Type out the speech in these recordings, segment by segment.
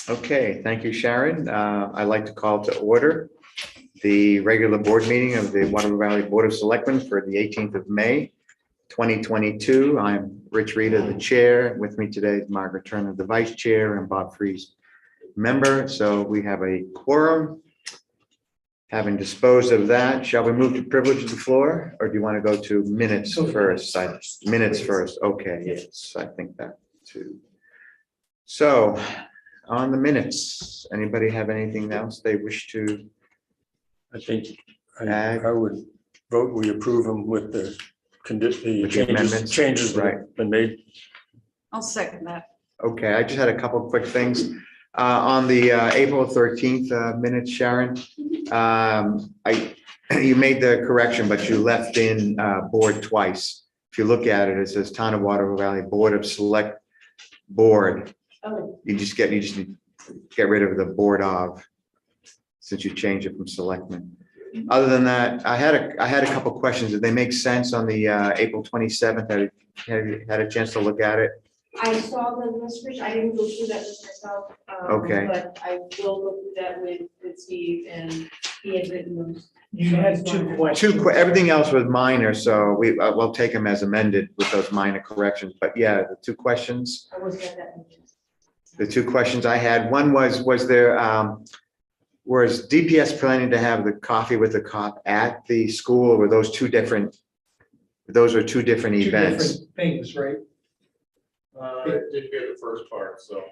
Okay, thank you, Sharon. I'd like to call to order the regular board meeting of the Water Valley Board of Selectmen for the 18th of May, 2022. I'm Rich Rita, the chair. With me today is Margaret Turner, the vice chair, and Bob Freeze, member. So we have a quorum. Having disposed of that, shall we move to privilege of the floor, or do you want to go to minutes first? Minutes first. Okay, yes, I think that too. So on the minutes, anybody have anything else they wish to? I think I would vote we approve them with the changes that have been made. I'll second that. Okay, I just had a couple of quick things. On the April 13th minutes, Sharon, you made the correction, but you left in board twice. If you look at it, it says Town of Water Valley Board of Select Board. Oh. You just get rid of the board of, since you changed it from selectmen. Other than that, I had a couple of questions. Did they make sense on the April 27th? Have you had a chance to look at it? I saw the list, Rich. I didn't go through that list myself. Okay. But I will go through that with Steve, and he had written those. You had two questions. Everything else was minor, so we'll take them as amended with those minor corrections. But yeah, the two questions. I wasn't at that meeting. The two questions I had, one was DPS planning to have the coffee with the cop at the school, or were those two different? Those are two different events. Different things, right? I did get the first part, so.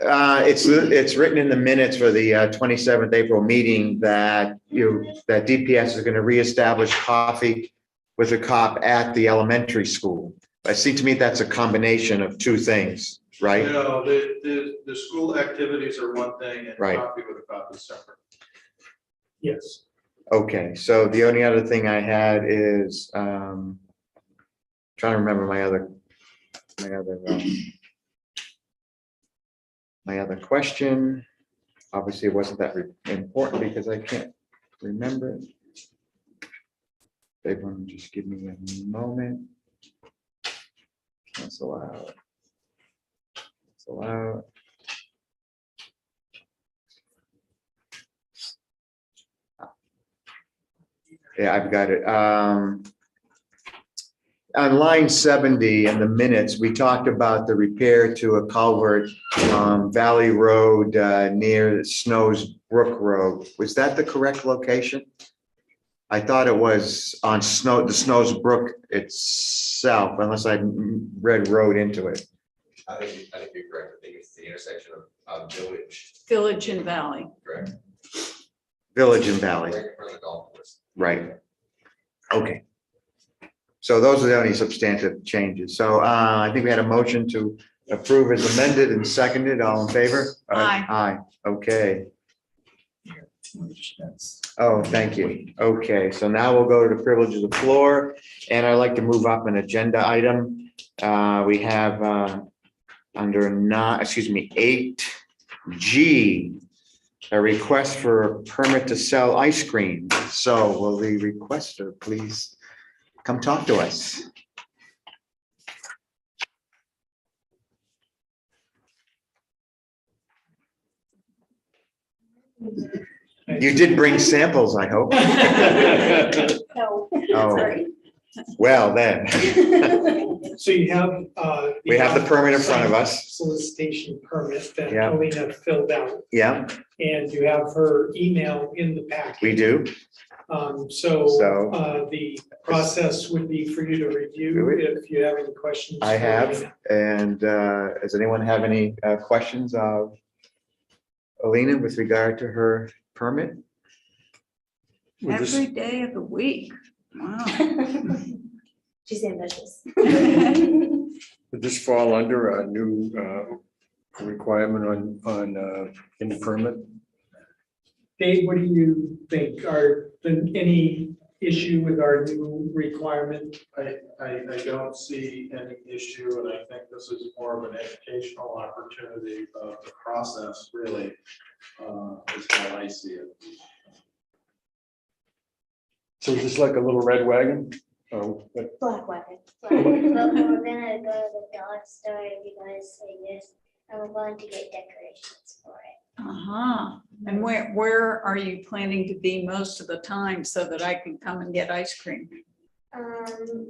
It's written in the minutes for the 27th April meeting that DPS is going to reestablish coffee with a cop at the elementary school. I see, to me, that's a combination of two things, right? No, the school activities are one thing, and Right. coffee with a cop is separate. Yes. Okay, so the only other thing I had is trying to remember my other question. Obviously, it wasn't that important because I can't remember it. Everyone, just give me a moment. Cancel out. Cancel out. Yeah, I've got it. On line 70 in the minutes, we talked about the repair to a culvert on Valley Road near Snows Brook Road. Was that the correct location? I thought it was on the Snows Brook itself, unless I read road into it. I think you're correct. I think it's the intersection of Village and Valley. correct. Village and Valley, Right in front of the golf course. right? Okay. So those are the only substantive changes. So I think we had a motion to approve as amended and seconded. All in favor? Aye. Aye. Okay. Oh, thank you. Okay, so now we'll go to the privilege of the floor, and I'd like to move up an agenda item. We have under 8G, a request for a permit to sell ice cream. So will the requester please come talk to us? You did bring samples, I hope. No, Oh, sorry. well then. So you have. We have the permit in front of us. Solicitation permit that Yeah. Alina filled out, Yeah, and you have her email in the packet. we do. So So- the process would be for you to Do review it. if you have any questions. I for have. Alina. And does anyone have any questions of Alina with regard to her permit? Would this- Every day of the week. Wow. She's ambitious. Would this fall under a new requirement on any permit? Dave, what do you think? Are there any issue with our new requirement? I don't see any issue, and I think this is more of an educational opportunity of the process, really, is how I see it. So is this like a little red wagon? Black wagon. But we're gonna go to the dollar store if you guys say yes. and we're going to get decorations for it. Uh-huh. And where are you planning to be most of the time so that I can come and get ice cream?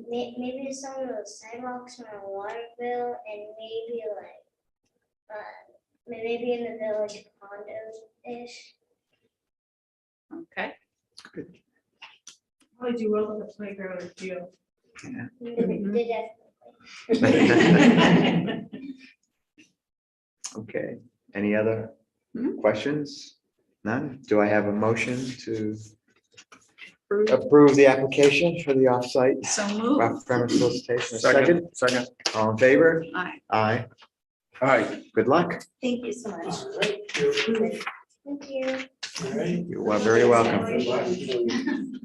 Maybe some of those sidewalks around Waterville, and maybe maybe in the village condos-ish. Okay. Probably do well on the playground or field. They Okay, any other Hmm? questions? None? Do I have a motion to approve the application for the offsite So move. off-premise solicitation? A second? Second. All in favor? Aye. Aye. All right. Good luck. Thank you so much. All right, you're- Thank you. all right. You are very welcome.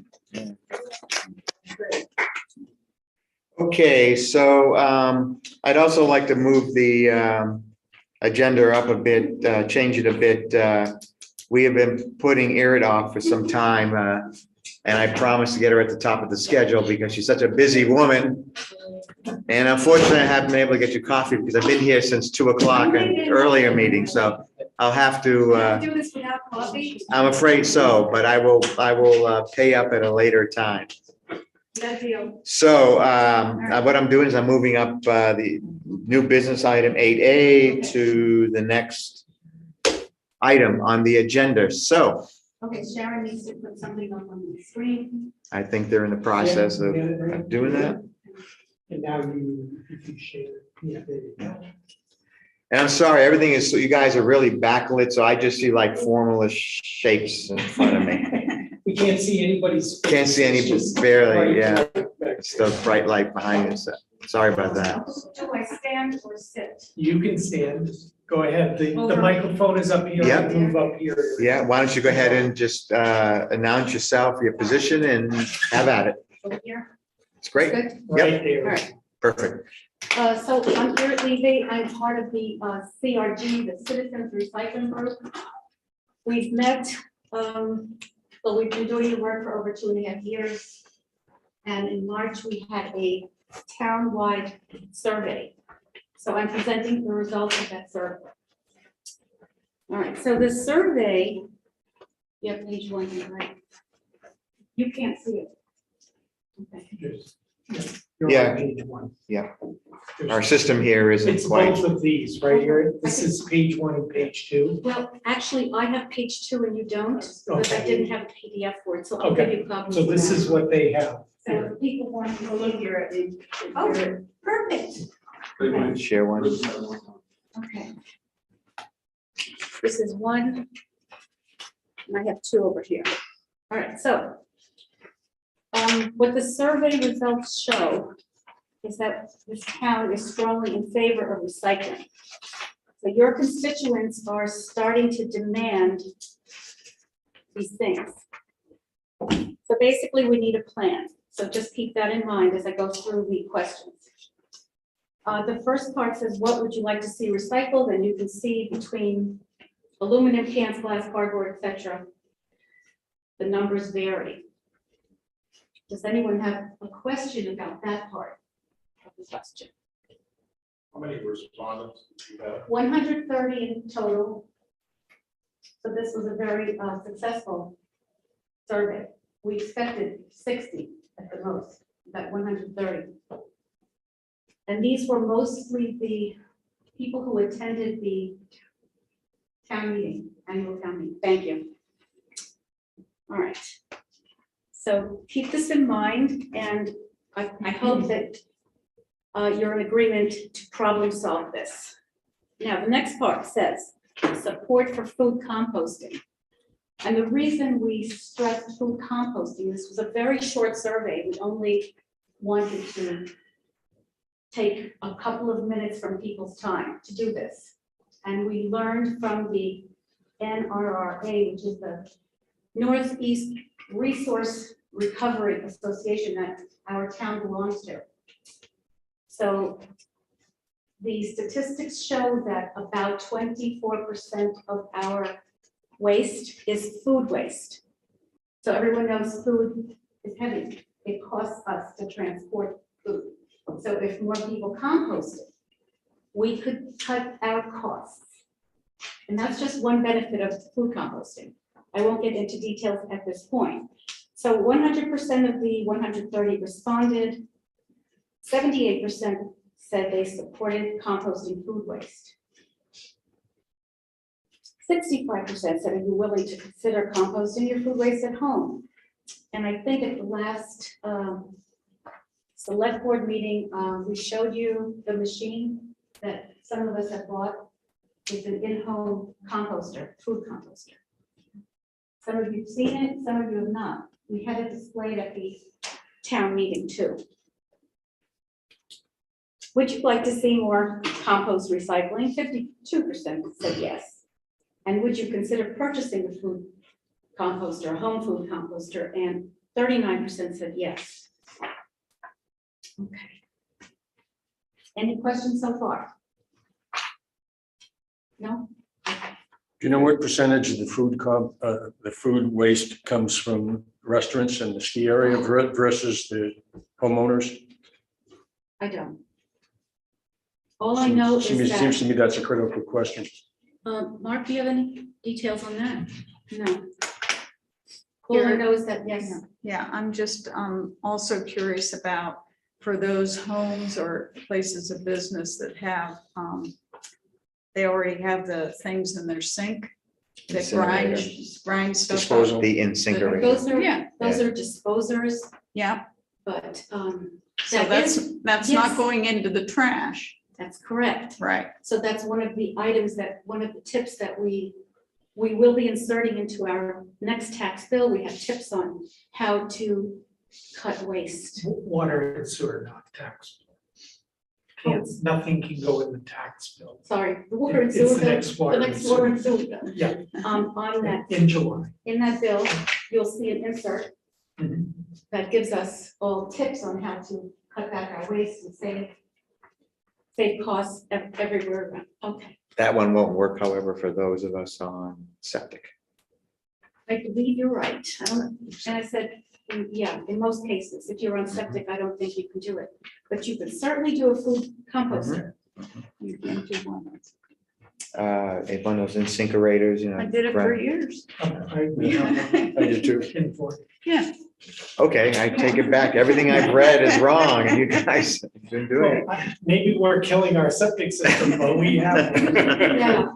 Okay, so I'd also like to move the agenda up a bit, change it a bit. We have been putting Irid off for some time, and I promised to get her at the top of the schedule because she's such a busy woman. And unfortunately, I haven't been able to get you coffee because I've been here since 2 o'clock and earlier meeting, so I'll have to, Do this without coffee? I'm afraid so, but I will pay up at a later time. That deal. So what I'm doing is I'm moving up the new business item 8A to the next item on the agenda. So Okay, Sharon needs to put something up on the screen. I think they're in the process of doing that. And now if you share, yeah, there you go. And I'm sorry, everything is, so you guys are really backlit, so I just see like formalist shapes in front of me. We can't see anybody's. face. Can't see any, It's just barely, bright yeah. light back It's the bright light behind us. Sorry about that. Do I stand or sit? You can stand, go ahead, the Over. microphone is up here, Yep. move up here. Yeah, why don't you go ahead and just announce yourself, your position, and have at it. Over here? It's great. Good? Right All there. right. Perfect. So I'm Irid Levy. I'm part of the CRG, the Citizens Recycling Group. We've met, well, we've been doing the work for over 2.5 years. And in March, we had a town-wide survey. So I'm presenting the results of that survey. All right, so the survey, you have page 1 here, right? You can't see it. Okay. You're Yeah. on page 1. Yeah. There's- Our system here isn't It's quite, both of these right here. This is page 1 and page 2. Well, actually, I have page 2 and you don't, because I Okay. didn't have a PDF for it, so I'll give Okay. you a copy. So this is what they have. So if people want to look here at it. Oh, perfect. share one. Okay. This is 1. And I have 2 over here. All right, so what the survey results show is that this town is strongly in favor of recycling. So your constituents are starting to demand these things. So basically, we need a plan. So just keep that in mind as I go through the questions. The first part says, what would you like to see recycled? And you can see between aluminum cans, glass, cardboard, etc. The numbers vary. Does anyone have a question about that part of the question? How many respondents do you have? 130 in total. So this was a very successful survey. We expected 60 at the most, about 130. And these were mostly the people who attended the town meeting, annual town meeting. Thank you. All right. So keep this in mind, and I hope that you're in agreement to problem solve this. Now, the next part says support for food composting. And the reason we stressed food composting, this was a very short survey. We only wanted to take a couple of minutes from people's time to do this. And we learned from the NRRA, which is the Northeast Resource Recovery Association that our town belongs to. So the statistics show that about 24% of our waste is food waste. So everyone knows food is heavy. It costs us to transport food. So if more people compost it, we could cut our costs. And that's just one benefit of food composting. I won't get into details at this point. So 100% of the 130 responded. 78% said they supported composting food waste. 65% said, are you willing to consider composting your food waste at home? And I think at the last select board meeting, we showed you the machine that some of us have bought. It's an in-home composter, food composter. Some of you have seen it, some of you have not. We had it displayed at the town meeting too. Would you like to see more compost recycling? 52% said yes. And would you consider purchasing a food composter, a home food composter? And 39% said yes. Okay. Any questions so far? No? Do you know what percentage of the food waste comes from restaurants in the ski area versus the homeowners? I don't. All I know is Seems that, to me that's a critical question. Mark, do you have any details on that? No. All I know is that, yes, Yeah, I'm just also curious about, for those homes or places of business that have, they already have the things in their sink that grind stuff up. Disposal. The incinerator. those are, Yeah. those are disposers, Yeah, but, so that that's is- not yes. going into the trash, that's correct. right? So that's one of the items that, one of the tips that we will be inserting into our next tax bill. We have tips on how to cut waste. Water and sewer, not tax. Can't, nothing can go in the tax bill. Sorry, the water and It's sewer the bill, next water the and next sewer. water and sewer bill. Yeah, On that, in July. in that bill, you'll see an insert Mhm. that gives us all tips on how to cut back our waste and save costs everywhere around. Okay, That one won't work, however, for those of us on septic. I believe you're right. I don't, and I said, yeah, in most cases, if you're on septic, I don't think you can do it. But you can certainly do a food composter. You can do one. One of those incinerators, you know. I did it for grind- years. I did too. In for. Yeah, Okay, I take it back. Everything I've read is wrong, and you guys have been doing it. Maybe we're killing our septic system, but we have. Yeah.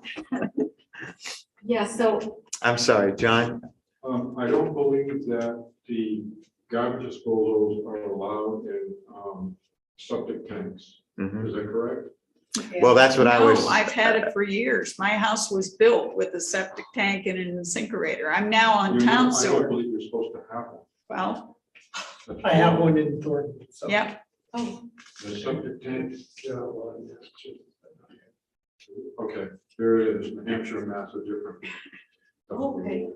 Yeah, so, I'm sorry, John. I don't believe that the garbage disposals are allowed in septic tanks. Mhm. Is that correct? Well, that's what I no, was. I've had it for years. My house was built with a septic tank and an incinerator. I'm now on I town don't sewer. believe you're supposed to have one. Well, That's I have wrong. one in Thornton, so. yeah, oh, The septic tank. Okay, there it is. New Hampshire, Mass are different. okay.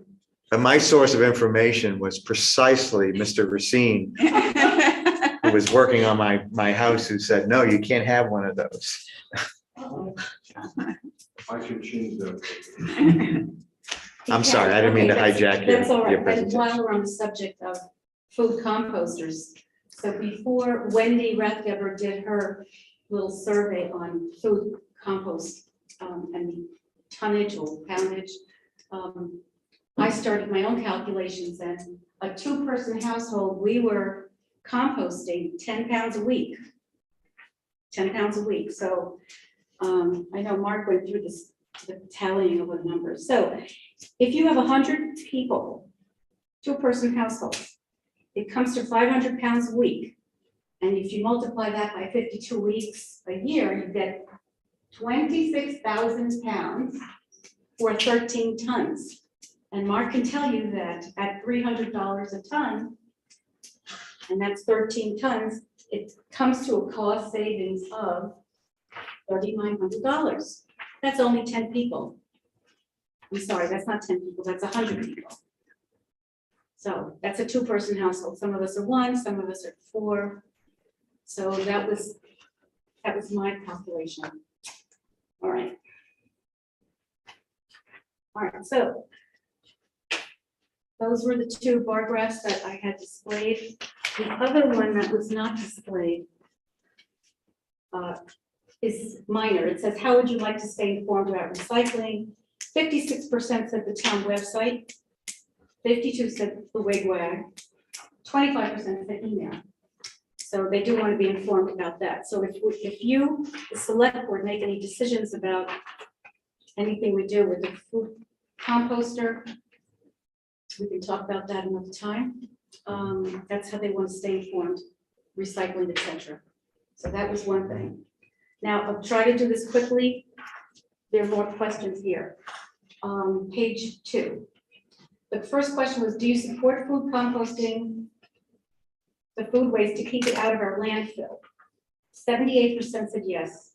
And my source of information was precisely Mr. Racine, who was working on my house, who said, no, you can't have one of those. Uh-oh. I can change that. I'm sorry, I didn't mean to Okay, hijack That's all your right. And presentation. while we're on the subject of food composters, so before Wendy Rathgeber did her little survey on food compost and the tonnage or poundage, I started my own calculations, and a two-person household, we were composting 10 pounds a week. 10 pounds a week. So I know Mark went through this, the tallying of the numbers. So if you have 100 people, two-person household, it comes to 500 pounds a week. And if you multiply that by 52 weeks a year, you get 26,000 pounds or 13 tons. And Mark can tell you that at $300 a ton, and that's 13 tons, it comes to a cost savings of $3,900. That's only 10 people. I'm sorry, that's not 10 people, that's 100 people. So that's a two-person household. Some of us are one, some of us are four. So that was my calculation. All right. All right, so those were the two bar graphs that I had displayed. The other one that was not displayed is minor. It says, how would you like to stay informed about recycling? 56% said the town website. 52 said the wigwag. 25% said email. So they do want to be informed about that. So if you, the select board, make any decisions about anything we do with the food composter, we can talk about that another time. That's how they want to stay informed, recycling, etc. So that was one thing. Now, I'll try to do this quickly. There are more questions here. Page 2. The first question was, do you support food composting, the food waste, to keep it out of our landfill? 78% said yes.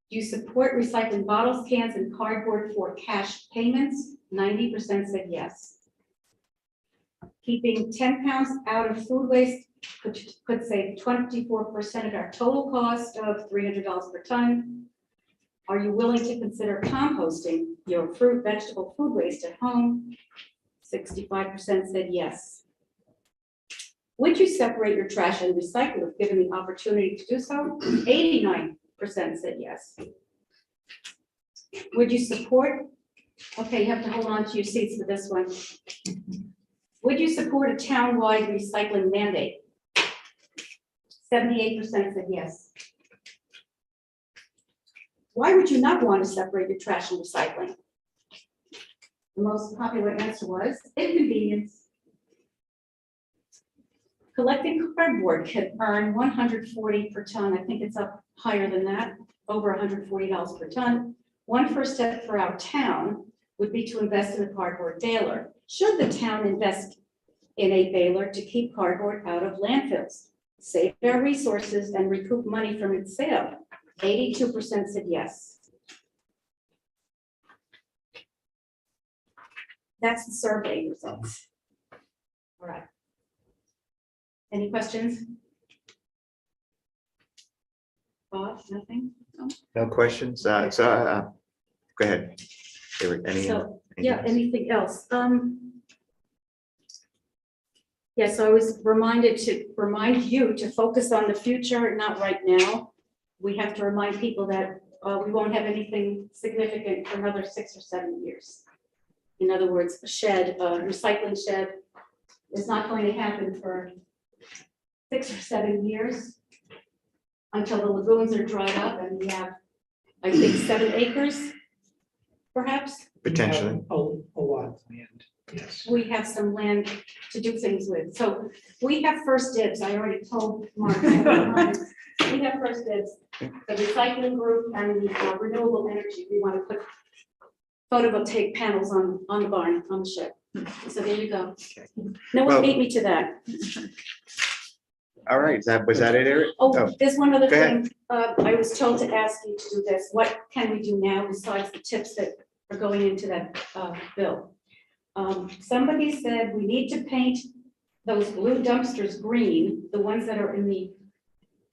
Do you support recycling bottles, cans, and cardboard for cash payments? 90% said yes. Keeping 10 pounds out of food waste could save 24% of our total cost of $300 per ton. Are you willing to consider composting your fruit, vegetable, food waste at home? 65% said yes. Would you separate your trash and recycle if given the opportunity to do so? 89% said yes. Would you support? Okay, you have to hold on to your seats for this one. Would you support a town-wide recycling mandate? 78% said yes. Why would you not want to separate your trash and recycling? The most popular answer was inconvenience. Collecting cardboard can earn $140 per ton. I think it's up higher than that, over $140 per ton. One first step for our town would be to invest in a cardboard baler. Should the town invest in a baler to keep cardboard out of landfills, save our resources, and recoup money from its sale? 82% said yes. That's the survey results. All right. Any questions? Bob, nothing? No questions? Go ahead. So, yeah, anything else? Yes, I was reminded to remind you to focus on the future, not right now. We have to remind people that we won't have anything significant for another 6 or 7 years. In other words, a shed, a recycling shed is not going to happen for 6 or 7 years until the lagoons are dried up and we have, I think, 7 acres, perhaps. Potentially. A lot of land, yes. We have some land to do things with. So we have first dibs. I already told Mark. We have first dibs. The recycling group and the renewable energy, we want to put photovoltaic panels on the barn, on the shed. So there you go. No one beat me to that. All right, was that it, Eric? Oh, there's one other Go ahead. thing. I was told to ask you to do this. What can we do now besides the tips that are going into that bill? Somebody said we need to paint those blue dumpsters green, the ones that are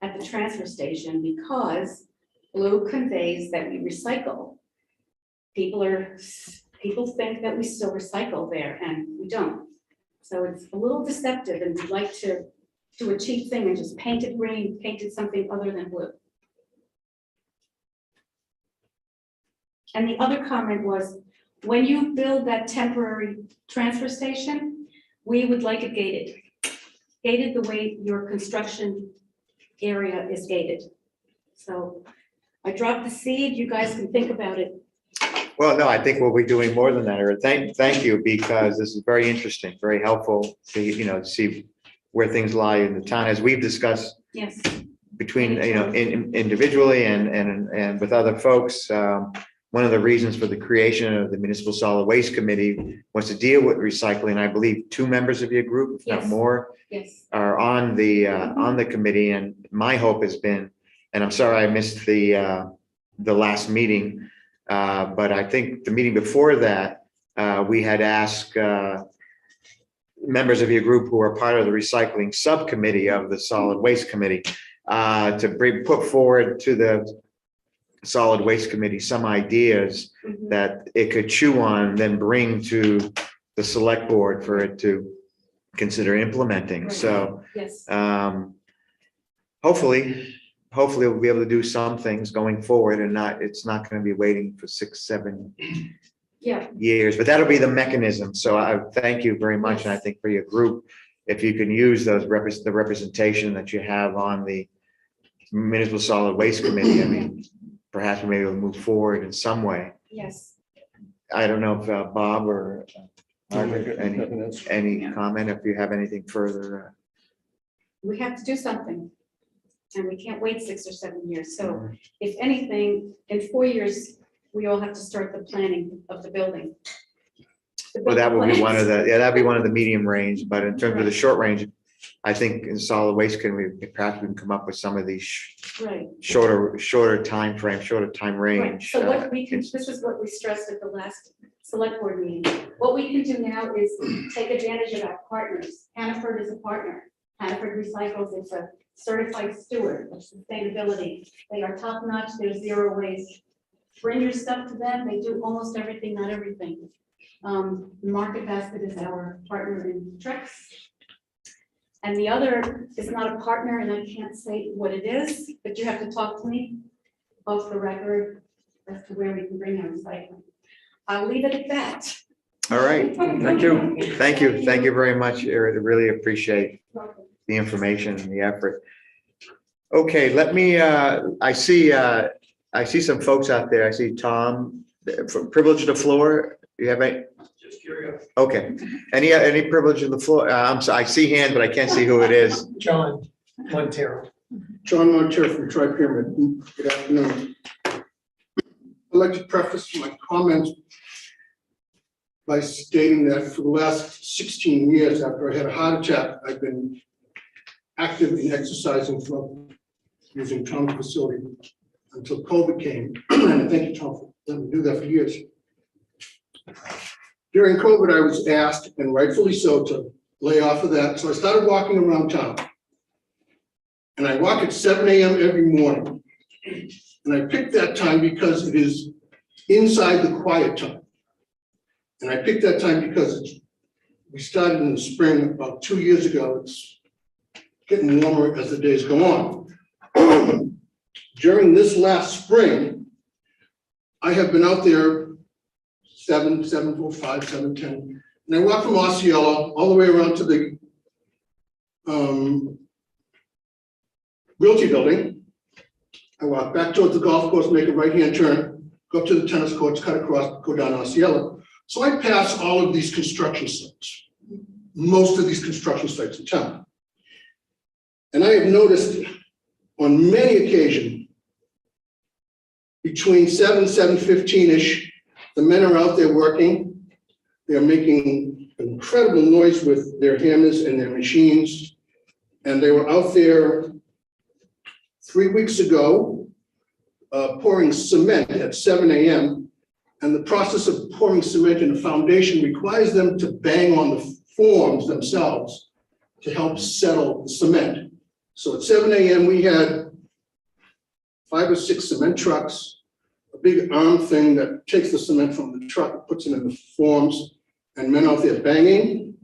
at the transfer station, because blue conveys that we recycle. People think that we still recycle there, and we don't. So it's a little deceptive, and we'd like to do a cheap thing and just paint it green, paint it something other than blue. And the other comment was, when you build that temporary transfer station, we would like it gated. Gated the way your construction area is gated. So I dropped the seed, you guys can think about it. Well, no, I think we'll be doing more than that, Eric. Thank you, because this is very interesting, very helpful to, see where things lie in the town, as we've discussed Yes, between, individually and with other folks. One of the reasons for the creation of the Municipal Solid Waste Committee was to deal with recycling. I believe 2 members of your group, if not Yes. more, yes. are on the committee. And my hope has been, and I'm sorry I missed the last meeting, but I think the meeting before that, we had asked members of your group who are part of the recycling subcommittee of the Solid Waste Committee to put forward to the Solid Waste Committee some ideas Mhm. that it could chew on, then bring to the select board for it to consider implementing. Right. So Yes, hopefully hopefully we'll be able to do some things going forward and it's not going to be waiting for 6-7 Yeah, years, but that'll be the mechanism. So I thank you very much. And I think for your group, if you can use those the representation that you have on the Municipal Solid Waste Committee, I mean, perhaps we may be able to move forward in some way. yes. I don't know if Bob or Margaret, Nothing else. any comment, if you have anything further. We have to do something. And we can't wait 6 or 7 years. So if anything, in 4 years, we all have to start the planning of the building. Well, that would be one of the, yeah, that'd be one of the medium range, but in terms of the short range, I think in solid waste, perhaps we can come up with some of these Right. shorter time frame, shorter time Right, range. so what we can, this is what we stressed at the last select board meeting. What we can do now is take advantage of our partners. Hannaford is a partner. Hannaford Recycles is a certified steward of sustainability. They are top notch, they're zero waste. Bring your stuff to them, they do almost everything, not everything. Market Basket is our partner in Trex. And the other is not a partner, and I can't say what it is, but you have to talk to me off the record as to where we can bring our recycling. I'll leave it at that. All right, Thank you. thank you very much, Erin. I really appreciate the information and the effort. Okay, let me, I see some folks out there. I see Tom, privilege of the floor. You have any? Just curious. Okay, any privilege of the floor? I'm sorry, I see hands, but I can't see who it is. John Montero. John Montero from Tri-Pyramid. Good afternoon. I'd like to preface my comments by stating that for the last 16 years after I had a heart attack, I've been active in exercising from using Tom's facility until COVID came. And I thank you, Tom, for letting me do that for years. During COVID, I was asked, and rightfully so, to lay off of that. So I started walking around town. And I walk at 7 a.m. every morning. And I picked that time because it is inside the quiet time. And I picked that time because we started in the spring about 2 years ago. It's getting warmer as the days go on. During this last spring, I have been out there 7:05, 7:10, and I walk from Osceola all the way around to the Realty Building. I walk back towards the golf course, make a right-hand turn, go up to the tennis courts, cut across, go down Osceola. So I pass all of these construction sites, most of these construction sites in town. And I have noticed on many occasions, between 7:15-ish, the men are out there working. They're making incredible noise with their hammers and their machines. And they were out there 3 weeks ago, pouring cement at 7 a.m. And the process of pouring cement in a foundation requires them to bang on the forms themselves to help settle the cement. So at 7 a.m., we had 5 or 6 cement trucks, a big arm thing that takes the cement from the truck, and puts it in the forms, and men out there banging.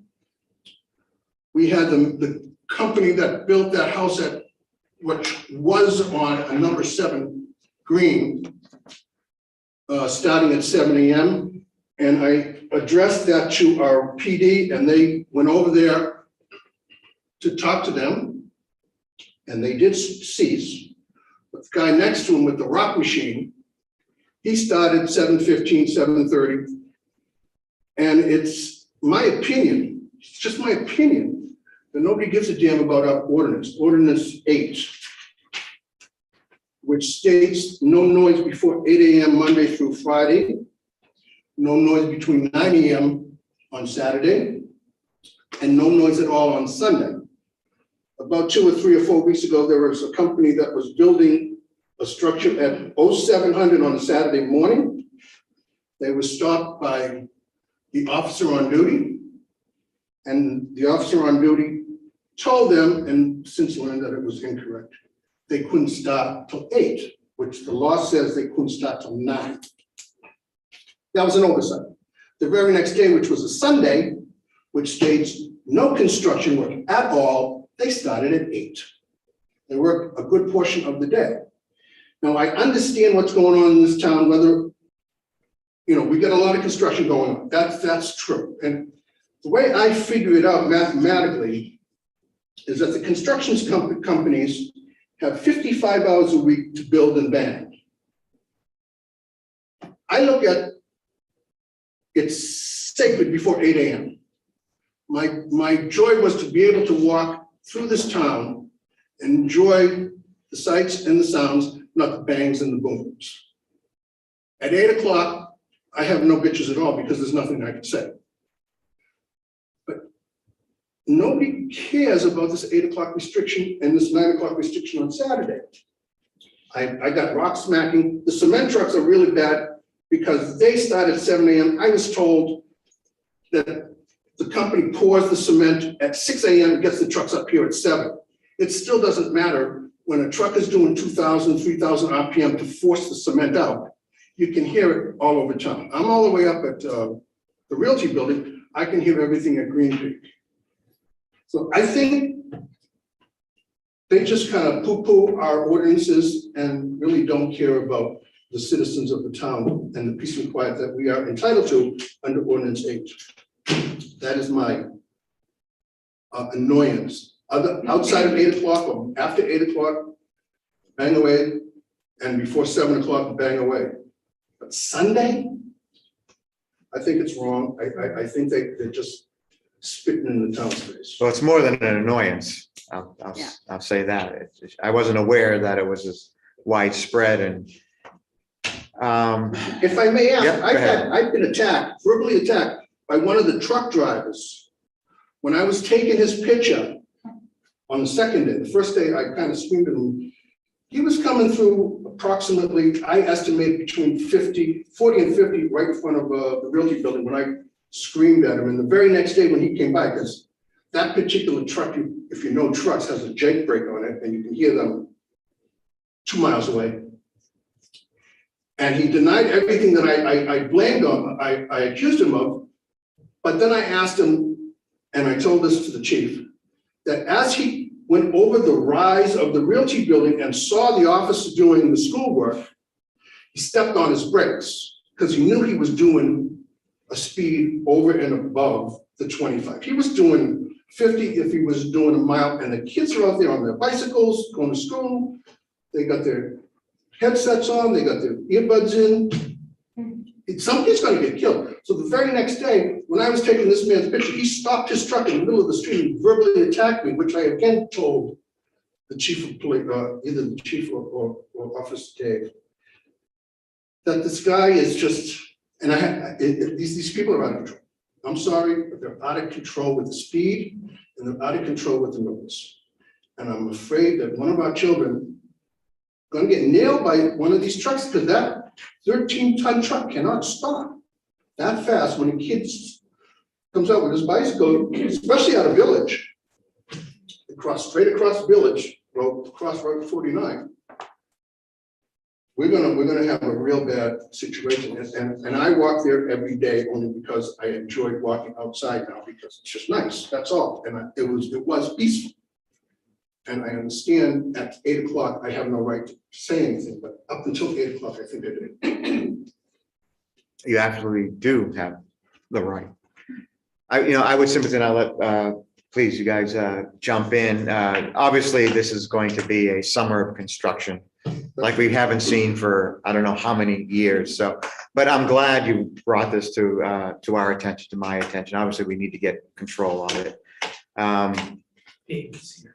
We had the company that built that house at, which was on a number 7 Green, starting at 7 a.m. And I addressed that to our PD, and they went over there to talk to them, and they did cease. But the guy next to him with the rock machine, he started 7:15, 7:30. And it's my opinion, it's just my opinion, that nobody gives a damn about our ordinance, Ordinance 8, which states no noise before 8 a.m. Monday through Friday, no noise between 9 a.m. on Saturday, and no noise at all on Sunday. About 2 or 3 or 4 weeks ago, there was a company that was building a structure at 0700 on a Saturday morning. They were stopped by the officer on duty, and the officer on duty told them, and since learned that it was incorrect, they couldn't start till 8, which the law says they couldn't start till 9. That was an oversight. The very next day, which was a Sunday, which states no construction work at all, they started at 8. They work a good portion of the day. Now, I understand what's going on in this town, whether, we got a lot of construction going on. That's true. And the way I figure it out mathematically is that the construction companies have 55 hours a week to build and bang. I look at it's sacred before 8 a.m. My joy was to be able to walk through this town and enjoy the sights and the sounds, not the bangs and the booms. At 8 o'clock, I have no bitches at all because there's nothing I can say. But nobody cares about this 8 o'clock restriction and this 9 o'clock restriction on Saturday. I got rock smacking. The cement trucks are really bad because they start at 7 a.m. I was told that the company pours the cement at 6 a.m. and gets the trucks up here at 7. It still doesn't matter when a truck is doing 2,000, 3,000 RPM to force the cement out. You can hear it all over town. I'm all the way up at the Realty Building. I can hear everything at Green Peak. So I think they just kind of poo-poo our ordinances and really don't care about the citizens of the town and the peace and quiet that we are entitled to under Ordinance 8. That is my annoyance. Outside of 8 o'clock or after 8 o'clock, bang away, and before 7 o'clock, bang away. But Sunday, I think it's wrong. I think they're just spitting in the town's face. Well, it's more than an annoyance. Yeah. I'll say that. I wasn't aware that it was as widespread and. If I may ask, Yep, go ahead. I've been attacked, verbally attacked by one of the truck drivers. When I was taking his picture on the second day, the first day I kind of screamed at him. He was coming through approximately, I estimate between 40 and 50 right in front of the Realty Building when I screamed at him. And the very next day when he came by, because that particular truck, if you know trucks, has a Jake brake on it and you can hear them 2 miles away. And he denied everything that I blamed on, I accused him of. But then I asked him, and I told this to the chief, that as he went over the rise of the Realty Building and saw the officer doing the schoolwork, he stepped on his brakes because he knew he was doing a speed over and above the 25. He was doing 50 if he was doing a mile, and the kids are out there on their bicycles going to school. They got their headsets on, they got their earbuds in. Somebody's going to get killed. So the very next day, when I was taking this man's picture, he stopped his truck in the middle of the street and verbally attacked me, which I again told the chief of police, either the chief or Officer Dave, that this guy is just, and these people are out of control. I'm sorry, but they're out of control with the speed and they're out of control with the noise. And I'm afraid that one of our children going to get nailed by one of these trucks because that 13-ton truck cannot stop that fast when a kid comes out with his bicycle, especially out of Village, straight across Village, across Route 49. We're gonna have a real bad situation, and I walk there every day only because I enjoy walking outside now because it's just nice. That's all, and it was peaceful. And I understand at 8 o'clock, I have no right to say anything, but up until 8 o'clock, I think I did. You absolutely do have the right. I would simply, and I'll let, please, you guys jump in. Obviously, this is going to be a summer of construction like we haven't seen for, I don't know how many years. So, but I'm glad you brought this to our attention, to my attention. Obviously, we need to get control on it.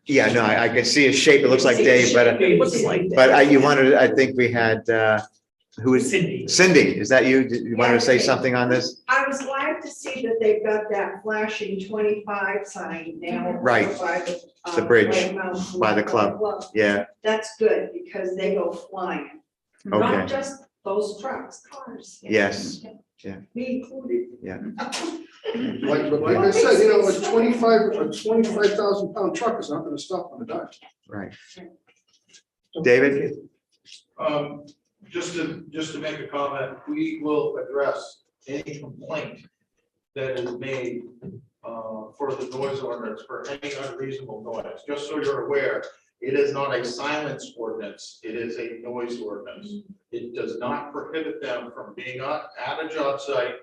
Yeah, no, I can see his shape. It looks like Dave, but you wanted, I think we had, who is Cindy. Cindy? Is that you? You wanted to say something on this? I was glad to see that they've got that flashing 25 sign now. Right. By The bridge, mountain, by the club. Yeah, That's good because they go flying. okay, Not just those trucks, cars. yes, yeah. Me included. Yeah. Like I said, a 25,000 pound truck is not going to stop on a dime. Right. David? Just to make a comment, we will address any complaint that is made for the noise ordinance for any unreasonable noise. Just so you're aware, It is not a silence ordinance, it is a noise ordinance. It does not prohibit them from being at a job site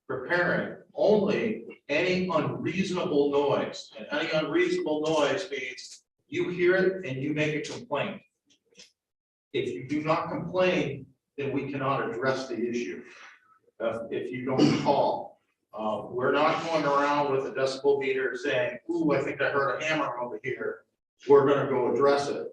preparing, only any unreasonable noise. And any unreasonable noise means you hear it and you make a complaint. If you do not complain, then we cannot address the issue. If you don't call, we're not going around with a decibel meter saying, ooh, I think I heard a hammer over here. We're gonna go address it.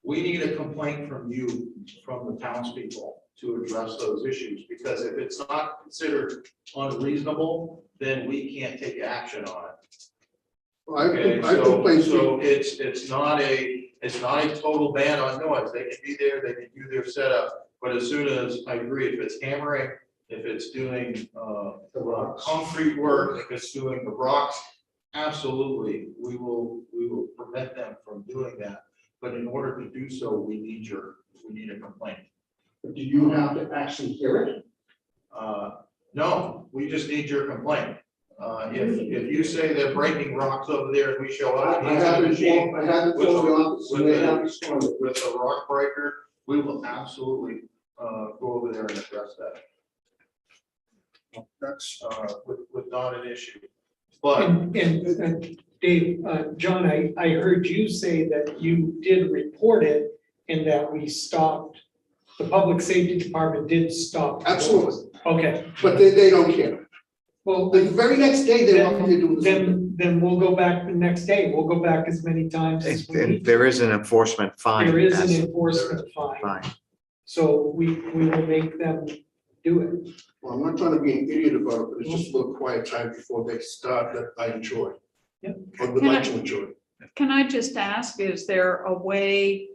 We need a complaint from you, from the townspeople, to address those issues, because if it's not considered unreasonable, then we can't take action on it. Well, Okay, I complain so it's not a total ban on noise. They can be there, they can do their setup, but as soon as, I agree, if it's hammering, if it's doing concrete work, if it's doing the rocks, absolutely, we will prevent them from doing that. But in order to do so, we need a complaint. Do you have to actually hear it? No, we just need your complaint. If you say they're breaking rocks over there and we show up. I haven't informed the office, and they have responded. With a rock breaker, we will absolutely go over there and address that. That's, With not an issue. But And Dave, John, I heard you say that you did report it and that we stopped, the public safety department did stop. absolutely, Okay, but they don't care. well, The very next day, they want me to do this. then we'll go back the next day. We'll go back as many times as we And need. there is an enforcement fine. There is an That's enforcement fine, fine. so we will make them do it. Well, I'm not trying to be an idiot about it, but it's just a little quiet time before they start that I enjoy. Yep. Or would like to enjoy. Can I just ask, is there a way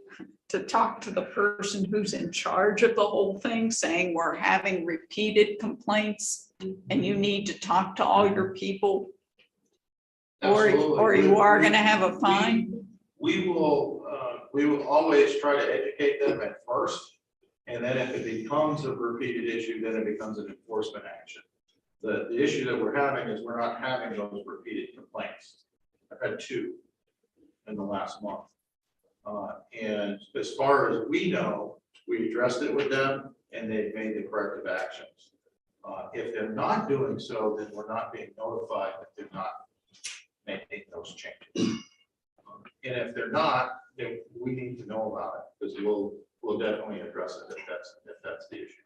to talk to the person who's in charge of the whole thing, saying we're having repeated complaints and you need to talk to all your people? Or you are gonna have a fine? we will always try to educate them at first. And then if it becomes a repeated issue, then it becomes an enforcement action. The issue that we're having is we're not having those repeated complaints. I've had 2 in the last month. And as far as we know, we addressed it with them and they've made the corrective actions. If they're not doing so, then we're not being notified that they're not making those changes. And if they're not, then we need to know about it, because we'll definitely address it if that's the issue.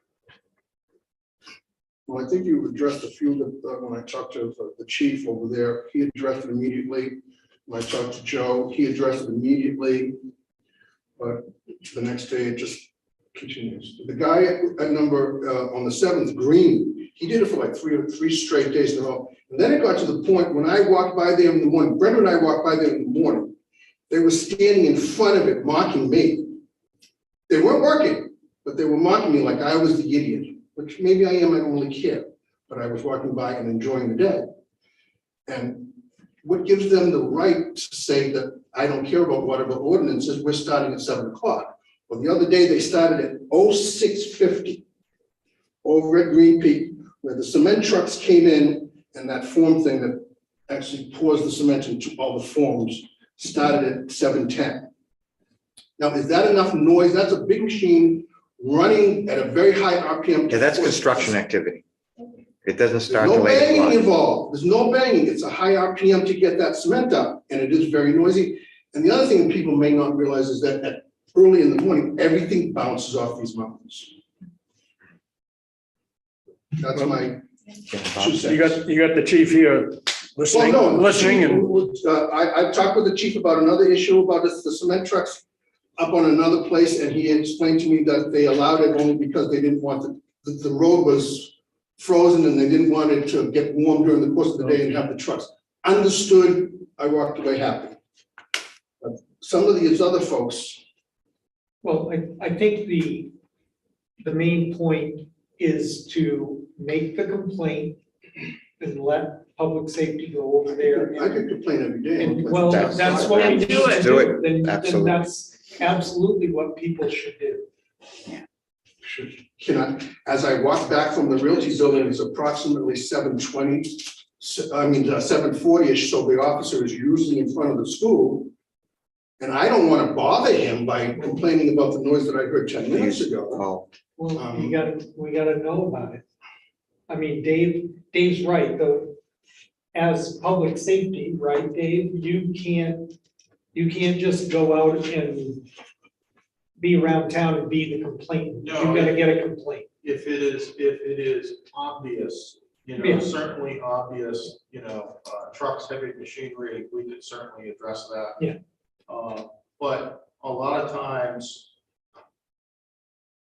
Well, I think you addressed a few of the, when I talked to the chief over there, he addressed it immediately. When I talked to Joe, he addressed it immediately. But the next day it just continues. The guy at number, on the 7th, Green, he did it for like three straight days in a row. And then it got to the point when I walked by there in the morning, Brenda and I walked by there in the morning, they were standing in front of it mocking me. They weren't working, but they were mocking me like I was the idiot, which maybe I am, I don't really care, but I was walking by and enjoying the day. And what gives them the right to say that I don't care about whatever ordinances, we're starting at 7 o'clock. Well, the other day they started at 06:50 over at Green Peak, where the cement trucks came in and that form thing that actually pours the cement into all the forms started at 7:10. Now, is that enough noise? That's a big machine running at a very high RPM. Yeah, that's construction activity. It doesn't There's start no till 8 banging o'clock. involved. There's no banging. It's a high RPM to get that cement up, and it is very noisy. And the other thing that people may not realize is that early in the morning, everything bounces off these mountains. That's my 2 cents. You got the chief here listening, Well, no, listening and. I talked with the chief about another issue about the cement trucks up on another place, and he explained to me that they allowed it only because they didn't want the road was frozen and they didn't want it to get warm during the course of the day and have the trucks. Understood, I walked away happy. But some of these other folks, Well, I think the main point is to make the complaint and let public safety go over there. I could complain every day. And well, that's what we Then need do to it. Do do. it. Then Absolutely. that's absolutely what people should do. Can I, as I walk back from the Realty building, it's approximately 7:20, 7:40-ish, so the officer is usually in front of the school. And I don't want to bother him by complaining about the noise that I heard 10 minutes ago. Oh, Well, we gotta know about it. I mean, Dave's right, though. As public safety, right, Dave, you can't just go out and be around town and be the complainant. No, You gotta get a complaint. If it is obvious, Yeah. certainly obvious, trucks, heavy machinery, we could certainly address that. Yeah. But a lot of times,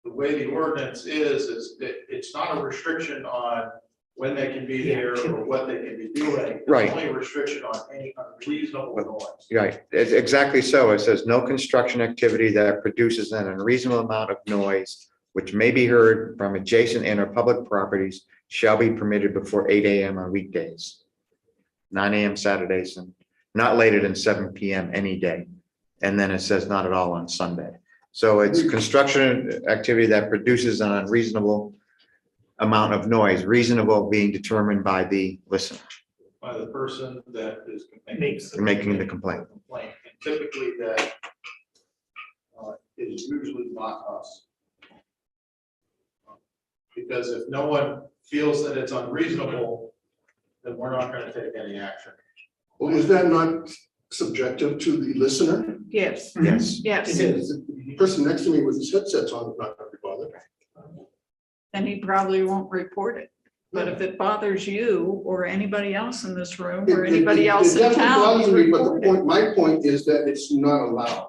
the way the ordinance is that it's not a restriction on when they can be there or what they can be doing. It's Right. only a restriction on any unreasonable noise. right. It's exactly so. It says no construction activity that produces an unreasonable amount of noise which may be heard from adjacent and or public properties shall be permitted before 8 AM on weekdays, 9 AM Saturdays, and not later than 7 PM any day. And then it says not at all on Sunday. So it's construction activity that produces an unreasonable amount of noise, reasonable being determined by the listener By the person that is making the complaint. complaint. And typically that is usually not us. Because if no one feels that it's unreasonable, then we're not going to take any action. Well, is that not subjective to the listener? Yes, Yes. yes. It is. The person next to me with his headsets on is not going to be bothered. Then he probably won't report it. But if it bothers you or anybody else in this room or anybody else in definitely town, bothers you me, but report the it. point, my point is that it's not allowed.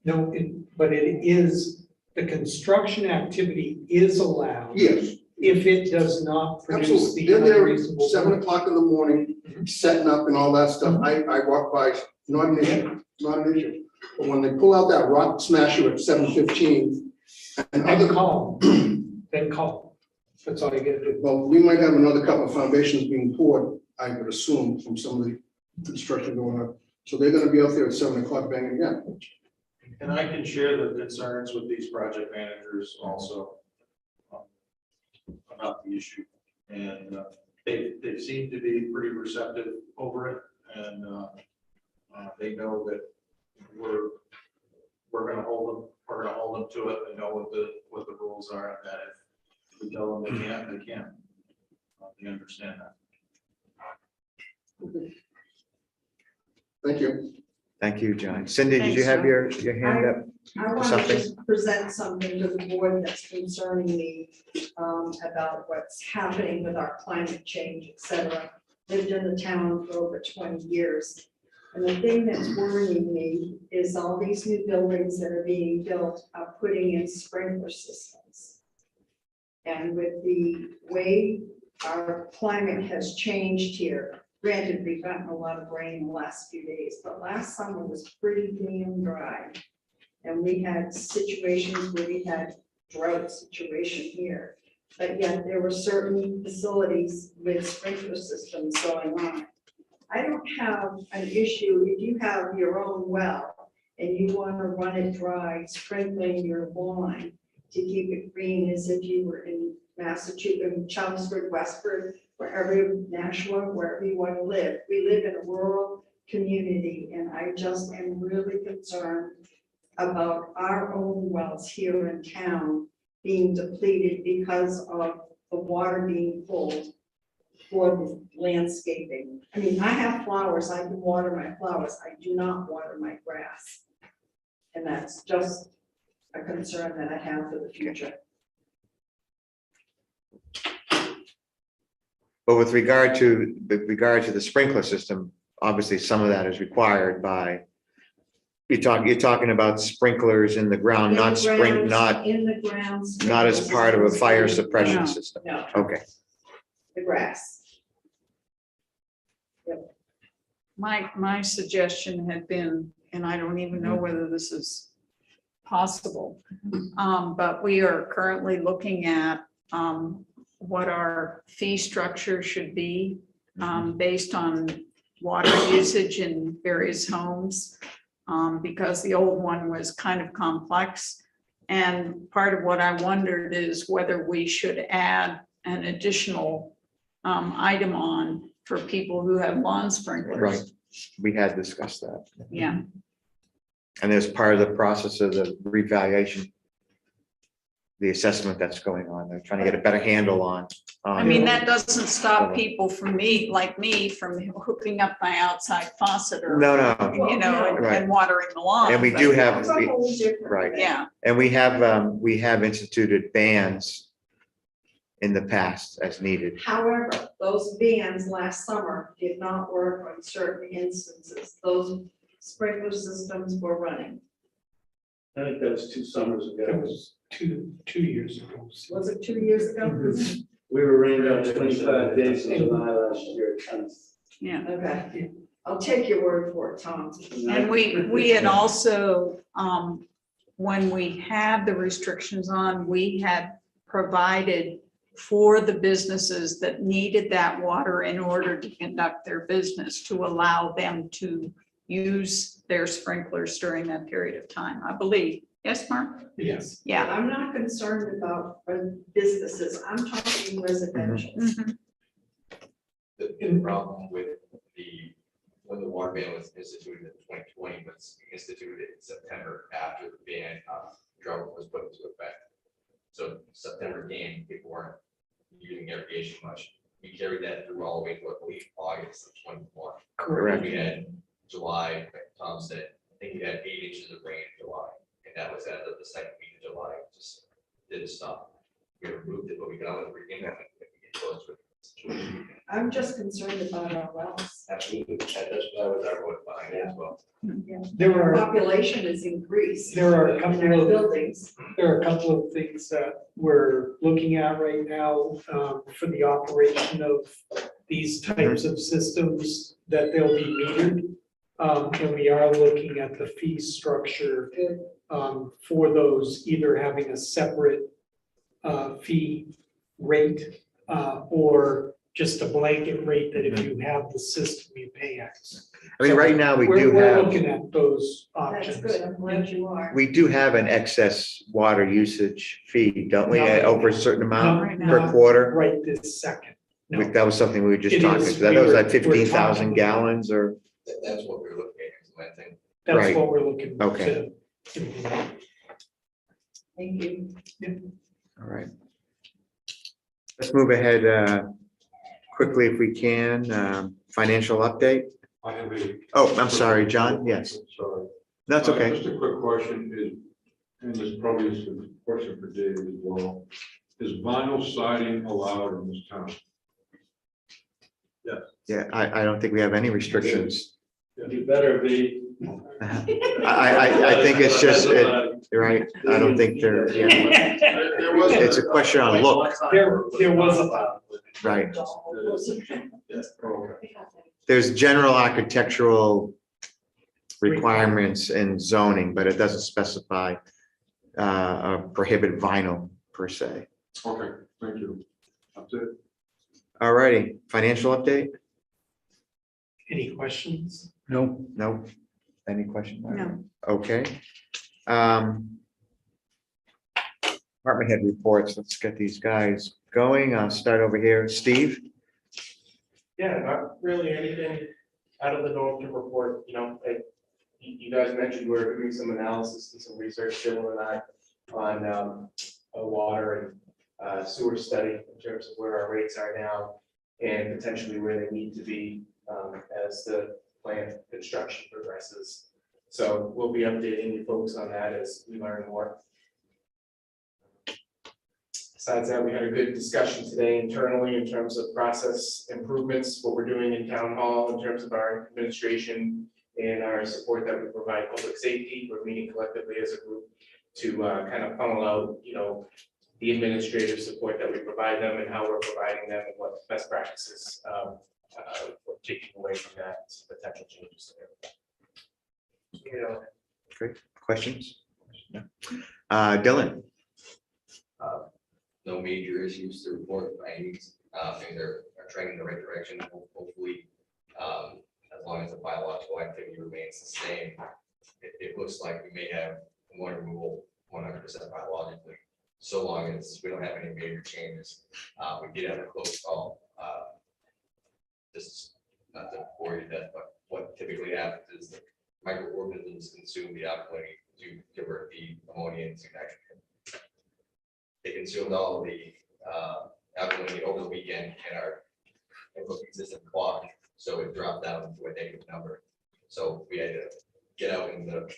No, but it is, the construction activity is allowed Yes, if it does not produce absolutely. the They're there unreasonable. 7 o'clock in the morning, setting up and all that stuff. I walk by, not an issue, not an issue. But when they pull out that rock smasher at 7:15 and Then other, call, then call. That's all you gotta do. well, we might have another couple of foundations being poured, I would assume, from some of the construction going on. So they're gonna be out there at 7 o'clock banging again. And I can share the concerns with these project managers also about the issue. And they seem to be pretty receptive over it. And they know that we're going to hold them to it. They know what the rules are, and that if we tell them they can't, they can't. They understand that. Thank you. Thank you, John. Cindy, did you have your hand up? I want to Something? just present something to the board that's concerning me about what's happening with our climate change, et cetera. Lived in the town for over 20 years. And the thing that's worrying me is all these new buildings that are being built are putting in sprinkler systems. And with the way our climate has changed here, granted, we've gotten a lot of rain in the last few days, but last summer was pretty damn dry. And we had situations where we had drought situation here, but yet there were certain facilities with sprinkler systems going on. I don't have an issue if you have your own well and you want to run it dry, sprinkling your lawn to keep it green as if you were in Massachusetts, in Chelmsford, Westford, wherever, Nashua, wherever you want to live. We live in a rural community, and I just am really concerned about our own wells here in town being depleted because of the water being pulled for the landscaping. I mean, I have flowers, I can water my flowers, I do not water my grass. And that's just a concern that I have for the future. But with regard to the sprinkler system, obviously some of that is required by, you're talking about sprinklers in the ground, In the not grounds, in the grounds. not as part of a fire suppression No. system. No, Okay, the grass. My suggestion had been, and I don't even know whether this is possible, but we are currently looking at what our fee structure should be based on water usage in various homes, because the old one was kind of complex. And part of what I wondered is whether we should add an additional item on for people who have lawn sprinklers. right. We had discussed that. Yeah, And there's part of the process of the revaluation, the assessment that's going on. They're trying to get a better handle on. I mean, that doesn't stop people from like me, from hooking up my outside faucet or, No, no. you know, Right. and watering the lawn. And we but- do have, It's a whole different right. thing. Yeah, and we have instituted bans in the past as needed. However, those bans last summer did not work on certain instances. Those sprinkler systems were running. I think that was 2 summers That ago. was two years ago. Was it 2 years ago? We were rained out 25 days in July last year. yeah. Okay, I'll take your word for it, Tom. And we had also, when we had the restrictions on, we had provided for the businesses that needed that water in order to conduct their business, to allow them to use their sprinklers during that period of time, I believe. Yes, Mark? Yes. Yeah. I'm not concerned about businesses. I'm talking residential. Mhm. The problem with when the water ban was instituted in 2020 was instituted in September after the ban drought was put into effect. So September came, people weren't using irrigation much. We carried that through all the way to, I believe, August of 21. Correct. We had July, like Tom said, I think we had 8 inches of rain in July, and that was as of the second week of July. It just didn't stop. We removed it, but we can always regain it if we get close with the situation. I'm just concerned about our wells. Absolutely, that was our vote behind it as well. There are, Population has increased. there are a in couple our of buildings. There are a couple of things that we're looking at right now for the operation of these types of systems, that they'll be metered. And we are looking at the fee structure for those, either having a separate fee rate or just a blanket rate that if you have the system, you pay X. I mean, right now, we do We're have, looking at those That's options. good. I'm glad you are. we do have an excess water usage fee, don't we, No. over a certain amount Right per now. quarter? Right this second. No. That was something we were just It talking, is. that We was were- at we're 15,000 talking- gallons or, That's what we were looking at implementing. That's Right. what we're looking to. Okay. implement. Thank you. all right. Let's move ahead quickly if we can. Financial update. I have a. Oh, I'm sorry, John. Yes, Sorry. that's okay. Just a quick question is, and this probably is a question for Dave as well. Is vinyl siding allowed in this town? Yeah, I don't think we have any restrictions. You better be. I think it's just, right, I don't think they're, yeah, There was. It's a question on look. There was a. right. Okay. There's general architectural requirements in zoning, but it doesn't specify prohibit vinyl per se. Okay, thank you. That's it. All righty, financial update? Any questions? No, No? Any question? No. Okay. Department head reports, let's get these guys going. I'll start over here. Steve? Yeah, not really anything out of the norm to report, you guys mentioned we're doing some analysis and some research, Jill and I, on a water and sewer study in terms of where our rates are now and potentially where they need to be as the plant construction progresses. So we'll be updating you folks on that as we learn more. Besides that, we had a good discussion today internally in terms of process improvements, what we're doing in town hall in terms of our administration and our support that we provide public safety. We're meeting collectively as a group to kind of funnel out, the administrative support that we provide them and how we're providing them and what best practices we're taking away from that, potential changes. Great. Questions? No. Dylan? No major issues to report by any means. Things are trending in the right direction. Hopefully, as long as the biological activity remains the same, it looks like we may have one removal 100% biologically, so long as we don't have any major changes. We did have a close call. This is not to bore you to death, but what typically happens is microorganisms consume the effluent to convert the ammonia into nitrogen. They consumed all of the effluent over the weekend in our input system clogged, so it dropped down to a negative number. So we had to get out in the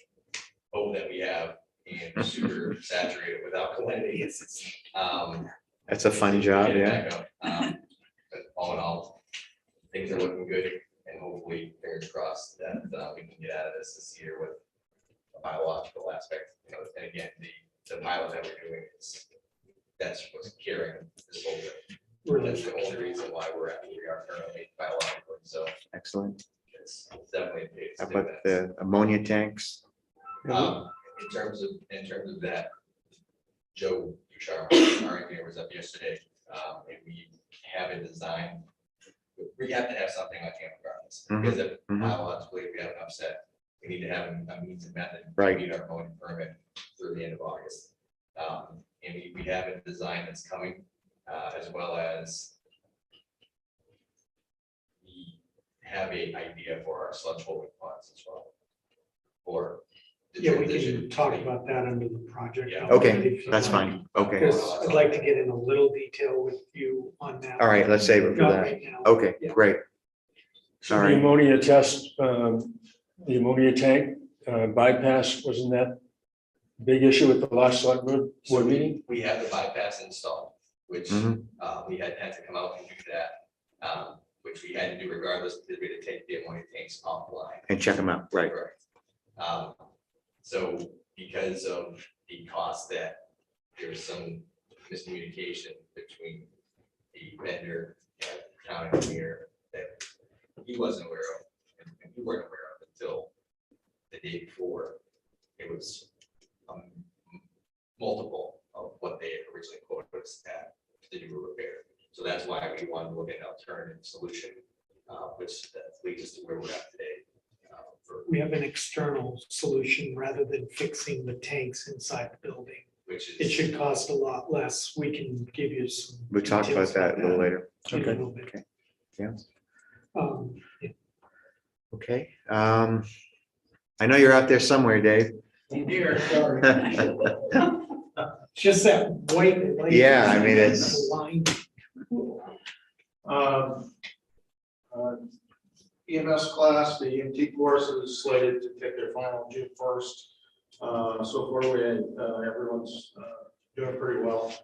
hole that we have and super saturate it with alkalinity. That's a fun job, Get it yeah. back up. But all in all, things are looking good, and hopefully, fingers crossed, that we can get out of this year with a biological aspect. You know, and again, the pilot that we're doing that's what's carrying this whole thing. That's the only reason why we're at where we are currently biologically. So Excellent. it's definitely. How about the ammonia tanks? In terms of that, Joe Duchar, our engineer, was up yesterday, and we have a design. We have to have something on hand regardless, because if biologically we have an upset, we need to have a means and method to meet our own permit through the end of August. And we have a design that's coming, as well as we have a idea for our sludge holding ponds as well. Or the Yeah, we transition can talk between- about that under the project. Yeah. Okay, that's fine. Okay. Because I'd like to get in a little detail with you on that. All right, let's save it for Not that. right now. Okay, Yeah. great. So All the right. ammonia test, the ammonia tank bypass, wasn't that a big issue with the last select board So meeting? we have the bypass installed, which Mhm. we had to come out and do that, which we had to do regardless, because we had to take the ammonia tanks offline. And check them out, right. Correct. So because of the cost that there was some miscommunication between the vendor and the town engineer that he wasn't aware of, and we weren't aware of until the day before. It was multiple of what they had originally quoted us at to do a repair. So that's why we wanted to look at an alternative solution, which that leads us to where we're at today. We have an external solution rather than fixing the tanks inside the building. Which is. It should cost a lot less. We can give you some. We'll talk about details that a little later. in a Okay. little bit. Okay. Yeah. Yeah. Okay. I know you're out there somewhere, Dave. Here, sorry. Just that white. light. Yeah, I mean, it's- Line. EMS class, the EMT course is slated to take their final June 1st. So far, everyone's doing pretty well.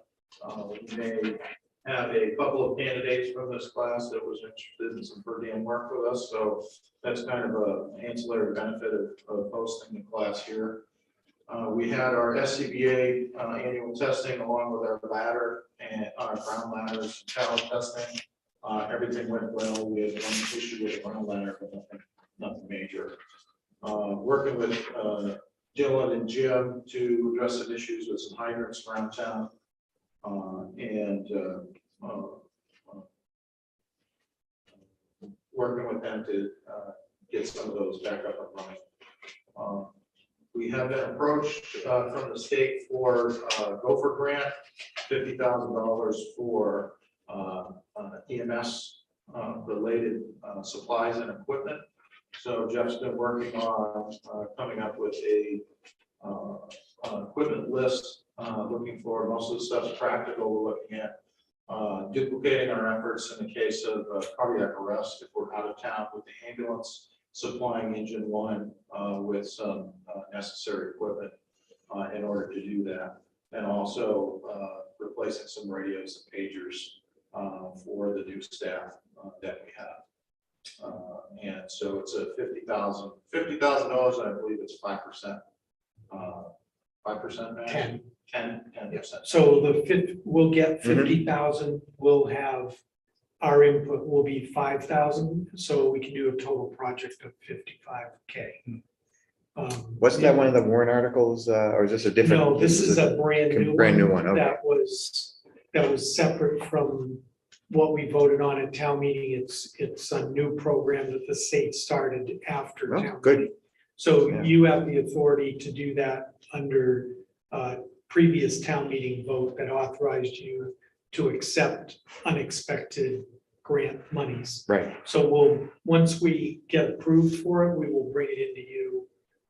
We may have a couple of candidates from this class that was interested in some per diem work with us, so that's kind of an ancillary benefit of hosting the class here. We had our SCBA annual testing along with our ladder and our ground ladders talent testing. Everything went well. We had one issue with the ground ladder, but nothing major. Working with Dylan and Jim to address some issues with some hydrants around town. And working with them to get some of those back up and running. We have been approached from the state for Gopher grant, $50,000 for EMS related supplies and equipment. So Jeff's been working on coming up with a equipment list, looking for most of the stuff's practical. We're looking at duplicating our efforts in the case of cardiac arrest if we're out of town with the ambulance, supplying engine one with some necessary equipment in order to do that. And also replacing some radios and pagers for the new staff that we have. And so it's a $50,000, and I believe it's 5%. 5% match? 10%. So we'll get 50,000, we'll have, our input will be 5,000, so we can do a total project of 55K. Wasn't that one of the warrant articles, or is this a different? No, this is a brand new one. Okay. That was separate from what we voted on at town meeting. It's a new program that the state started after Oh, town. good. meeting. So Yeah. you have the authority to do that under previous town meeting vote that authorized you to accept unexpected grant monies. Right. So once we get approved for it, we will bring it into you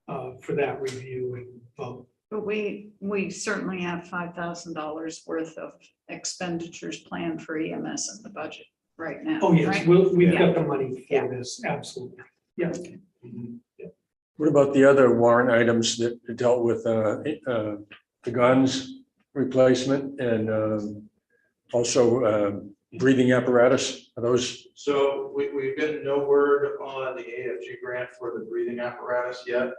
for that review and vote. But we certainly have $5,000 worth of expenditures planned for EMS in the budget right now. Oh, yes, right? we've Yeah. got the money Yeah. for this, absolutely. Yeah. What about the other warrant items that dealt with the guns replacement and also breathing apparatus? Are those, So we've gotten no word on the AFG grant for the breathing apparatus yet.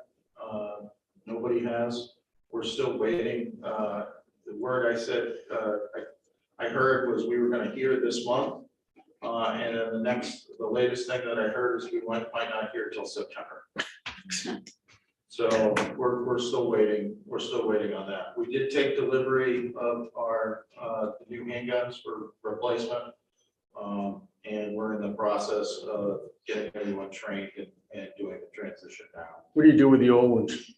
Nobody has. We're still waiting. The word I said, I heard was we were gonna hear this month. And then the latest thing that I heard is we might not hear till September. So we're still waiting. We're still waiting on that. We did take delivery of our the new handguns for replacement. And we're in the process of getting everyone trained and doing the transition now. what do you do with the old ones?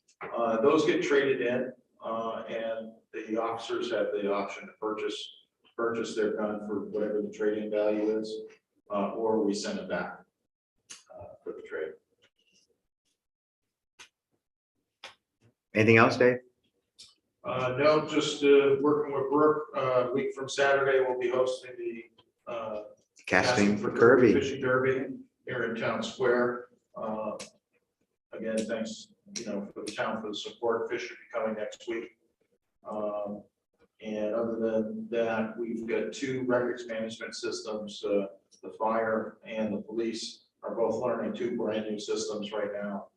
Those get traded in, and the officers have the option to purchase their gun for whatever the trading value is, or we send it back for the trade. Anything else, Dave? No, just working with Brooke. A week from Saturday, we'll be hosting the Casting for Kirby. Fishing Derby here in Town Square. Again, thanks, for the town for the support. Fish should be coming next week. And other than that, we've got 2 records management systems. The fire and the police are both learning 2 brand new systems right now.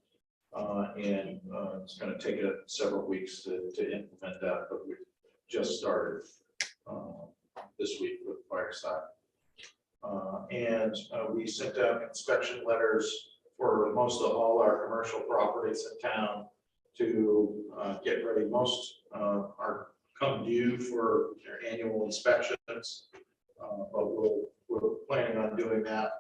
And it's going to take several weeks to implement that, but we've just started this week with Fireside. And we sent out inspection letters for most of all our commercial properties in town to get ready. Most are come due for their annual inspections, but we're planning on doing that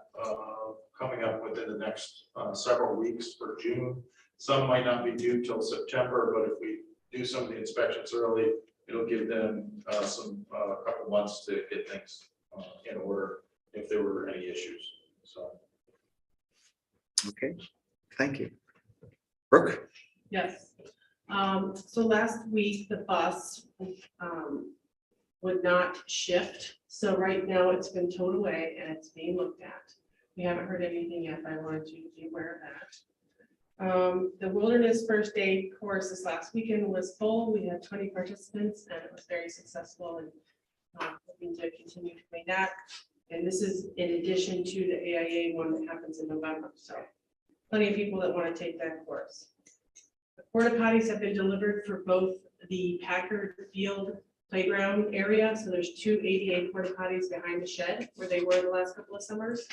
coming up within the next several weeks for June. Some might not be due till September, but if we do some of the inspections early, it'll give them a couple months to get things in order if there were any issues. So. Okay, thank you. Brooke? Yes. So last week, the bus would not shift. So right now it's been towed away and it's being looked at. We haven't heard anything yet, but I wanted you to be aware of that. The Wilderness First Aid course this last weekend was full. We had 20 participants and it was very successful, and hoping to continue doing that. And this is in addition to the AIA one that happens in November. So plenty of people that want to take that course. The porta potties have been delivered for both the Packard Field playground area. So there's 2 ADA porta potties behind the shed where they were the last couple of summers.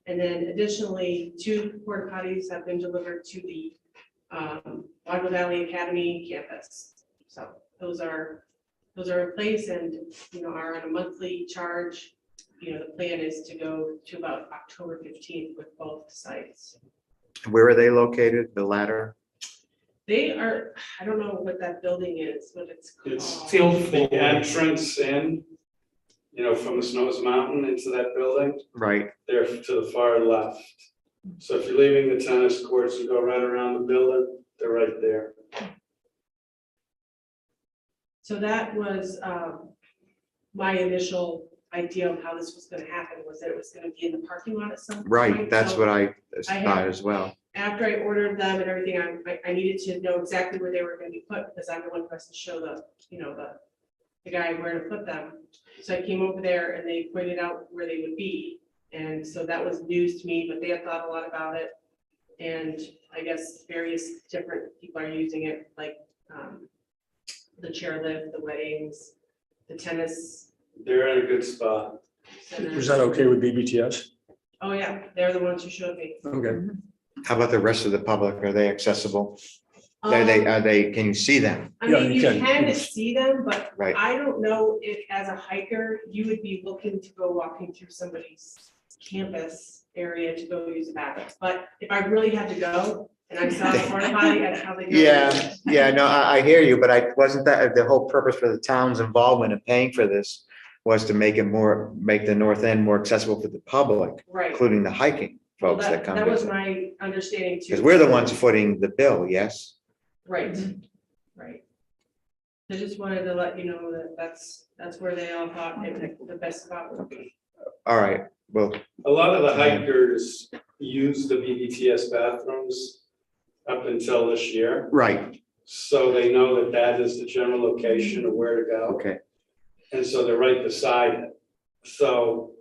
And then additionally, 2 porta potties have been delivered to the Waterville Valley Academy campus. So those are in place and are on a monthly charge. The plan is to go to about October 15th with both sites. Where are they located, the latter? They are, I don't know what that building is, what it's called. It's the entrance in, from the Snows Mountain into that building. Right. They're to the far left. So if you're leaving the tennis courts and go right around the building, they're right there. So that was my initial idea of how this was going to happen, was that it was going to be in the parking lot at some point. Right, that's So what I I thought have- as well. after I ordered them and everything, I needed to know exactly where they were going to be put, because I'm the one who has to show the guy where to put them. So I came over there and they pointed out where they would be. And so that was news to me, but they had thought a lot about it. And I guess various different people are using it, like the chairlift, the weddings, the tennis. They're in a good spot. center. Was that okay with BBTS? Oh, yeah, they're the ones who showed me. Okay. How about the rest of the public? Are they accessible? Are Um, they, can you see them? I Yeah, mean, you you can. can see them, but Right. I don't know if as a hiker, you would be looking to go walking through somebody's campus area to go use the bathroom. But if I really had to go and I saw the porta potty, that's how they go. Yeah, no, I hear you, but wasn't that the whole purpose for the town's involvement in paying for this was to make the north end more accessible for the public, Right. including the hiking Well, folks that come That was visit. my understanding too. Because we're the ones footing the bill, yes? Right, right. I just wanted to let you know that that's where they all thought it would- the best spot would be. All right, well, A lot of the hikers use the BBTS bathrooms up until this year. right, So they know that that is the general location of where to go. okay. And so they're right beside it. So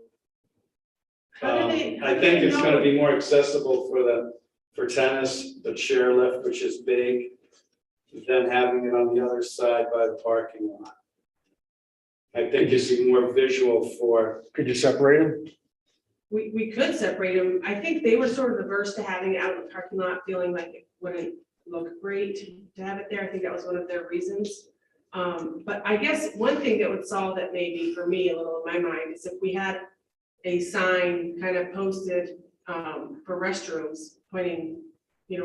How do they- how I do think they it's know? gonna be more accessible for tennis, the chairlift, which is big, than having it on the other side by the parking lot. I think it's more visual for, Could you separate them? We could separate them. I think they were sort of averse to having it out in the parking lot, feeling like it wouldn't look great to have it there. I think that was one of their reasons. But I guess one thing that would solve it maybe for me a little in my mind is if we had a sign kind of posted for restrooms pointing,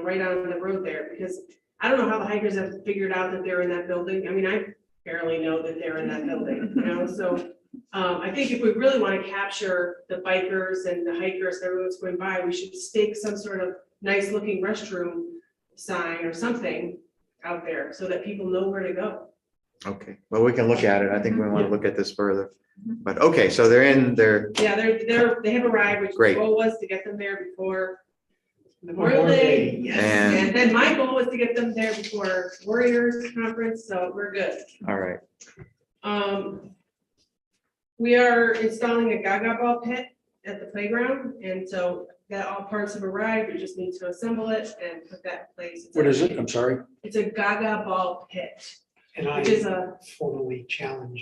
right on the road there, because I don't know how the hikers have figured out that they're in that building. I mean, I barely know that they're in that building, so. I think if we really want to capture the bikers and the hikers, everyone's going by, we should stake some sort of nice looking restroom sign or something out there so that people know where to go. Okay, well, we can look at it. I think we want to look at this further. But, okay, so they're Yeah, they have arrived, which Great. the goal was to get them there before Memorial Day. Yes. And- And then my goal was to get them there before Warriors Conference, so we're good. all right, We are installing a Gaga ball pit at the playground, and so that all parts have arrived. We just need to assemble it and put that in place. What is it? I'm sorry. It's a Gaga ball pit, And which is I formally challenge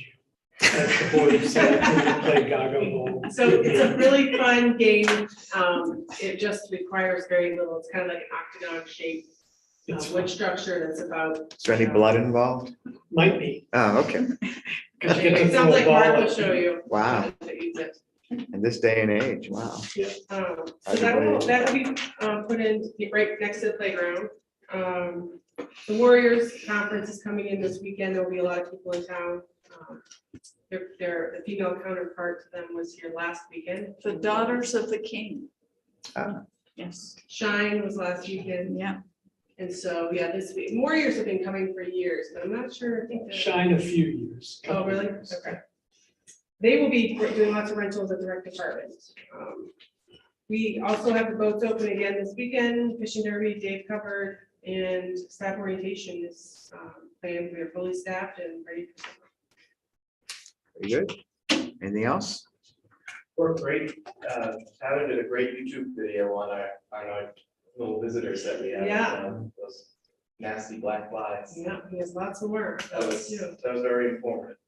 you at the board of selectmen to play Gaga ball. so it's a really fun game. It just requires very little. It's kind of like an octagon shape It's wood structure that's about. is there any blood involved? Might be. Oh, okay, 'Cause you get to It throw sounds a like ball Mark will at show you. Wow. how to use it. in this day and age, wow. So that will be put in right next to the playground. The Warriors Conference is coming in this weekend. There'll be a lot of people in town. The female counterpart to them was here last weekend. The Daughters of the King. Ah. Yes, Shine was last weekend. yeah. And so, yeah, this week, Warriors have been coming for years, but I'm not sure. I think that- Shine a few years. Oh, couple really? years. Okay. They will be doing lots of rentals at the rec department. We also have the boats open again this weekend, fishing derby, Dave covered, and staff orientation is planned. We are fully staffed and ready for summer. Very good. Anything else? We're great. Tyler did a great YouTube video on our little visitors that we have. Yeah. Those nasty black flies. Yeah, he has lots of work. That was very informative.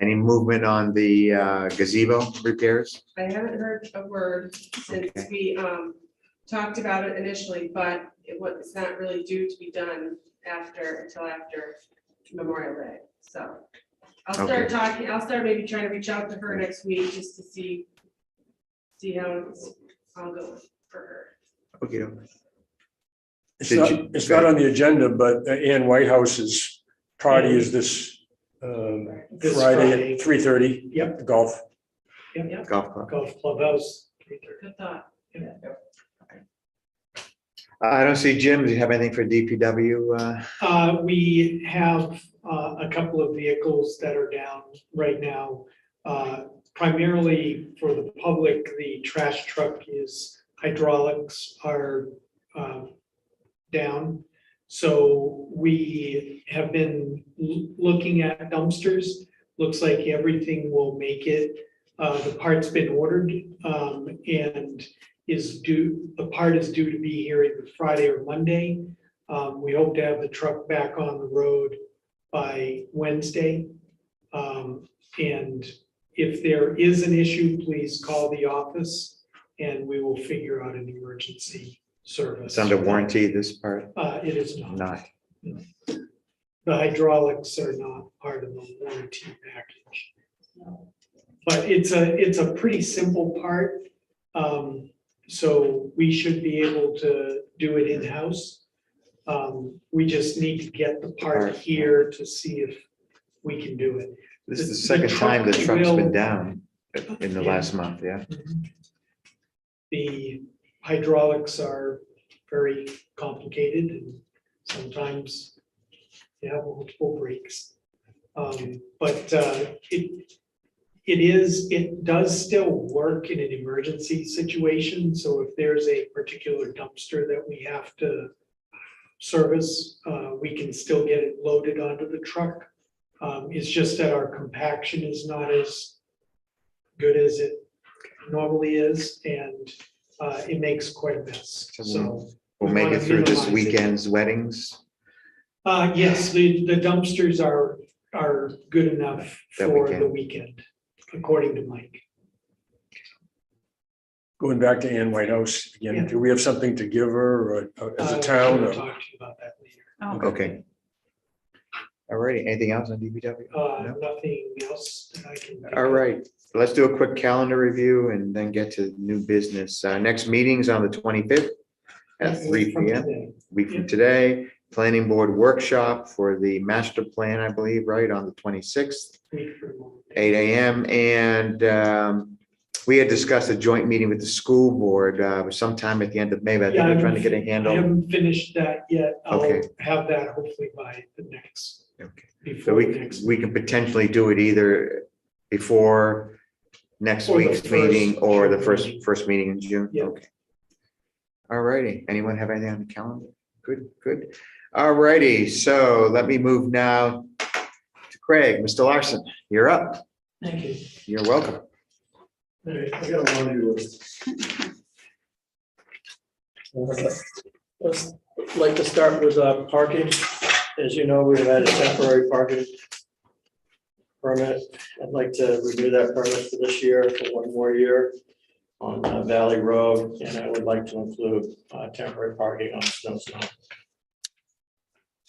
Any movement on the gazebo repairs? I haven't heard a word since we talked about it initially, but it's not really due to be done until after Memorial Day. So I'll start maybe trying to reach out to her next week just to see how it's all going for her. Okay. It's not on the agenda, but Ann Whitehouse's party is this This Friday at 3:30. Yep. Golf. Golf club. Golf clubhouse. Good thought. I don't see Jim. Do you have anything for DPW? We have a couple of vehicles that are down right now. Primarily for the public, the trash truck hydraulics are down. So we have been looking at dumpsters. Looks like everything will make it. The part's been ordered and the part is due to be here either Friday or Monday. We hope to have the truck back on the road by Wednesday. And if there is an issue, please call the office and we will figure out an emergency service. It's under warranty, this part? It is not. Not. The hydraulics are not part of the warranty package. But it's a pretty simple part. So we should be able to do it in-house. We just need to get the part here to see if we can do it. This is the The second time the truck truck's been will- down in the last month, yeah? The hydraulics are very complicated and sometimes you have multiple breaks. But it does still work in an emergency situation. So if there's a particular dumpster that we have to service, we can still get it loaded onto the truck. It's just that our compaction is not as good as it normally is, and it makes quite a mess. So We'll make it through this minimize it. weekend's weddings. Yes, the dumpsters are good enough That for weekend. the weekend, according to Mike. Going back to Ann Whitehouse again, Yeah. do we have something to give her or as a I'm town? gonna or- talk to you about that later. Oh, Okay. All righty, anything else on DPW? No? Nothing else that I can. think All of. right, let's do a quick calendar review and then get to new business. Next meeting's on the 25th at That's 3 from PM. today. Week from Yeah. today. Planning board workshop for the master plan, I believe, right, on the 26th, Week from now. 8 AM. And we had discussed a joint meeting with the school board sometime at the end of May, but I think Yeah, we're trying to get a I handle. haven't finished that yet. I'll Okay. have that hopefully by the next, Okay. So before we, next. we can potentially do it either before next Or the week's first meeting or the June meeting. first meeting in June. Yeah. Okay. All righty. Anyone have anything on the calendar? Good, good. All righty. So let me move now to Craig. Mr. Larson, you're up. Thank you. You're welcome. All right, I got a laundry list. Let's like to start with parking. As you know, we've had a temporary parking permit. I'd like to renew that permit for this year for one more year on Valley Road, and I would like to include temporary parking on Snow.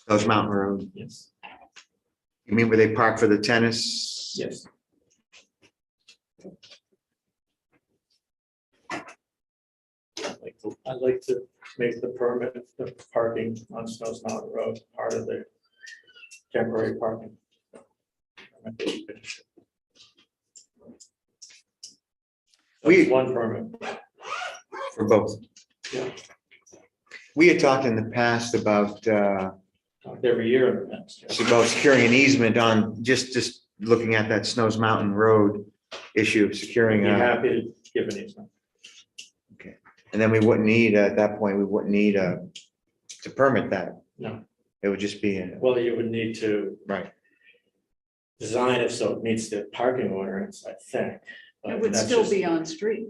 Those Mountain Road. Yes, You mean where they park for the tennis? yes. I'd like to make the permit, the parking on Snows Mountain Road, part of the temporary parking. We- One permit. For both? Yeah. We had talked in the past about Every year in the past. it's about securing an easement on just looking at that Snows Mountain Road issue, securing Be a, happy to give an easement. and then we wouldn't need, at that point, we wouldn't need to permit that. No. It would just be, Well, you would need to right. design it so it meets the parking ordinance, I think. But It would that's still just- be on street,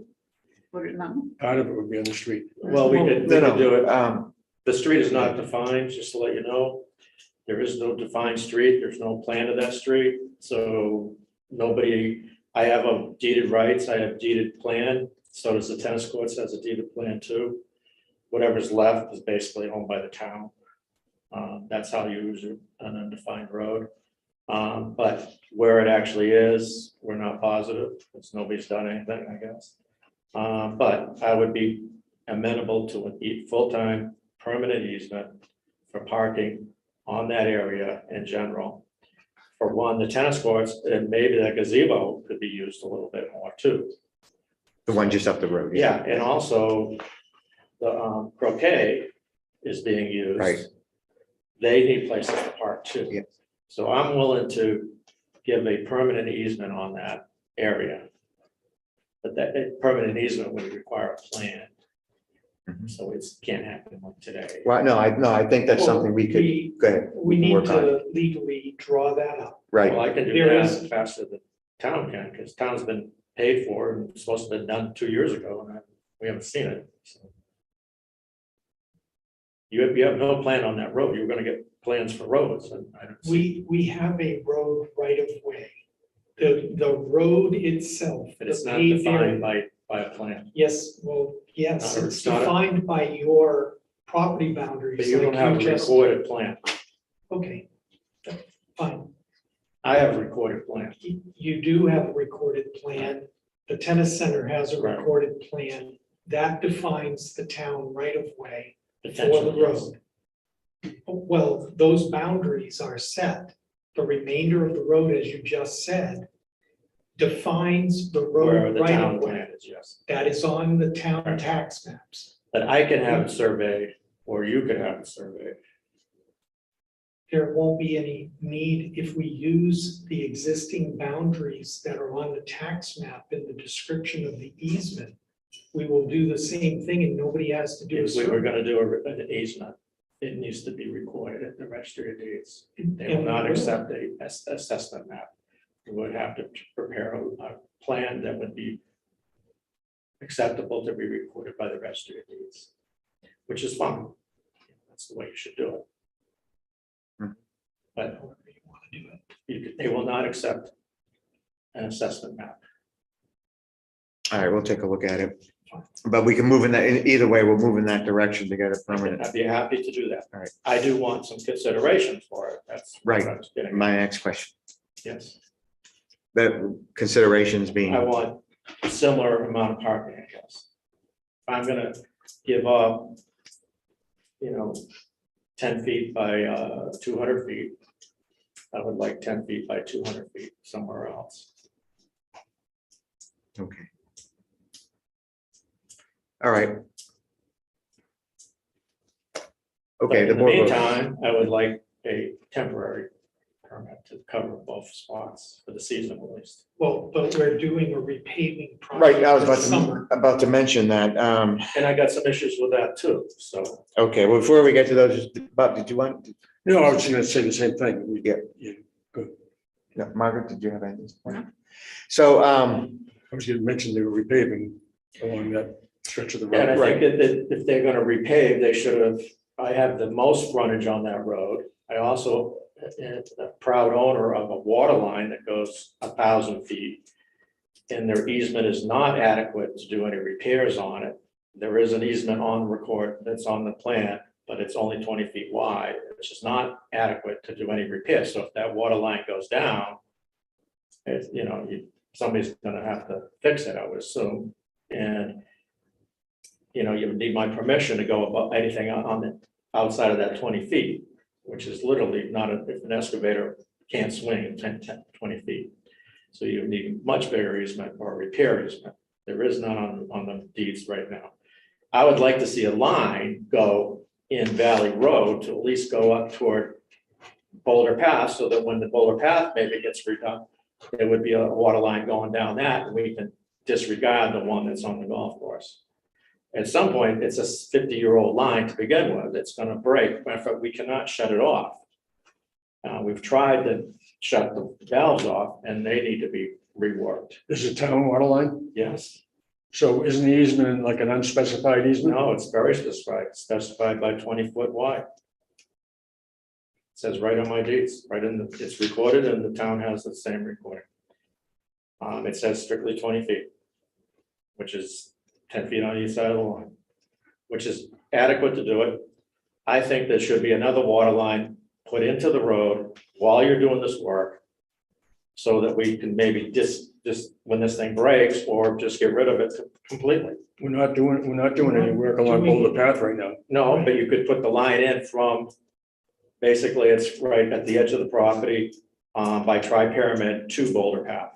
would it not? Part of it would be on the street. Well, we could No, do it. no, The street is not defined, just to let you know. There is no defined street. There's no plan of that street. So nobody, I have a deeded rights, I have deeded plan. So does the tennis courts has a deeded plan too. Whatever's left is basically owned by the town. That's how you use an undefined road. But where it actually is, we're not positive, because nobody's done anything, I guess. But I would be amenable to a full-time permanent easement for parking on that area in general. For one, the tennis courts, and maybe the gazebo could be used a little bit more too. the one just up the road. Yeah, and also the croquet is being used. Right. They need places to park too. Yeah. So I'm willing to give a permanent easement on that area. But that permanent easement would require a plan. Mhm. So it can't happen like today. Well, no, I think that's Well, something we could, go ahead. We can need work on it. to legally draw that up. Well, Right, I can do There that is- faster than town can, because town's been paid for and it's supposed to have been done 2 years ago, and we haven't seen it. So. You have no plan on that road. You're gonna get plans for roads, and I don't see. We have a road right of way. The road itself. But it's the not paved defined area- by a plan. Yes, well, yes, Not- it's it's not a- defined by your property boundaries. But you don't like have a just- recorded plan. Okay, fine. I have a recorded plan. You do have a recorded plan. The tennis center has a Right. recorded plan. That defines the town right of way for the Potentially, yes. road. Well, those boundaries are set. The remainder of the road, as you just said, defines the Where road the right town of way. plan is, yes. That is on the town Right. tax maps. But I can have it surveyed Or you could have it surveyed. There won't be any need if we use the existing boundaries that are on the tax map in the description of the easement. We will do the same thing and nobody has to do a If we were survey. gonna do an easement, it needs to be recorded at the registry of deeds. They will And we not will. accept a assessment map. We would have to prepare a plan that would be acceptable to be recorded by the registry of deeds, which is fine. That's the way you should do it. But they will not accept an assessment map. All right, we'll take a look at it. But we can move in that, either way, we'll move in that direction to get it permanent. I'd be happy to do that. All right. I do want some consideration for it. That's what Right. I was getting at. My next question, Yes, the considerations being, I want a similar amount of parking, I guess. If I'm gonna give up, 10 feet by 200 feet, I would like 10 feet by 200 feet somewhere else. okay. All right. Okay, But the in the board votes. meantime, I would like a temporary permit to cover both spots for the season at least. Well, but we're doing a repaving project. Right, I was this summer. about to mention that. And I got some issues with that too, so. Okay, well, before we get to those, Bob, did you want? No, I was just gonna say the same thing. We Yeah. Good. No, Margaret, did you have anything? So, I was gonna mention they were repaving along that stretch of the And I road. think that if they're gonna repave, they should have, I have the most frontage on that road. I also am a proud owner of a water line that goes 1,000 feet. And their easement is not adequate to do any repairs on it. There is an easement on record that's on the plan, but it's only 20 feet wide, which is not adequate to do any repairs. So if that water line goes down, it's, somebody's gonna have to fix it, I would assume. And you would need my permission to go above anything on the outside of that 20 feet, which is literally not, if an excavator can't swing 10, 20 feet. So you need much bigger easement or repair easement. There is none on the deeds right now. I would like to see a line go in Valley Road to at least go up toward Boulder Path, so that when the Boulder Path maybe gets redone, there would be a water line going down that, and we can disregard the one that's on the golf course. At some point, it's a 50-year-old line to begin with. It's going to break. Matter of fact, we cannot shut it off. We've tried to shut the valves off, and they need to be reworked. Is it town water line? Yes. So isn't the easement like an unspecified easement? No, it's very specified by 20 foot wide. It says right on my deeds, it's recorded, and the town has the same recording. It says strictly 20 feet, which is 10 feet on each side of the line, which is adequate to do it. I think there should be another water line put into the road while you're doing this work, so that we can maybe just when this thing breaks, or just get rid of it completely. We're not doing any work along Boulder Path right now. No, but you could put the line in from, basically, it's right at the edge of the property by Tri-Pyramid to Boulder Path.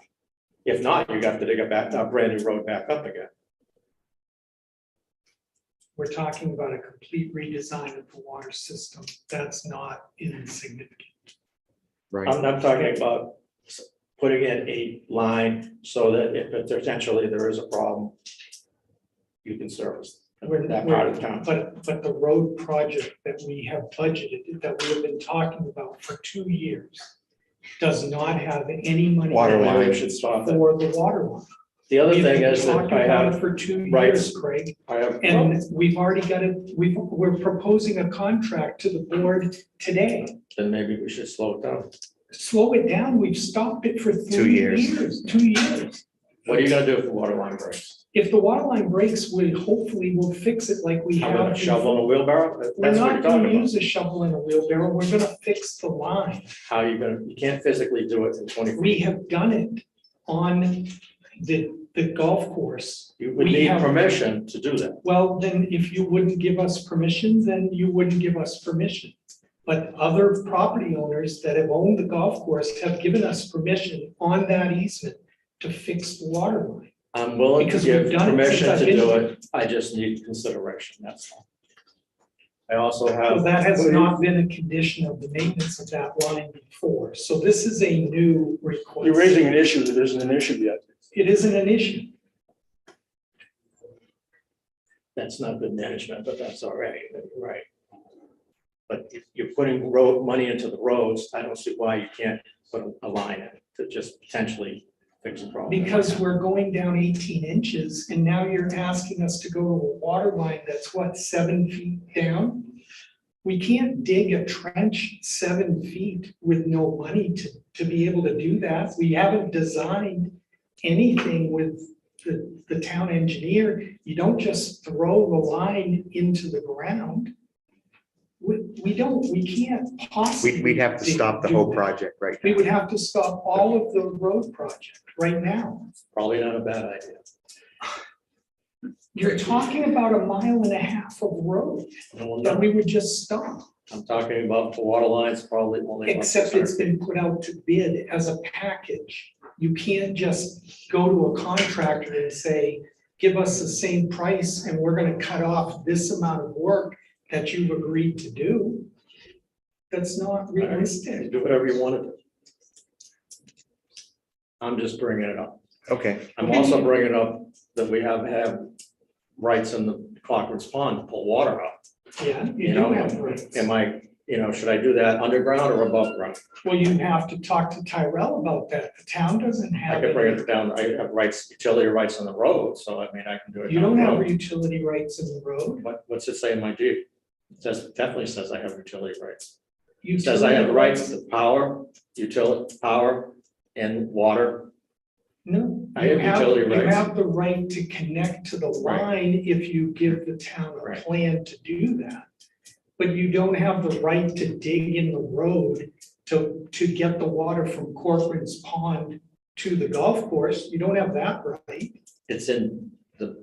If not, you have to dig a brand new road back up again. We're talking about a complete redesign of the water system. That's not insignificant. right, I'm talking about putting in a line so that if potentially there is a problem, you can service that part of the town. But the road project that we have budgeted, that we have been talking about for 2 years, does not have any money Water line. We should stop that. for the water line. The other We've thing been is that talking I about it have for 2 rights. years, Craig, I have, and we've already got it, we're proposing a contract to the board today. then maybe we should slow it down. Slow it down, we've stopped it for 2 years. 2 years. What are you gonna do if the water line breaks? If the water line breaks, we hopefully will fix it like we How about a have. shovel and a wheelbarrow? We're That's what not you're gonna talking about. use a shovel and a wheelbarrow, we're gonna fix the line. How are you gonna, you can't physically do it in 20 feet. We have done it on the golf course. You would we need have- permission to do that. Well, then if you wouldn't give us permission, then you wouldn't give us permission. But other property owners that have owned the golf course have given us permission on that easement to fix the water line. I'm willing to Because we've give done it since permission I've to been do here. it. I just need consideration, that's all. I also Well, have, that has not been a condition of the maintenance of that line before, so this is a new request. You're raising an issue that isn't an issue yet. It isn't an issue. that's not good management, but that's all right, you're right. But if you're putting road money into the roads, I don't see why you can't put a line in to just potentially fix the problem. Because we're going down 18 inches and now you're asking us to go to a water line that's what, 7 feet down? We can't dig a trench 7 feet with no money to be able to do that. We haven't designed anything with the town engineer. You don't just throw the line into the ground. We can't possibly. We'd have to stop the do whole that. project right We now. would have to stop all of the road project right now. Probably not a bad idea. You're talking about 1.5 miles of road No, I'm that not. we would just stop. I'm talking about the water lines, probably only. about Except 600 it's been put out to bid as a package. You can't just go to a contractor and say, give us the same price and we're gonna cut off this amount of work that you've agreed to do. That's not realistic. Do whatever you want to do. I'm just bringing it up. Okay, I'm also bringing up that we have rights in the Cochran's Pond to pull water out. Yeah, you You do know, have rights. am I, should I do that underground or above ground? Well, you have to talk to Tyrell about that. The town doesn't I have could bring it. it down, I have rights, utility rights on the road, so I mean, I can do it. You down don't the have road. utility rights in the road. What's it say in my deed? It says, definitely says I have utility rights. It says I have the rights to power, utility, power and water. No, I have utility you rights. have the right to connect to the Right. line if you give the town a Right. plan to do that. But you don't have the right to dig in the road to get the water from Corcoran's Pond to the golf course. You don't have that right. It's in the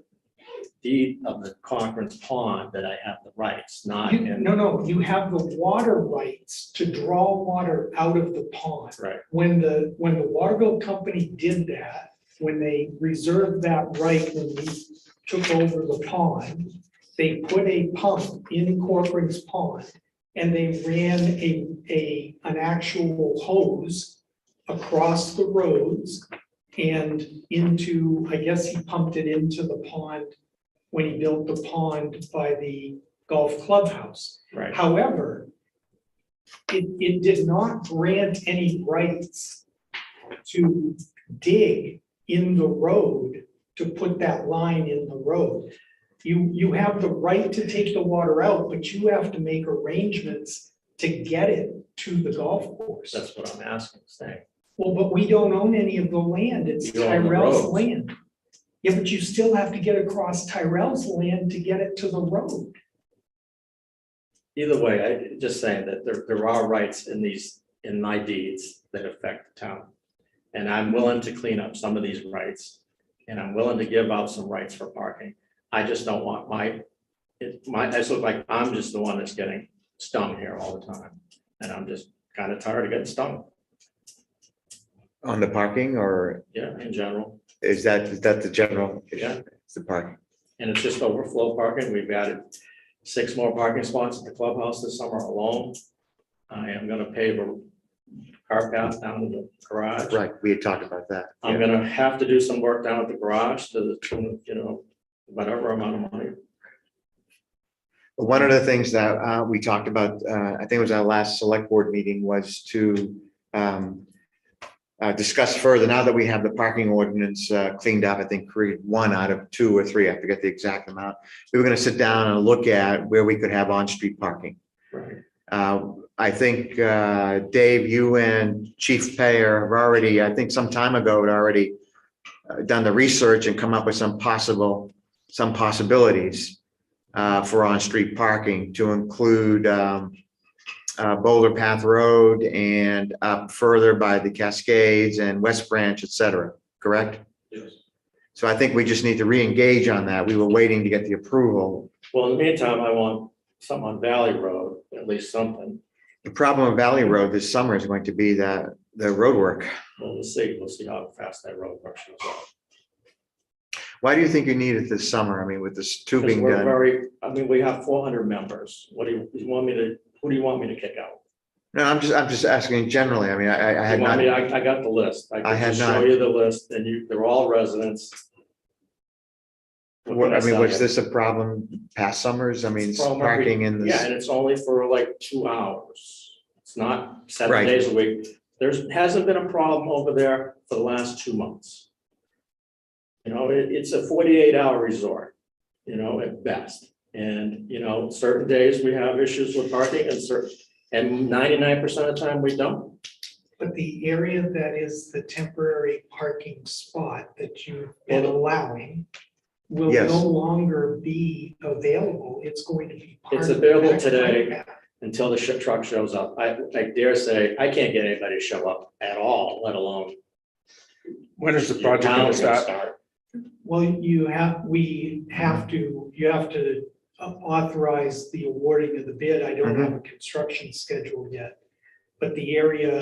deed of the Cochran's Pond that I have the rights, not in. No, you have the water rights to draw water out of the pond. Right. When the Waterville Company did that, when they reserved that right, when we took over the pond, they put a pump in Corcoran's Pond and they ran an actual hose across the roads and into, I guess he pumped it into the pond when he built the pond by the golf clubhouse. Right. However, it did not grant any rights to dig in the road to put that line in the road. You have the right to take the water out, but you have to make arrangements to get it to the golf course. That's what I'm asking, saying. Well, but we don't own any of the land. It's You own the Tyrell's roads. land. Yeah, but you still have to get across Tyrell's land to get it to the road. Either way, I just saying that there are rights in my deeds that affect the town. And I'm willing to clean up some of these rights, and I'm willing to give out some rights for parking. I just don't want I look like I'm just the one that's getting stung here all the time. And I'm just kind of tired of getting stung, on the parking, or yeah, in general. is that the general issue? Yeah. It's the parking. And it's just overflow parking. We've added 6 more parking spots at the clubhouse this summer alone. I am gonna pave a car path down to the garage. Right, we had talked about that. I'm Yeah. gonna have to do some work down at the garage to, whatever amount of money. But one of the things that we talked about, I think it was our last select board meeting, was to discuss further, now that we have the parking ordinance cleaned up, I think created 1 out of 2 or 3, I forget the exact amount. We were gonna sit down and look at where we could have on-street parking. Right. I think, Dave, you and Chief Payer have already, I think some time ago, had already done the research and come up with some possibilities for on-street parking, to include Boulder Path Road and up further by the Cascades and West Branch, et cetera, correct? Yes. So I think we just need to re-engage on that. We were waiting to get the approval. Well, in the meantime, I want something on Valley Road, at least something. The problem with Valley Road this summer is going to be that the road work. We'll see how fast that road works. Why do you think you need it this summer? I mean, with this two Because being we're done? very, I mean, we have 400 members. What do you want me to, who do you want me to kick out? No, I'm just asking generally. I mean, I had You want not, me, I got the list. I I can had just show not- you the list and they're all residents. What can I mean, tell was you? this a problem past summers? I mean, It's from every- parking in Yeah, this, and it's only for like 2 hours. It's not 7 Right. days a week. Hasn't been a problem over there for the last 2 months. You know, it's a 48-hour resort, you know, at best. And, you know, certain days we have issues with parking and 99% of the time we don't. But the area that is the temporary parking spot that you've been allowing will Yes. no longer be available. It's going to be. part It's of the available back today. path. Until the truck shows up. I dare say, I can't get anybody to show up at all, let alone. When is the your project town gonna gonna start? Well, you have to authorize the awarding of the bid. I don't have a construction schedule yet. But the area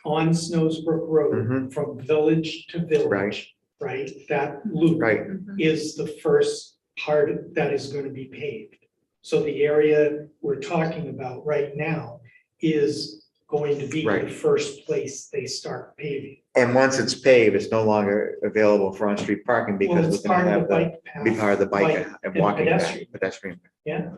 on Snowsbrook Road from village to village, right, that loop right? is the first part that is going to be paved. So the area we're talking about right now is going to be the Right. first place they start paving. And once it's paved, it's no longer available for on-street parking Well, because it's we're gonna part of have the the, bike path. be part of the bike bike and and walking path, pedestrian. pedestrian. Yeah,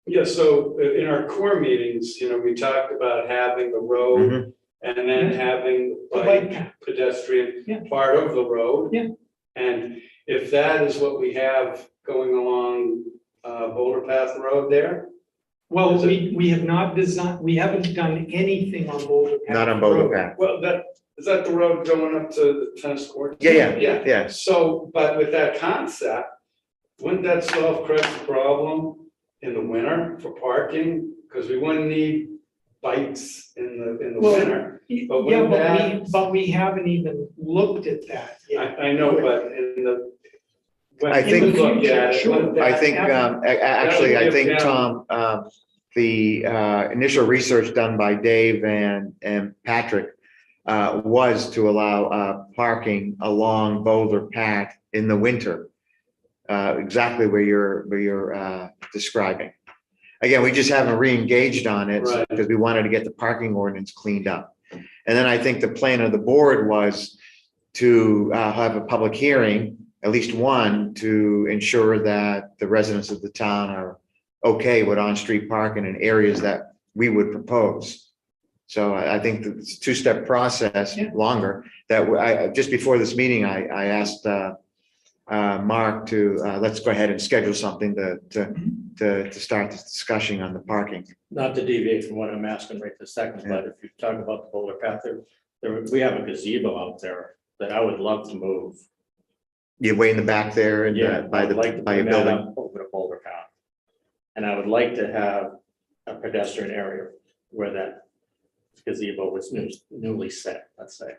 Yeah, so in our core meetings, you know, we talked about having the road and then having the bike like path. pedestrian Yeah. part of the road. Yeah. And if that is what we have going along Boulder Path Road there, Well, Is it- we have not designed, we haven't done anything on Boulder Path. Not on Boulder Road. Path. well, is that the road going up to the tennis court? Yeah. Yeah, so, but with that concept, wouldn't that solve Craig's problem in the winter for parking? Because we wouldn't need bikes in the Well, winter. But Yeah, with that- but we haven't even looked at that yet. I know, but in the. when I think- you look at it, Sure. wouldn't that- I think, actually, I give think, them- Tom, the initial research done by Dave and Patrick was to allow parking along Boulder Path in the winter. Exactly where you're describing. Again, we just haven't re-engaged on it Right. because we wanted to get the parking ordinance cleaned up. And then I think the plan of the board was to have a public hearing, at least one, to ensure that the residents of the town are okay with on-street parking in areas that we would propose. So I think that it's a two-step process, Yeah. longer, that just before this meeting, I asked Mark to, let's go ahead and schedule something to start this discussion on the parking. Not to deviate from what I'm asking right this second, but if you talk about the Boulder Path, we have a gazebo out there that I would love to move. You're way in the back there and Yeah, by I'd like to your bring that building. up over to Boulder Path. And I would like to have a pedestrian area where that gazebo was newly set, let's say.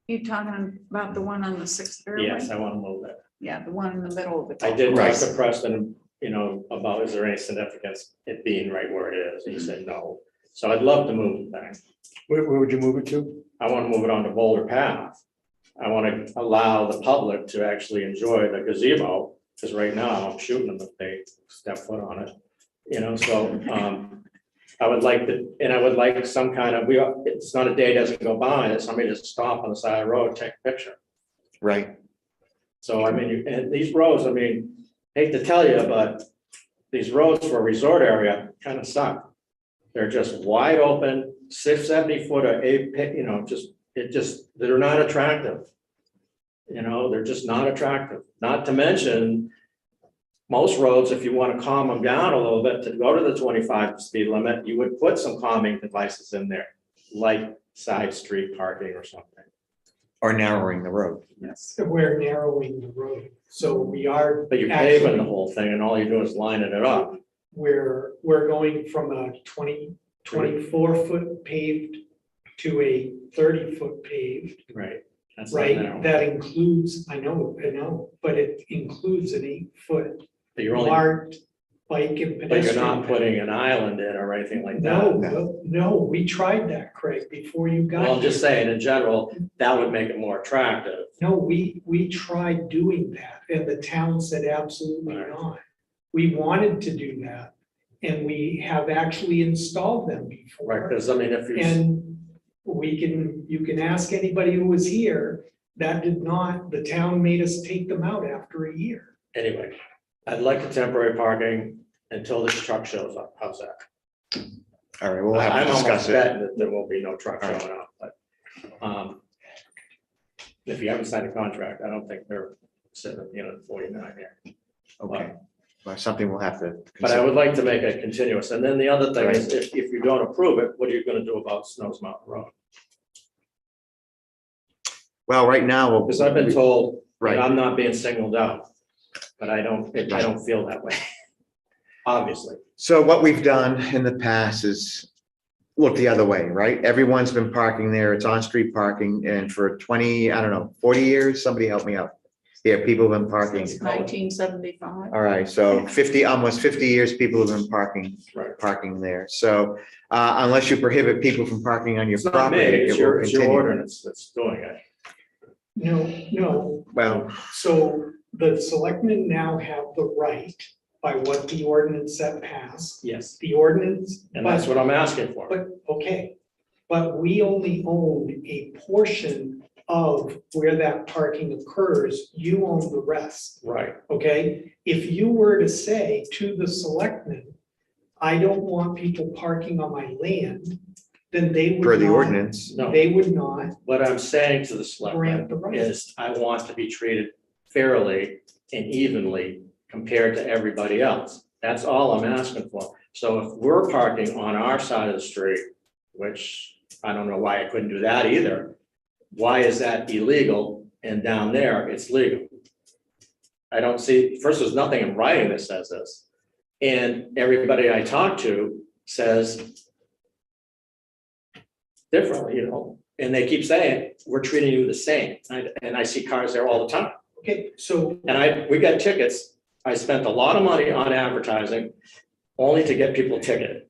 You talking about the one on the sixth fairway? Yes, I want to move that. Yeah, the one in the middle of the. I did Right. talk to Preston, you know, about is there any significance it being right where it is? He said no. So I'd love to move that. Where would you move it to? I want to move it on to Boulder Path. I want to allow the public to actually enjoy the gazebo, because right now I'm shooting them if they step foot on it. You know, so I would like to, and I would like some kind of, it's not a day doesn't go by that somebody just stop on the side of the road, take a picture. Right. So I mean, and these roads, I mean, hate to tell you, but these roads for a resort area kind of suck. They're just wide open, 670 foot or 8, you know, they're not attractive. You know, they're just not attractive. Not to mention, most roads, if you want to calm them down a little bit to go to the 25 speed limit, you would put some calming devices in there, like side street parking or something. Or narrowing the road. Yes. We're narrowing the road, so we are. But you're paving the actually- whole thing and all you're doing is lining it up. We're going from a 24-foot paved to a 30-foot paved, Right. That's not right? narrow. That includes, I know, but it includes an 8-foot But you're only, marked bike and But pedestrian. you're not putting an island in or anything like No, that. no, we tried that, Craig, before you got here. Well, I'm just saying, in general, that would make it more attractive. No, we tried doing that and the town said absolutely Right. not. We wanted to do that and we have actually installed them before. Right, because I mean, if you, And you can ask anybody who was here, that did not, the town made us take them out after a year. anyway, I'd like a temporary parking until this truck shows up. How's that? All right, we'll have I'm to almost discuss it. betting that there won't be no truck showing up, but if you haven't signed a contract, I don't think they're sitting at the end of 49 here. Okay, well, something we'll have to. But I consider. would like to make it continuous. And then the other thing is, if you don't approve it, what are you gonna do about Snows Mountain Road? Well, right now. Because I've been told, Right. that I'm not being singled out, but I don't feel that way. Obviously, So what we've done in the past is look the other way, right? Everyone's been parking there. It's on-street parking and for 20, I don't know, 40 years, somebody help me out. Yeah, people have been parking. Since 1975. All right, so 50, almost 50 years, people have been Right. parking there. So unless you prohibit people from parking on your it's not me, property, it's it your, will it's your continue. ordinance that's doing it. No. Well, So the selectmen now have the right by what the ordinance that passed, Yes, the ordinance. and that's what I'm asking for. But, okay, but we only own a portion of where that parking occurs. You own the rest, Right, okay? If you were to say to the selectmen, I don't want people parking on my land, then they would not. per the ordinance, no, They would not what I'm saying to the grant the selectmen right. is I want to be treated fairly and evenly compared to everybody else. That's all I'm asking for. So if we're parking on our side of the street, which I don't know why I couldn't do that either, why is that illegal? And down there, it's legal. I don't see, first, there's nothing in writing that says this. And everybody I talk to says differently, and they keep saying, we're treating you the same. And I see cars there all the time. Okay, so And we got tickets. I spent a lot of money on advertising only to get people ticketed.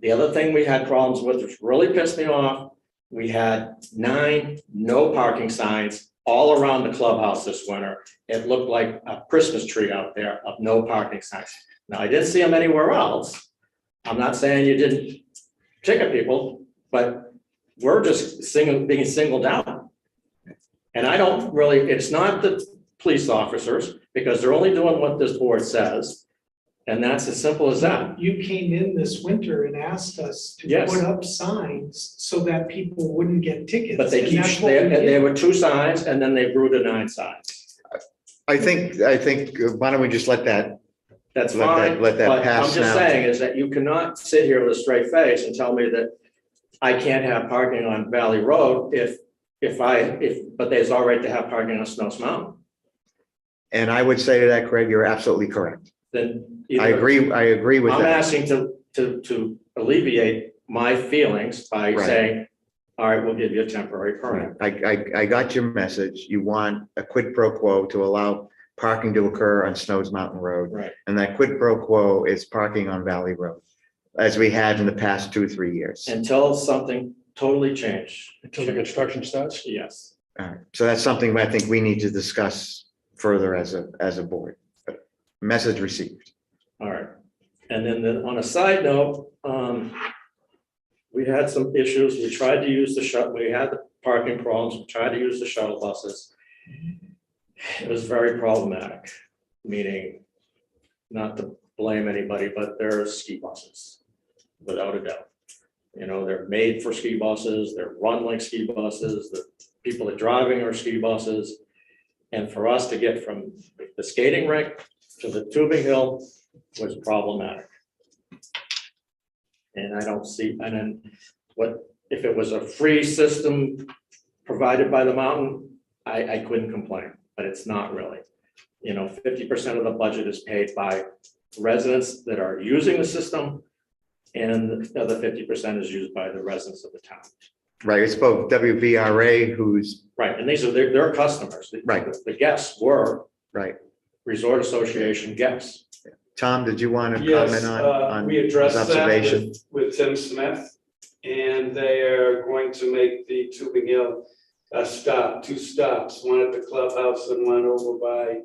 The other thing we had problems with, which really pissed me off, we had 9 no parking signs all around the clubhouse this winter. It looked like a Christmas tree out there of no parking signs. Now, I didn't see them anywhere else. I'm not saying you didn't ticket people, but we're just being singled out. And I don't really, it's not the police officers, because they're only doing what this board says. And that's as simple as that. you came in this winter and asked us to Yes. put up signs so that people wouldn't get tickets. But they and keep, that's what we did. there were 2 signs and then they grew to 9 signs. I think, why don't we just let that, That's Let that- fine, let that but I'm pass just now. saying is that you cannot sit here with a straight face and tell me that I can't have parking on Valley Road but there's all right to have parking on Snows Mountain. and I would say to that, Craig, you're absolutely correct. Then I agree with I'm that. asking to alleviate my feelings by Right. saying, all right, we'll give you a temporary permit. I got your message. You want a quid pro quo to allow parking to occur on Snows Mountain Road. Right. And that quid pro quo is parking on Valley Road, as we had in the past 2-3 years. Until something totally changed. Until the construction starts. Yes. All right, so that's something I think we need to discuss further as a board. But message received. All right. And then on a side note, we had some issues. We tried to use the shuttle. We had the parking problems. We tried to use the shuttle buses. It was very problematic, meaning not to blame anybody, but they're ski buses, without a doubt. They're made for ski buses. They're run like ski buses. The people that are driving are ski buses. And for us to get from the skating rink to the tubing hill was problematic. And I don't see, and then if it was a free system provided by the mountain, I couldn't complain, but it's not really. 50% of the budget is paid by residents that are using the system, and the other 50% is used by the residents of the town. Right, it's both WVRA, who's, Right, and these are their customers. Right. The guests were right, Resort Association guests. Tom, did you want to Yes, comment on we his addressed that observation? with Tim Smith, and they are going to make the Tubing Hill a stop, 2 stops, one at the clubhouse and one over by,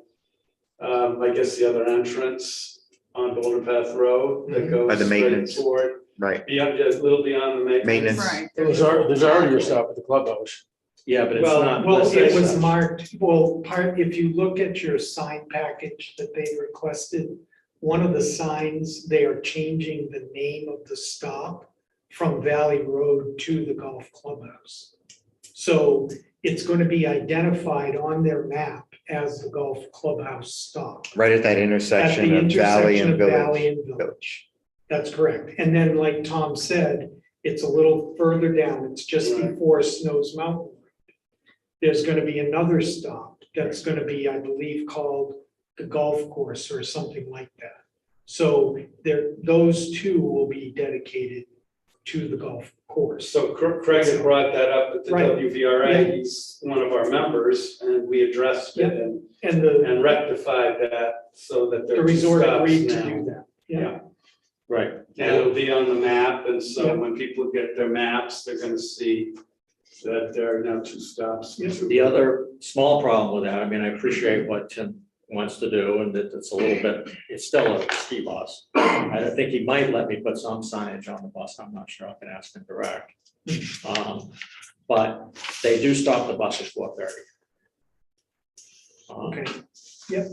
I guess the other entrance on Boulder Path Road that goes By the straight maintenance. toward, Right, beyond, just a little beyond the maintenance. maintenance. Right. There's already a stop at the clubhouse. Yeah, but it's Well, not. well, listed it as was such. marked, well, if you look at your sign package that they requested, one of the signs, they are changing the name of the stop from Valley Road to the golf clubhouse. So it's going to be identified on their map as the golf clubhouse stop. Right at that At the intersection of Valley intersection and of Valley Village. and Village. That's correct. And then like Tom said, it's a little further down. It's just before Snows Mountain Road. There's going to be another stop that's going to be, I believe, called the golf course or something like that. So there, those 2 will be dedicated to the golf course. So Craig had brought that up at the Right. WVRA, Yeah. he's one of our members, and we addressed it and And the rectified that so that the there's resort stops agreed to now. do that. Yeah. Right. And it'll be on the map, and so Yeah. when people get their maps, they're gonna see that there are now 2 stops. The other small problem with that, I mean, I appreciate what Tim wants to do and that it's a little bit, it's still a ski bus. I think he might let me put some signage on the bus. I'm not sure. I can ask him direct. But they do stop the bus at 4:30. Okay. Yep.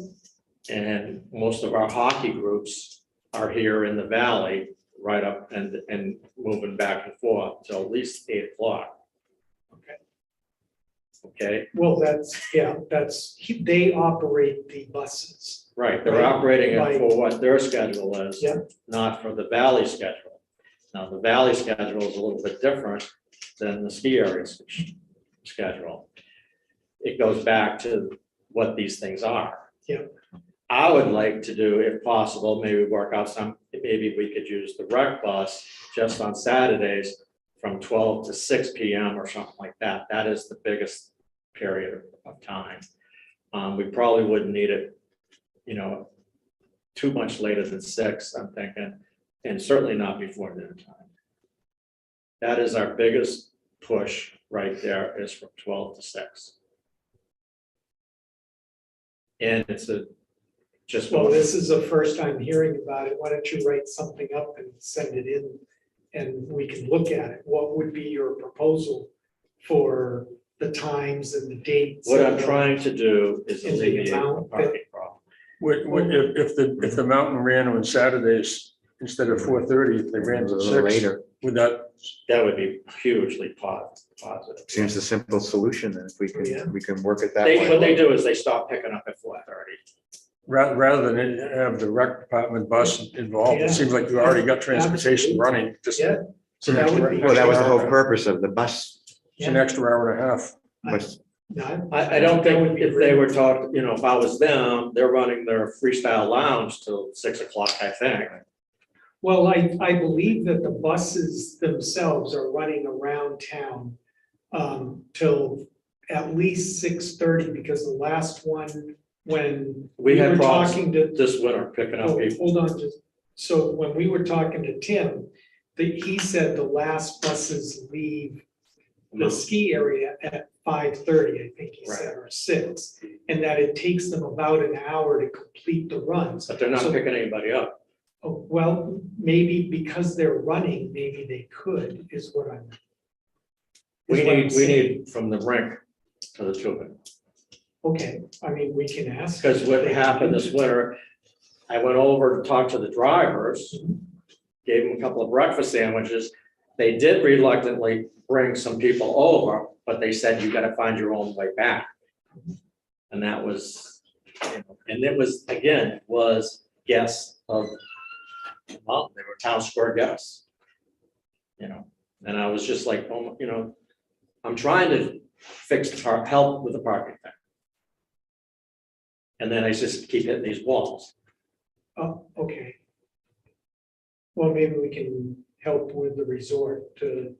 And most of our hockey groups are here in the valley, right up and moving back and forth till at least 8 o'clock. Okay, Well, they operate the buses. right, they're Right. operating it Right. for what their schedule is, Yeah. not for the valley schedule. Now, the valley schedule is a little bit different than the ski area schedule. It goes back to what these things are. Yeah. I would like to do, if possible, maybe work out maybe we could use the rec bus just on Saturdays from 12 to 6 PM or something like that. That is the biggest period of time. We probably wouldn't need it, too much later than 6, I'm thinking, and certainly not before dinner time. That is our biggest push right there, is from 12 to 6. And it's just. Well, this is the first time hearing about it. Why don't you write something up and send it in and we can look at it? What would be your proposal for the times and the dates? What I'm and the- trying to do is and the alleviate the amount parking problem. If the mountain ran on Saturdays, instead of 4:30, if they ran A to little 6, later. would that, That would be hugely positive. Seems a simple solution, and if Yeah. we can work it that What they way. do is they stop picking up at 4:30. rather than have the rec department bus involved, Yeah. it seems like you already got transportation running, just. Yeah. It's an That would extra- be- Well, that was the whole extra hour. purpose of the bus. It's an extra hour and a half. Was, No, I don't that would think be if they great. were talking, if I was them, they're running their freestyle lounge till 6 o'clock, I think. Well, I believe that the buses themselves are running around town till at least 6:30, because the last one, when We we had were problems talking to. this winter picking up Oh, people. hold on, just, so when we were talking to Tim, he said the last buses leave the ski area at 5:30, I think he said, or 6. And that it takes them about an hour to complete the runs. But they're not So- picking anybody up. Oh, well, maybe because they're running, maybe they could, is what I'm. We is what I'm need saying. from the rink to the tubing. Okay, I mean, we can ask. Because if what they can happened do this it. winter, I went over to talk to the drivers, gave them a couple of breakfast sandwiches. They did reluctantly bring some people over, but they said you gotta find your own way back. And that was, and it was, again, was guests of, well, they were town square guests. And I was just like, I'm trying to help with the parking thing. And then I just keep hitting these walls. Oh, okay. Well, maybe we can help with the resort to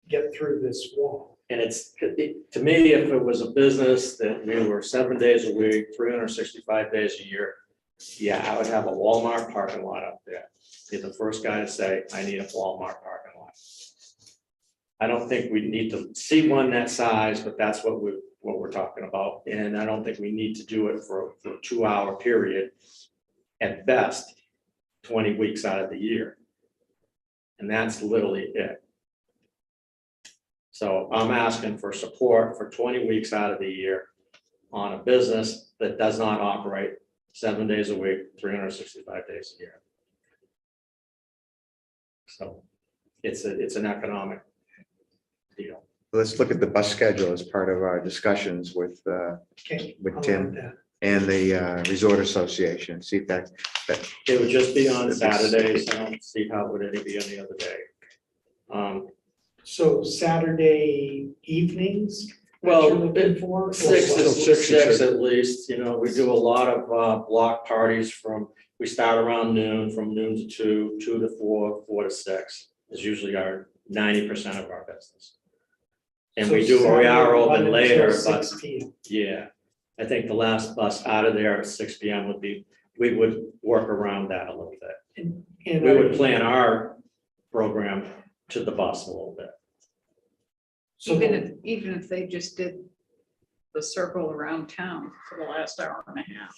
get through this wall. And to me, if it was a business that we were 7 days a week, 365 days a year, yeah, I would have a Walmart parking lot up there. Be the first guy to say, I need a Walmart parking lot. I don't think we need to see one that size, but that's what we're talking about. And I don't think we need to do it for a 2-hour period. At best, 20 weeks out of the year. And that's literally it. So I'm asking for support for 20 weeks out of the year on a business that does not operate 7 days a week, 365 days a year. So it's an economic deal. Let's look at the bus schedule as part of our discussions with Okay. with I'll Tim. add that. and the Resort Association, see if that, It would just be on Saturdays. I don't see how it would any be any other day. So Saturday evenings? that Well, you're looking for? Or Six what? is six at least, you know, we do a lot of block parties we start around noon, from noon to 2, 2 to 4, 4 to 6 is usually our 90% of our business. And So we are Saturday open run until later, 6 but p.m. yeah, I think the last bus out of there at 6 p.m. we would work around that a little bit. And We would plan our program to the bus a little bit. So Even if they just did the circle around town for the last hour and a half.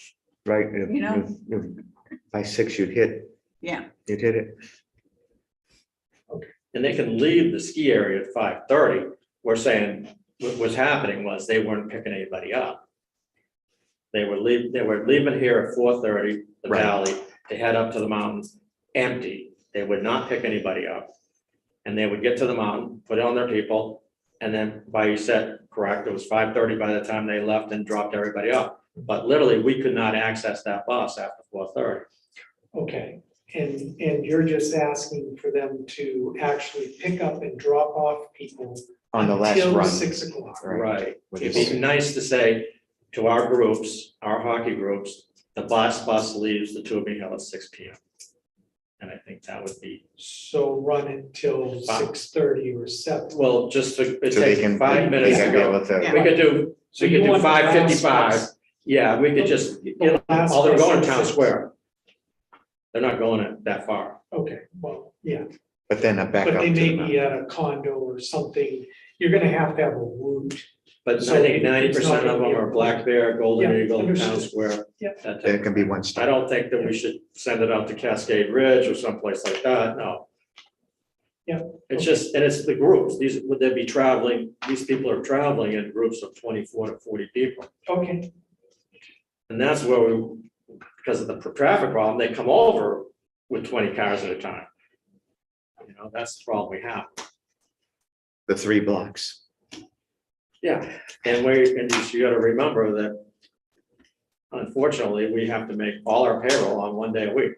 right? You know? By 6, you'd hit it. And they can leave the ski area at 5:30. We're saying what was happening was they weren't picking anybody up. They were leaving here at 4:30, the Right. valley, to head up to the mountains, empty. They would not pick anybody up. And they would get to the mountain, put on their people, and then you said, correct, it was 5:30 by the time they left and dropped everybody off. But literally, we could not access that bus after 4:30. Okay, and you're just asking for them to actually pick up and drop off people On the last until run. 6 o'clock. Right. Which It'd is- be nice to say to our groups, our hockey groups, the bus leaves the Tubing Hill at 6 p.m. And I think that would be, So run it till 6:30 or 7. well, just to, it So they takes can. 5 minutes they to can be go. able to- We could do, So we you could do want the last 5:55. bus. Yeah, we could just, you know, last oh, they're bus going at to town 6. square. They're not going that far. Okay, well, yeah, But then back but up they to may the be mountain. at a condo or something. You're gonna have to have a route. But So I think it's 90% not of gonna them be are a- Black Bear, Golden Yeah, Eagle, Town understood. Square. Yep. that type There of can be thing. one I stop. don't think that we should send it out to Cascade Ridge or someplace like that, no. Yeah, It's okay. just, and it's the groups, would they be traveling, these people are traveling in groups of 24 to 40 people. Okay, And that's where because of the traffic problem, they come over with 20 cars at a time. You know, that's the problem we have. The 3 blocks. Yeah, and you gotta remember that unfortunately, we have to make all our payroll on 1 day a week.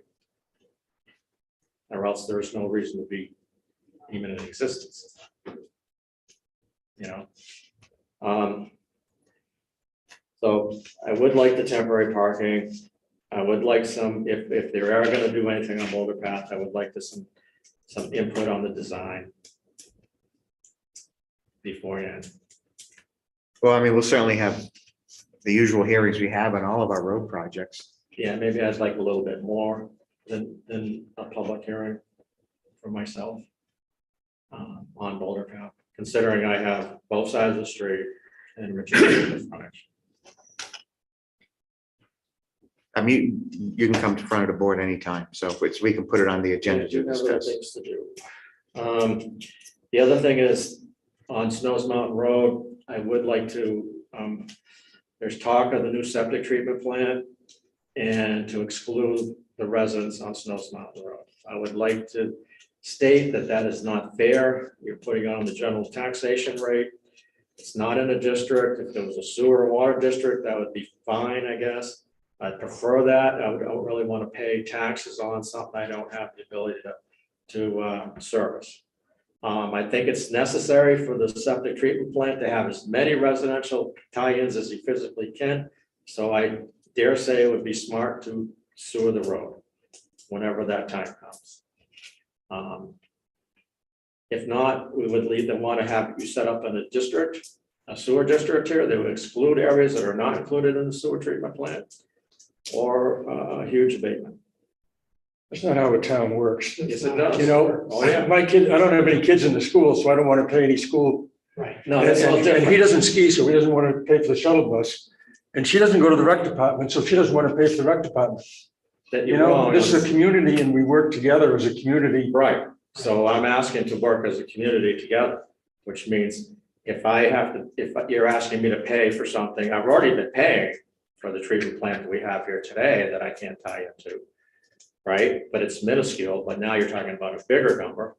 Or else there's no reason to be even in existence. You know? So I would like the temporary parking. I would like some, if they are gonna do anything on Boulder Path, I would like some input on the design beforehand. Well, I mean, we'll certainly have the usual hearings we have on all of our road projects. Yeah, maybe I'd like a little bit more than a public hearing for myself on Boulder Path, considering I have both sides of the street and Richard's frontage. I mean, you can come to front of the board anytime, so we can put it on the agenda to You have other discuss. things to do. The other thing is on Snows Mountain Road, I would like to, there's talk of the new septic treatment plant and to exclude the residents on Snows Mountain Road. I would like to state that that is not fair. You're putting on the general taxation rate. It's not in a district. If there was a sewer and water district, that would be fine, I guess. I prefer that. I don't really want to pay taxes on something I don't have the ability to service. I think it's necessary for the septic treatment plant to have as many residential tie-ins as you physically can. So I dare say it would be smart to sewer the road whenever that time comes. If not, we would want to have you set up in a district, a sewer district here. They would exclude areas that are not included in the sewer treatment plant. or a huge abatement. That's not how a town works. Yes, it does. You know, Oh, yeah. my kid, I don't have any kids in the school, so I don't want to pay any school. Right. No, that's all And he different. doesn't ski, so he doesn't want to pay for the shuttle bus. And she doesn't go to the rec department, so she doesn't want to pay for the rec department. That You you're know, wrong. this is a community and we work together as a community. Right, so I'm asking to work as a community together, which means if I have to, if you're asking me to pay for something, I've already been paying for the treatment plant that we have here today that I can't tie into. Right, but it's minuscule, but now you're talking about a bigger number.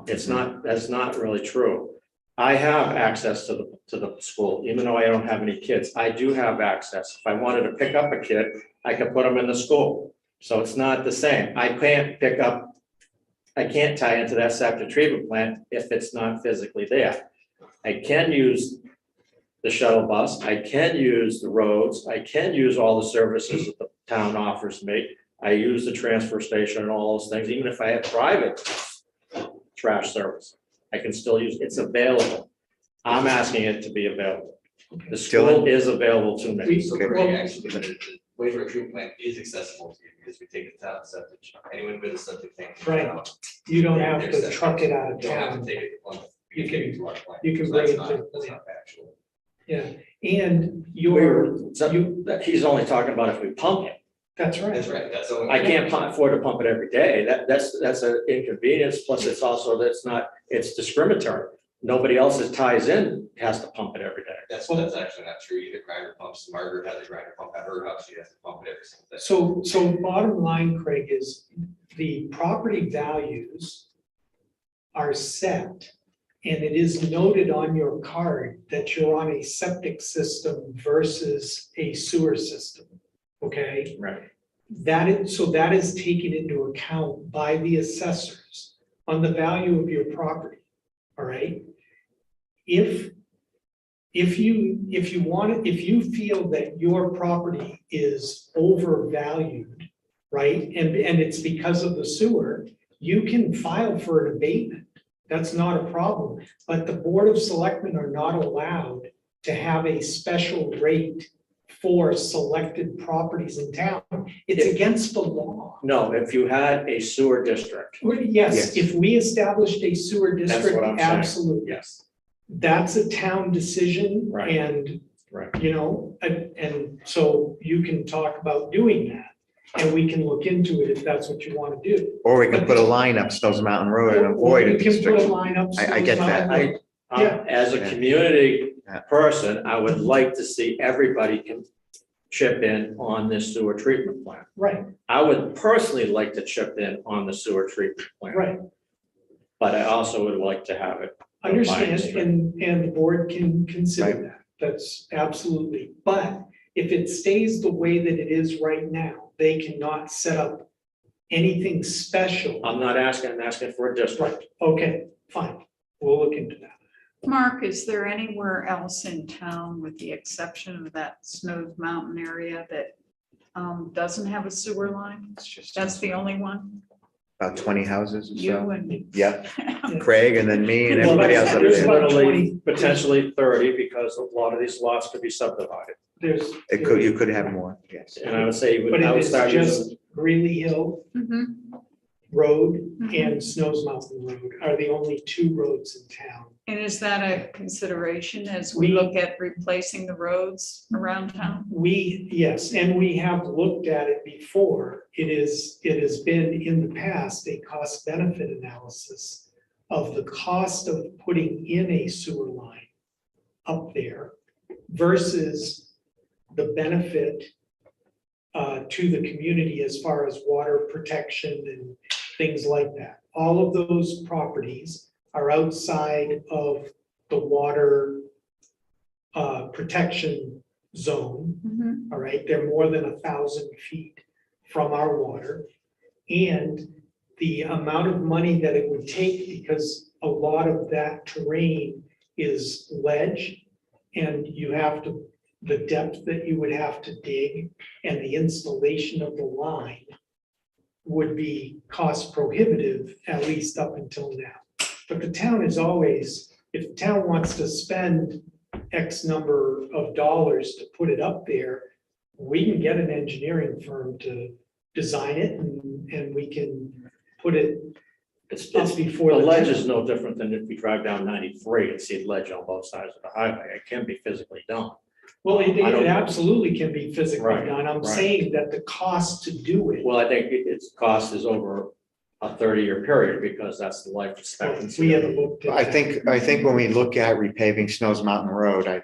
It's not, that's not really true. I have access to the school, even though I don't have any kids, I do have access. If I wanted to pick up a kid, I could put them in the school. So it's not the same. I can't pick up, I can't tie into that septic treatment plant if it's not physically there. I can use the shuttle bus, I can use the roads, I can use all the services that the town offers me. I use the transfer station and all those things, even if I have private trash service, I can still use, it's available. I'm asking it to be available. The school is available to me. So Greg, actually, the wastewater treatment plant is accessible to you because we take it out of septic. Anyone with a septic tank. Right. You don't have to truck it out of You don't have town. to take it on. You take it can- to our plant. you can So bring that's it to not- the That's plant. not factual. Yeah, and you're, He's only talking about if we pump it. that's right. That's right, that's. all- I can't afford to pump it every day. That's an inconvenience. Plus, it's also, it's discriminatory. Nobody else that ties in has to pump it every day. That's actually not true. Either grinder pumps, Margaret has a grinder pump at her house, she has to pump it every single day. So bottom line, Craig, is the property values are set, and it is noted on your card that you're on a septic system versus a sewer system, okay? Right. So that is taken into account by the assessors on the value of your property, all right? If you feel that your property is overvalued, right, and it's because of the sewer, you can file for an abatement. That's not a problem, but the Board of Selectmen are not allowed to have a special rate for selected properties in town. It's against the law. No, if you had a sewer district, Yes, if we established a sewer that's district, what I'm saying. absolutely. Yes, That's a town decision. Right. And, right. you know, and so you can talk about doing that. And we can look into it if that's what you want to do. Or we can put a line up Snows Mountain Road and avoid Or a you can put a district. line up. I get that. Mountain Road. Yeah. As a Yeah. community Yeah. person, I would like to see everybody can chip in on this sewer treatment plant. Right, I would personally like to chip in on the sewer treatment plant. right. But I also would like to have it. Understand, combined. and the board can consider Right. that. That's absolutely. But if it stays the way that it is right now, they cannot set up anything special. I'm not asking, I'm asking for a district. Right, okay, fine. We'll look into that. Mark, is there anywhere else in town, with the exception of that Snows Mountain area, that doesn't have a sewer line? It's just That's the only one? about 20 houses or You so. and. Yeah, Craig and then me and everybody else up There's there. about Literally, 20 potentially 30, because a lot of these lots could be subdivided. There's. You could have more, yes. And I would say, But I it would is start just using, Greeley Hill Mhm, Road mhm. and Snows Mountain Road are the only two roads in town. And is that a consideration as we We- look at replacing the roads around town? Yes, and we have looked at it before. It has been in the past a cost benefit analysis of the cost of putting in a sewer line up there versus the benefit to the community as far as water protection and things like that. All of those properties are outside of the water protection zone. Mhm. All right, they're more than 1,000 feet from our water. And the amount of money that it would take, because a lot of that terrain is ledge, and you have to, the depth that you would have to dig and the installation of the line would be cost prohibitive, at least up until now. But the town is always, if the town wants to spend X number of dollars to put it up there, we can get an engineering firm to design it and we can put it, It's before the the ledge town. is no different than if we drive down 93 and see ledge on both sides of the highway. It can be physically done. Well, it I don't- absolutely can be physically Right, done. I'm right. saying that the cost to do it, Well, I think its cost is over a 30-year period because that's the life expectancy. we haven't looked at. I think when we look at repaving Snows Mountain Road,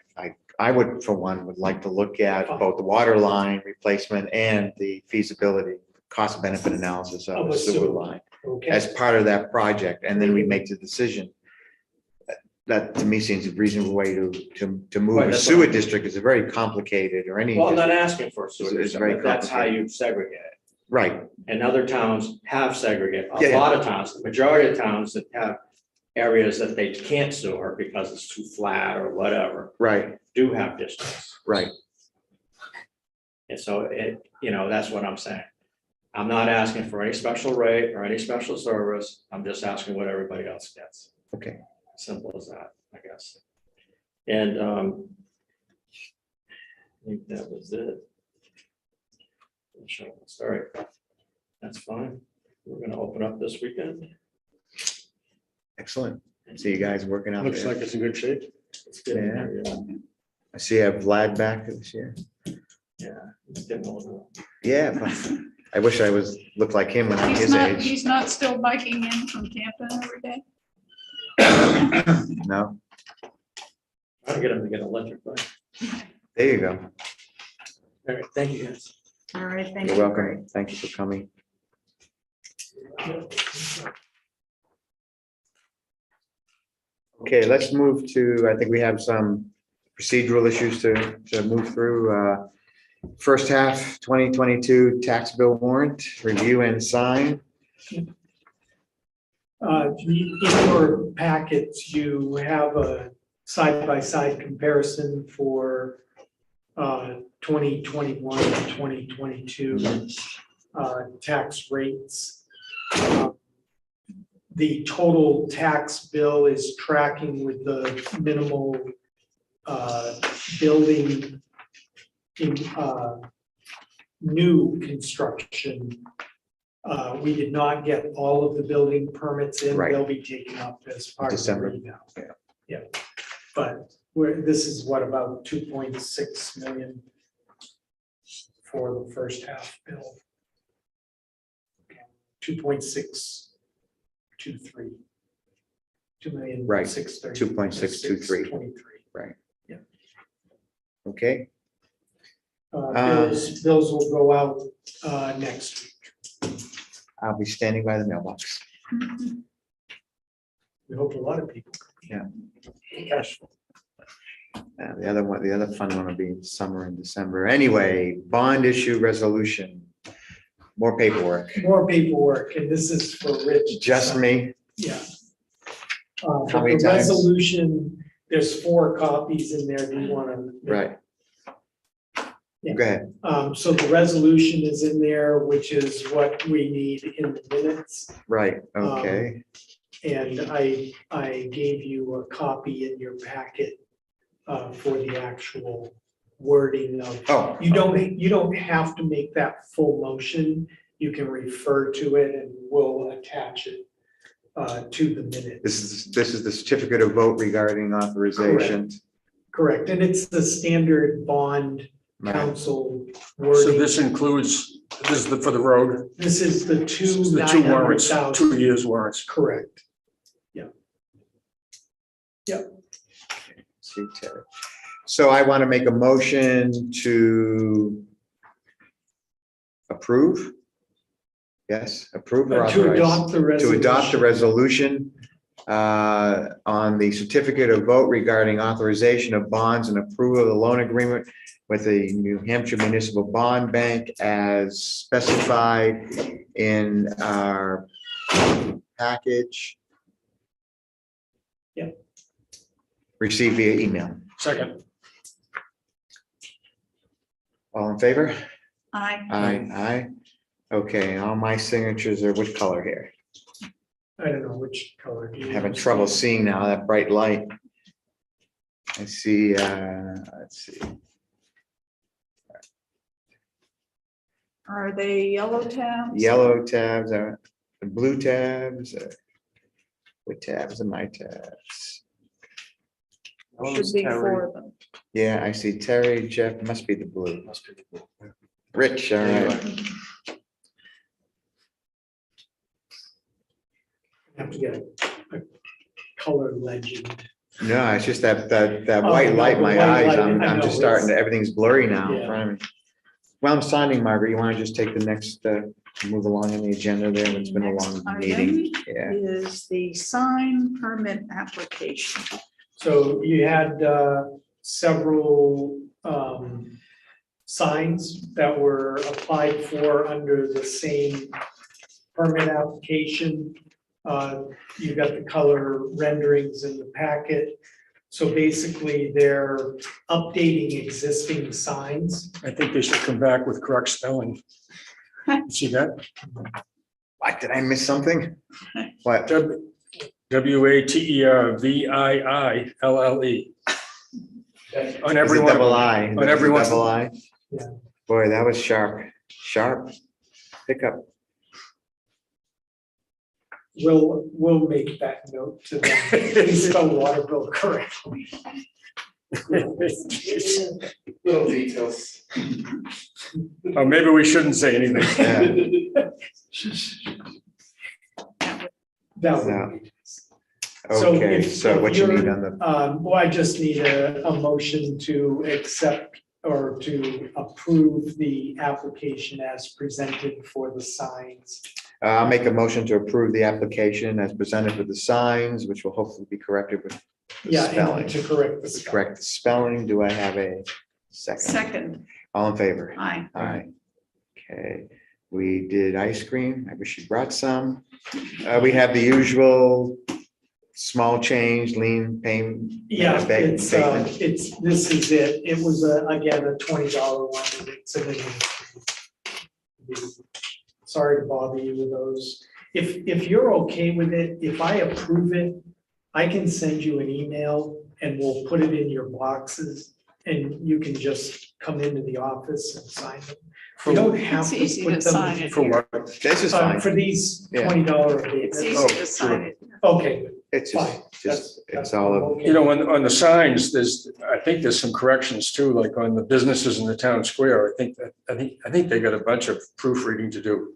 I would, for one, would like to look at both the water line replacement and the feasibility, cost benefit analysis of Of a a sewer sewer. line Okay, as part of that project, and then we make the decision. That to me seems a reasonable way to move. Right, A that's sewer what I- district is very complicated, or any. Well, I'm not district. asking for a sewer It's very district, but that's how complicated. you segregate. Right, And other towns have segregated. A Yeah. lot of towns, the majority of towns that have areas that they can't sewer because it's too flat or whatever, right, do have districts. right. And so that's what I'm saying. I'm not asking for any special rate or any special service. I'm just asking what everybody else gets. Okay. Simple as that, I guess. And I think that was it. All right, that's fine. We're gonna open up this weekend. Excellent. See you guys working out Looks there. like it's in good shape. It's getting there, yeah. I see I have Vlad back this year. Yeah, it's getting older. Yeah, but I wish I looked like him when I'm his age. He's not still biking in from Tampa every day? No, I'll get him to get an electric bike. there you go. All right, thank you guys. All right, thank you. You're welcome. Thank you for coming. Okay, let's move to, I think we have some procedural issues to move through. First half 2022 tax bill warrant, review and sign. in your packets, you have a side-by-side comparison for 2021 and 2022 tax rates. The total tax bill is tracking with the minimal building in new construction. We did not get all of the building permits in. Right. They'll be taken up as part of the December. rebound. Yeah. Yeah, but this is what, about 2.6 million for the first half bill. 2.623. 2 million. Right, 630. 2.623. 623. Right. Yeah. Okay, Bills will go out next week. I'll be standing by the mailbox. We hope a lot of people. Yeah. Cash. The other fun one will be summer and December. Anyway, bond issue resolution. More paperwork. More paperwork, and this is for Rich. Just me. Yeah. How But many the times? resolution, there's 4 copies in there. Do you want to? Right. Yeah. Go ahead. So the resolution is in there, which is what we need in the minutes. Right, okay. And I gave you a copy in your packet for the actual wording of. Oh, You don't have to make that full motion. You can refer to it and we'll attach it to the minute. this is the certificate of vote regarding authorization. Correct, and it's the standard bond Right. council So wording. this includes, this is for the road, This is the this is the 2 warrants, 900,000. 2 years warrants. Correct. See, Terry. So I want to make a motion to approve. Yes, approve or To authorize? adopt the To resolution. adopt the resolution on the certificate of vote regarding authorization of bonds and approval of the loan agreement with the New Hampshire Municipal Bond Bank as specified in our package. Yep. Received via email. Second, All in favor? Aye. Aye. Okay, all my signatures are which color here? I don't know which color. do you Having use? trouble seeing now, that bright light. I see, let's see. Are they yellow tabs? Yellow tabs, blue tabs. What tabs are my tabs? Should be four of them. Yeah, I see Terry, Jeff, must be the blue. Rich, all right. Have to get a color legend. No, it's just that Oh, white no, light, the my white eyes, light, I'm I know, just starting to, it's- everything's blurry now in Yeah. front of me. Well, I'm signing, Margaret. You want to just take the next, move along in the agenda there? It's been a long Next meeting. item Yeah. is the sign permit application. So you had several signs that were applied for under the same permit application. You got the color renderings in the packet. So basically, they're updating existing signs. I think they should come back with correct spelling. See that? What, did I miss something? What? WATERVIILLE. On every Is it one. of double them. I? On every one. Double I? Yeah. Boy, that was sharp. Sharp. Pickup. We'll make that note to them. Please spell Waterville correctly. Little details. Oh, maybe we shouldn't say anything. That would No. be- So Okay, if- so if what you need you're- on the, Well, I just need a motion to accept or to approve the application as presented for the signs. I'll make a motion to approve the application as presented with the signs, which will hopefully be corrected with the Yeah, spelling. and to correct the spelling. Correct the spelling. Do I have a second? Second, All in favor? aye. Aye. Okay, we did ice cream. I wish you brought some. We have the usual small change, lean paint. Yeah, abatement. this is it. It was again, a $20 one. And it's an sorry to bother you with those. If you're okay with it, if I approve it, I can send you an email and we'll put it in your boxes and you can just come into the office and sign them. You don't have It's to easy put to them. sign it For here. what? This is fine. For these Yeah. $20 It's abatements. easy to sign it. Okay, It's fine. just, it's all of, okay. You know, on the signs, I think there's some corrections too, like on the businesses in the town square. I think they got a bunch of proofreading to do.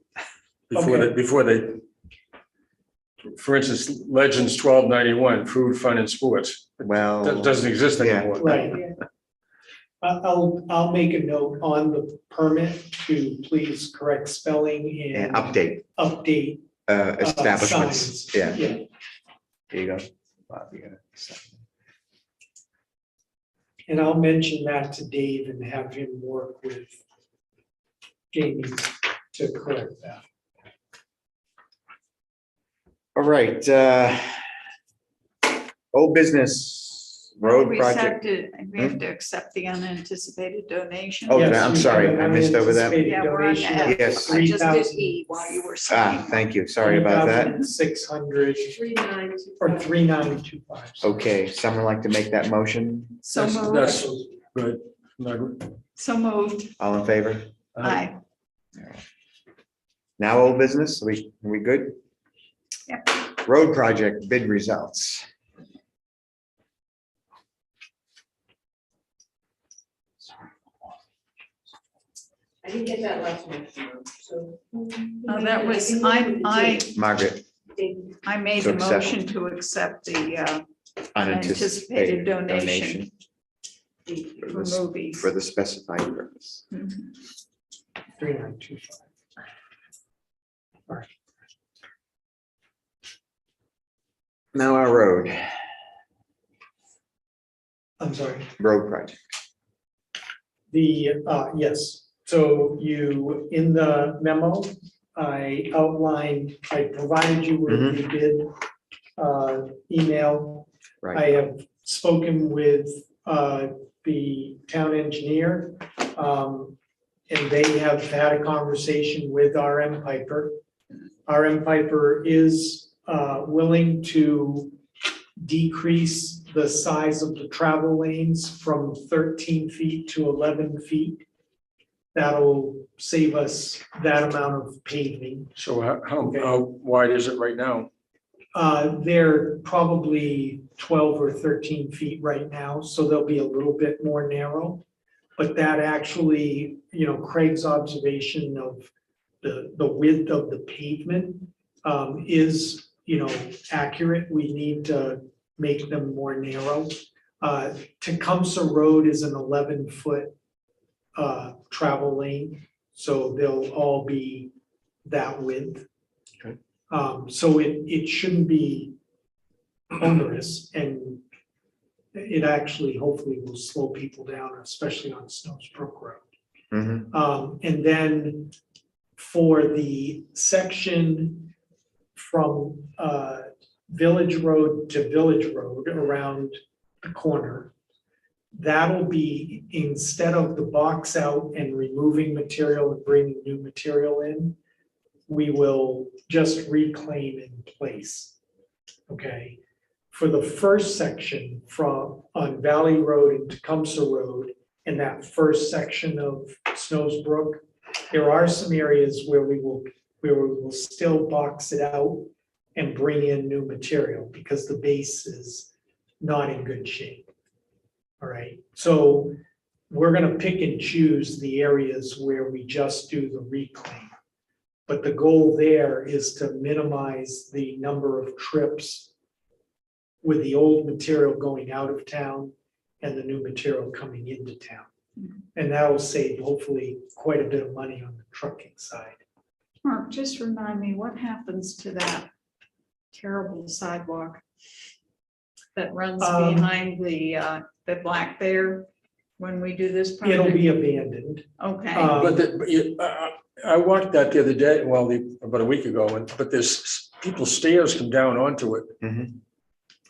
Before they, for instance, Legends 1291, food, fun and sports. well. That doesn't exist Yeah. anymore. Right. I'll make a note on the permit to please correct spelling And and update, update. establishments. signs. Yeah, Yeah, there you go. Bob, you got it. and I'll mention that to Dave and have him work with Jamie to correct that. All right, old business, road We project. have to accept the unanticipated donation. Oh, Yes, I'm you sorry, have an I missed over that. unanticipated Yeah, we're on donation that. of Yes. I just did 3,000 E while you were signing. Thank you, sorry about that. 3,600 3925. or 3925. Okay, someone like to make that motion? So moved, That's good. Margaret. so moved, All in favor? aye. Now old business, are we good? Yep. Road project bid results. I didn't get that last one, so. No, that was, Margaret, I made To the accept. motion to accept the unanticipated Unanticipated donation for movies. for the specified purpose. Mhm. 3925. Now our road I'm sorry. project. Yes, so you, in the memo, I provided you with the bid email. I Right, have spoken with the town engineer. And they have had a conversation with RM Piper. RM Piper is willing to decrease the size of the travel lanes from 13 feet to 11 feet. That'll save us that amount of paving. So how wide is it right now? They're probably 12 or 13 feet right now, so they'll be a little bit more narrow. But that actually, Craig's observation of the width of the pavement is, accurate. We need to make them more narrow. Tecumseh Road is an 11-foot travel lane, so they'll all be that width. Okay. So it shouldn't be onerous, and it actually hopefully will slow people down, especially on Snows Brook Road. And then for the section from Village Road to Village Road around the corner, that'll be, instead of the box out and removing material and bringing new material in, we will just reclaim in place. Okay. For the first section on Valley Road and Tecumseh Road, and that first section of Snows Brook, there are some areas where we will still box it out and bring in new material because the base is not in good shape. All right, so we're gonna pick and choose the areas where we just do the reclaim. But the goal there is to minimize the number of trips with the old material going out of town and the new material coming into town. And that will save hopefully quite a bit of money on the trucking side. Mark, just remind me, what happens to that terrible sidewalk that runs behind the Black Bear when we do this project? It'll be abandoned. Okay. But I walked that the other day, about a week ago, but there's people's stairs come down onto it.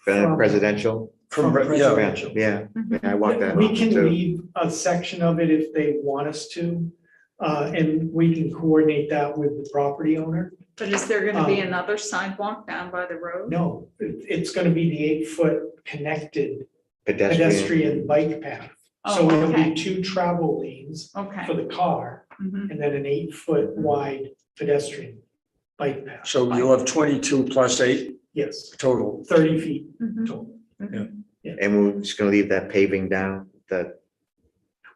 From- Presidential. From Presidential. Yeah, I walked that. We often can too. leave a section of it if they want us to, and we can coordinate that with the property owner. But is there gonna be another sidewalk down by the road? No, it's gonna be the 8-foot connected pedestrian bike path. So Oh, it'll okay. be 2 travel lanes Okay. for the car Mhm. and then an 8-foot wide pedestrian bike path. So you'll have 22 plus 8 Yes, total. 30 feet Mhm. total. And we're just gonna leave that paving down, that,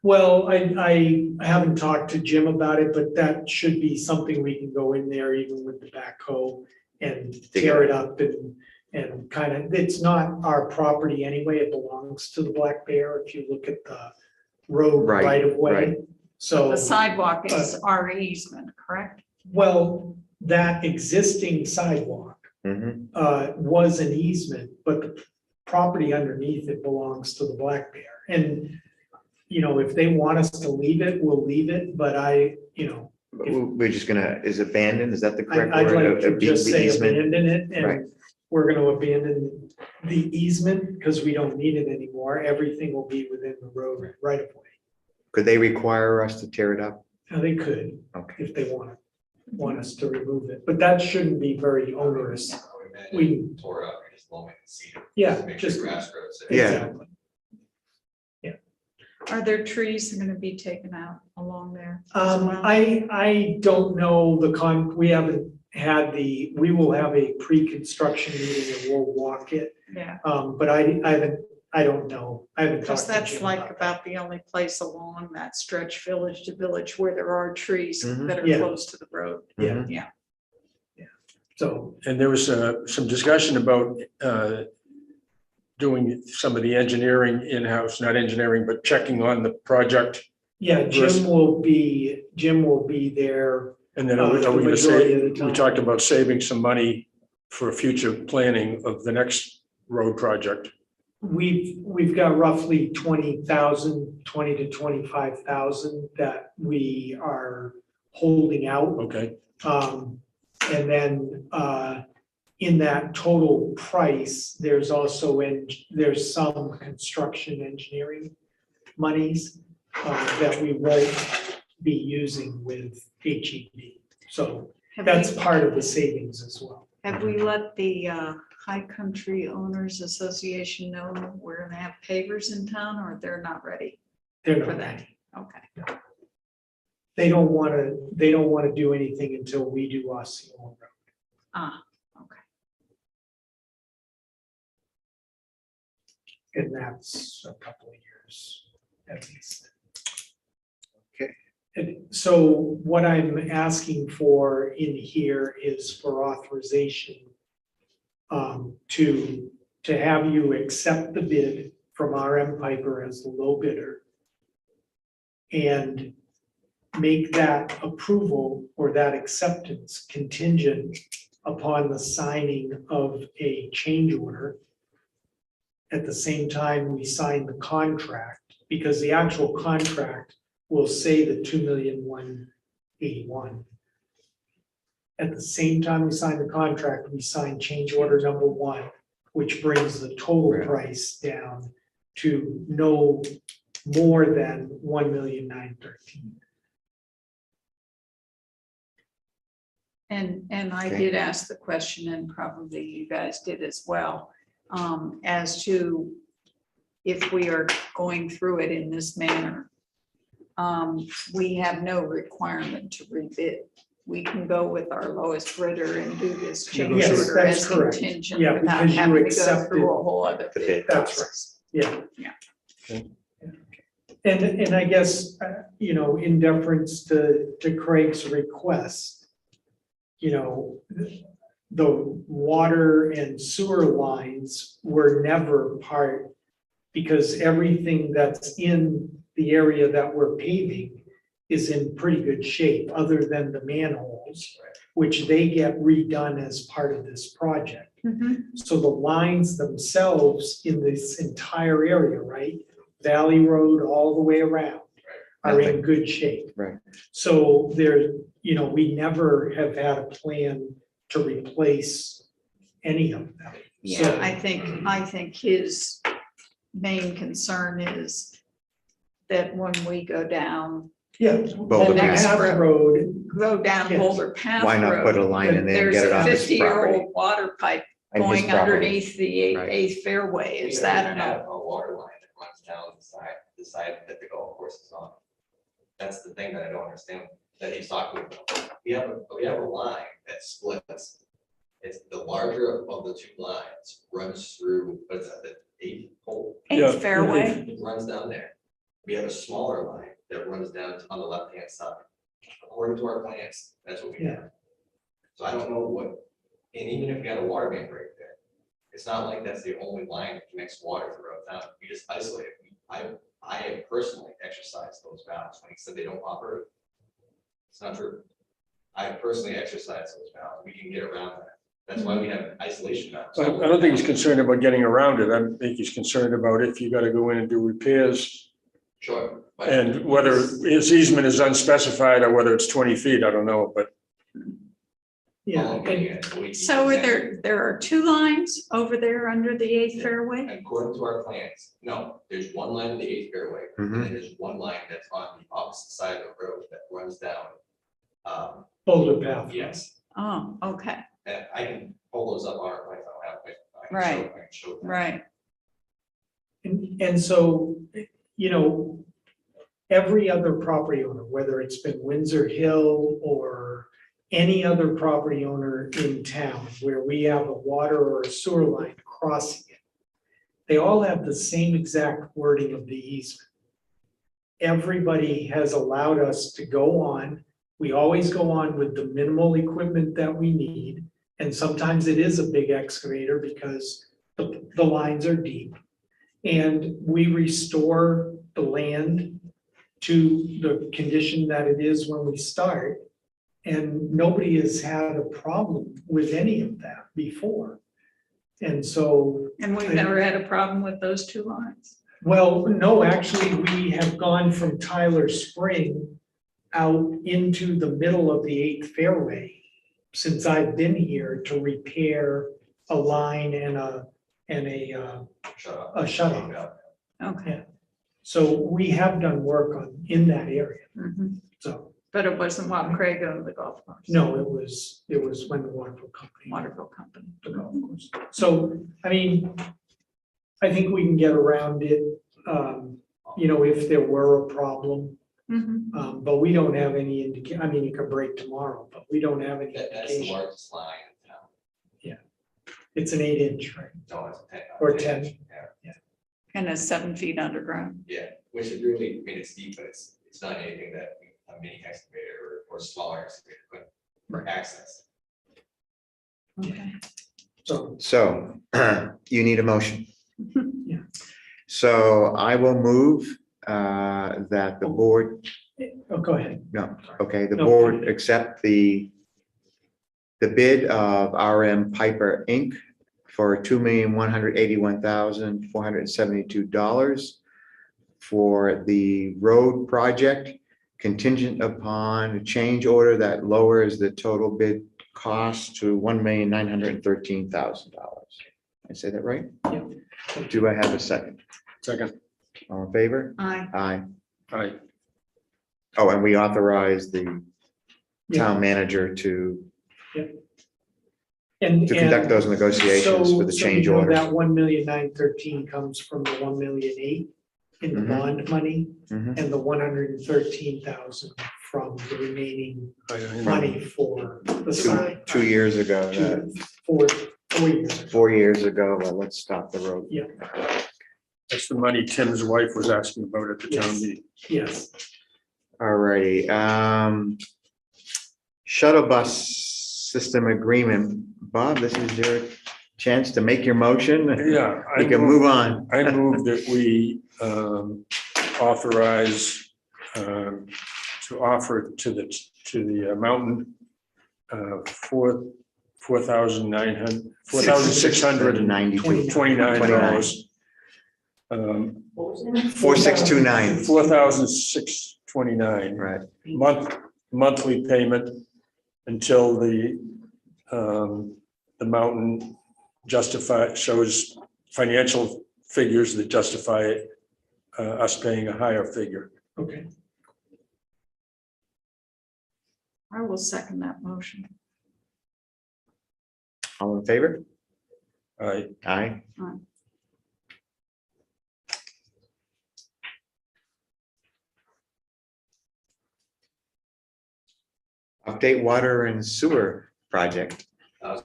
Well, I haven't talked to Jim about it, but that should be something we can go in there even with the backhoe and tear it up and kind of, it's not our property anyway, it belongs to the Black Bear if you look at the road Right, right of way. right. So, The sidewalk is our easement, correct? well, that existing sidewalk mhm. was an easement, but the property underneath it belongs to the Black Bear. And, if they want us to leave it, we'll leave it, but We're just gonna, is abandoned, is that the correct I'd word? like to just say Easement? abandon it, Right. and we're gonna abandon the easement because we don't need it anymore. Everything will be within the road right of way. Could they require us to tear it up? Now, they could, Okay. if they want us to remove it, but that shouldn't be very onerous. I would We- imagine tore it up, you're just mowing the cedar. Yeah, Make just- sure grass grows. Yeah. Exactly. Are there trees that are gonna be taken out along there? as well? I don't know we haven't had we will have a pre-construction meeting and we'll walk it. Yeah, But I don't know. I haven't because talked to that's Jim like about that. about the only place along that stretch village to village where there are trees Mhm. that are Yeah. close to the road. Yeah. Mhm. Yeah. So, And there was some discussion about doing some of the engineering in-house, not engineering, but checking on the project. yeah, Jim will be there. And then are we The gonna majority say, of the we time. talked about saving some money for future planning of the next road project. We've got roughly 20,000, 20 to 25,000 that we are holding out. Okay, And then in that total price, there's also there's some construction engineering monies that we won't be using with HEB. So that's part of the savings as well. Have we let the High Country Owners Association know we're gonna have pavers in town, or they're not ready They're for not that? ready. Okay. they don't want to do anything until we do Osceola Road. Ah, okay. And that's a couple of years at least. Okay. And so what I'm asking for in here is for authorization to have you accept the bid from RM Piper as the low bidder and make that approval or that acceptance contingent upon the signing of a change order. At the same time, we sign the contract, because the actual contract will say the 2,181,000. At the same time we sign the contract, we sign change order number 1, which brings the total Right. price down to no more than 1,913,000. And I Okay. did ask the question, and probably you guys did as well, as to if we are going through it in this manner. We have no requirement to rebid. We can go with our lowest bidder and do this change Yes, order that's as correct. contingent Yeah, without because you having to go accepted through a whole other the bid bid. That's process. Yeah. Yeah. And I guess, in deference to Craig's request, the water and sewer lines were never part, because everything that's in the area that we're paving is in pretty good shape, other than the manholes, which they get redone as part of this project. So the lines themselves in this entire area, right? Valley Road all the way around are in good shape. Right. So there, we never have had a plan to replace any of them. Yeah, So- I think his main concern is that when we go down Yeah. Boulder the next Path. Road, down Yes. Boulder Path Why not put a Road, line in there and there's get it a on his 50-year-old property? water pipe And his going property. underneath the Right. eighth fairway. Is We that already enough? have a water line that runs down the side that the golf course is on. That's the thing that I don't understand, that he's talking about. We have a line that splits. It's the larger of the two lines runs through, what's that, the 8th hole? Yeah. Eighth fairway? It runs down there. We have a smaller line that runs down on the left-hand side. According to our plans, that's what we have. So I don't know what, and even if we had a water main break there, it's not like that's the only line that connects water throughout town. We just isolate it. I have personally exercised those valves when he said they don't operate. It's not true. I have personally exercised those valves. We can get around that. That's why we have isolation valves. I don't think he's concerned about getting around it. I think he's concerned about if you gotta go in and do repairs. Sure. but- And whether his easement is unspecified or whether it's 20 feet, I don't know, but yeah, All I'm getting at is So are there are two lines over there under the eighth fairway? According to our plans, no, there's one line in the 8th fairway, and then there's one line that's on the opposite side of the road that runs down. Boulder Path. Yes, Oh, okay, and I can pull those up on our plans, I don't have it. I can Right. show- I can show them. right. And so, every other property owner, whether it's been Windsor Hill or any other property owner in town where we have a water or a sewer line crossing it, they all have the same exact wording of the easement. Everybody has allowed us to go on. We always go on with the minimal equipment that we need. And sometimes it is a big excavator because the lines are deep. And we restore the land to the condition that it is when we start. And nobody has had a problem with any of that before. And so, And we've never had a problem with those two lines. well, no, actually, we have gone from Tyler Spring out into the middle of the 8th fairway since I've been here to repair a line and a Shut up. a shut off. Okay. So we have done work in that area, Mhm. so, But it wasn't while Craig owned the golf course. no, it was when the Waterville Company. Waterville Company. The golf course. So, I mean, I think we can get around it, if there were a problem. Mhm. But we don't have any I mean, it could break tomorrow, but we don't have any That's the indication. largest line in town. It's an 8-inch, right? No, it's 10. Or 10. Yeah, And it's 7 feet underground. yeah, which is really, I mean, it's deep, but it's not anything that a mini excavator or smaller excavator could access. Okay. So, You need a motion. Yeah. So I will move that the board, oh, go ahead. no, okay, the No. board accept the bid of RM Piper Inc. for $2,181,472 for the road project contingent upon a change order that lowers the total bid cost to $1,913,000. I say that right? Yep. Do I have a second? Second, All in favor? Aye. Aye. aye. Oh, and we authorize the Yeah. town manager to And conduct those negotiations for the change order. That 1,913,000 comes from the 1,000,008 in the Mhm. bond money, Mhm. and the 113,000 from the remaining money for the sign. 2 years ago, 4 years. well, let's stop the road. Yeah. That's the money Tim's wife was asking about at the town Yes. meeting. Yes. All righty, shuttle bus system agreement. Bob, this is your chance to make your motion. Yeah. I We can move on. I move that we authorize to offer to the mountain $4,629. $4,629. $4,629 Right, monthly payment until the mountain shows financial figures that justify us paying a higher figure. Okay. I will second that motion. all in favor? Aye. Aye. Aye. Update water and sewer project.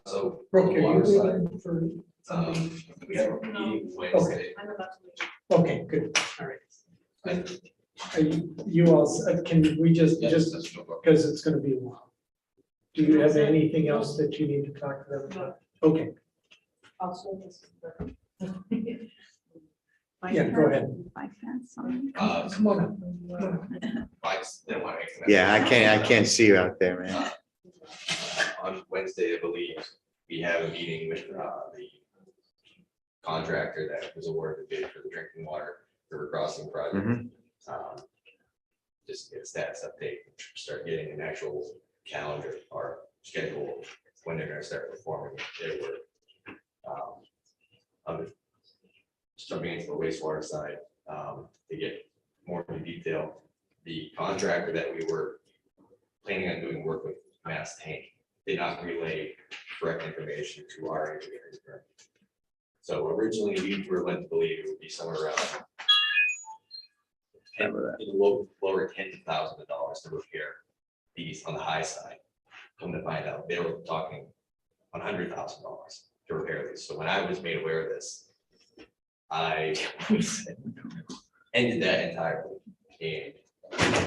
So. Brooke, are you water side, waiting for something? We have a meeting Wednesday. I'm about to leave. Okay, good, all right. Are you all, can we just, Yes, just, that's no problem. because it's gonna be a while. Do you have anything else that you need to talk to them about? Okay, Also, this is the- yeah, go ahead. Bike fence on. Come on up. I just didn't want to make. Yeah, I can't see you out there, man. On Wednesday, I believe, we have a meeting with the contractor that was awarded the bid for the drinking water river crossing project. Mhm. Just get a status update, start getting an actual calendar or schedule when they're gonna start performing their work. Just jumping into the wastewater side, to get more into detail, the contractor that we were planning on doing work with, Mass Tank, did not relay correct information to our engineering firm. So originally, we were led to believe it would be somewhere around in the lower $10,000 to repair these on the high side. Come to find out, they were talking $100,000 to repair these. So when I was made aware of this, I ended that entirely and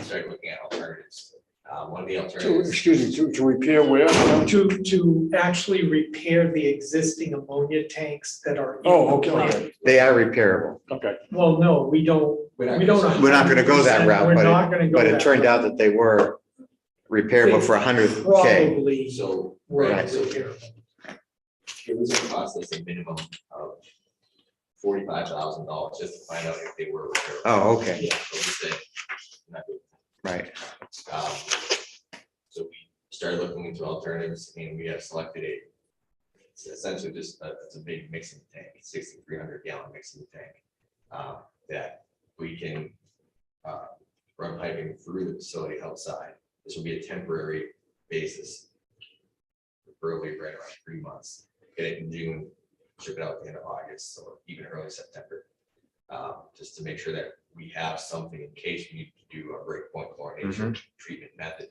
started looking at alternatives. One of the alternatives. Excuse me, to repair where? To actually repair the existing ammonia tanks that are. in Oh, the okay, plant. okay. They are repairable, Okay. Well, no, we don't. We're not We don't. gonna- We're not gonna go that 100%, route, We're but not gonna go but it that turned out route. that they were repairable for $100K. Probably So, were right, so repairable. it was gonna cost us a minimum of $45,000 just to find out if they were repairable. Oh, okay, Yeah, so we said, not good. right. So we started looking into alternatives and we have selected it's essentially just, it's a big mixing tank, 6,300 gallon mixing tank. That we can run piping through the facility outside. This will be a temporary basis. Preferably right around 3 months. Get it in June, ship it out at the end of August or even early September. just to make sure that we have something in case we need to do a breakpoint chlorination treatment method.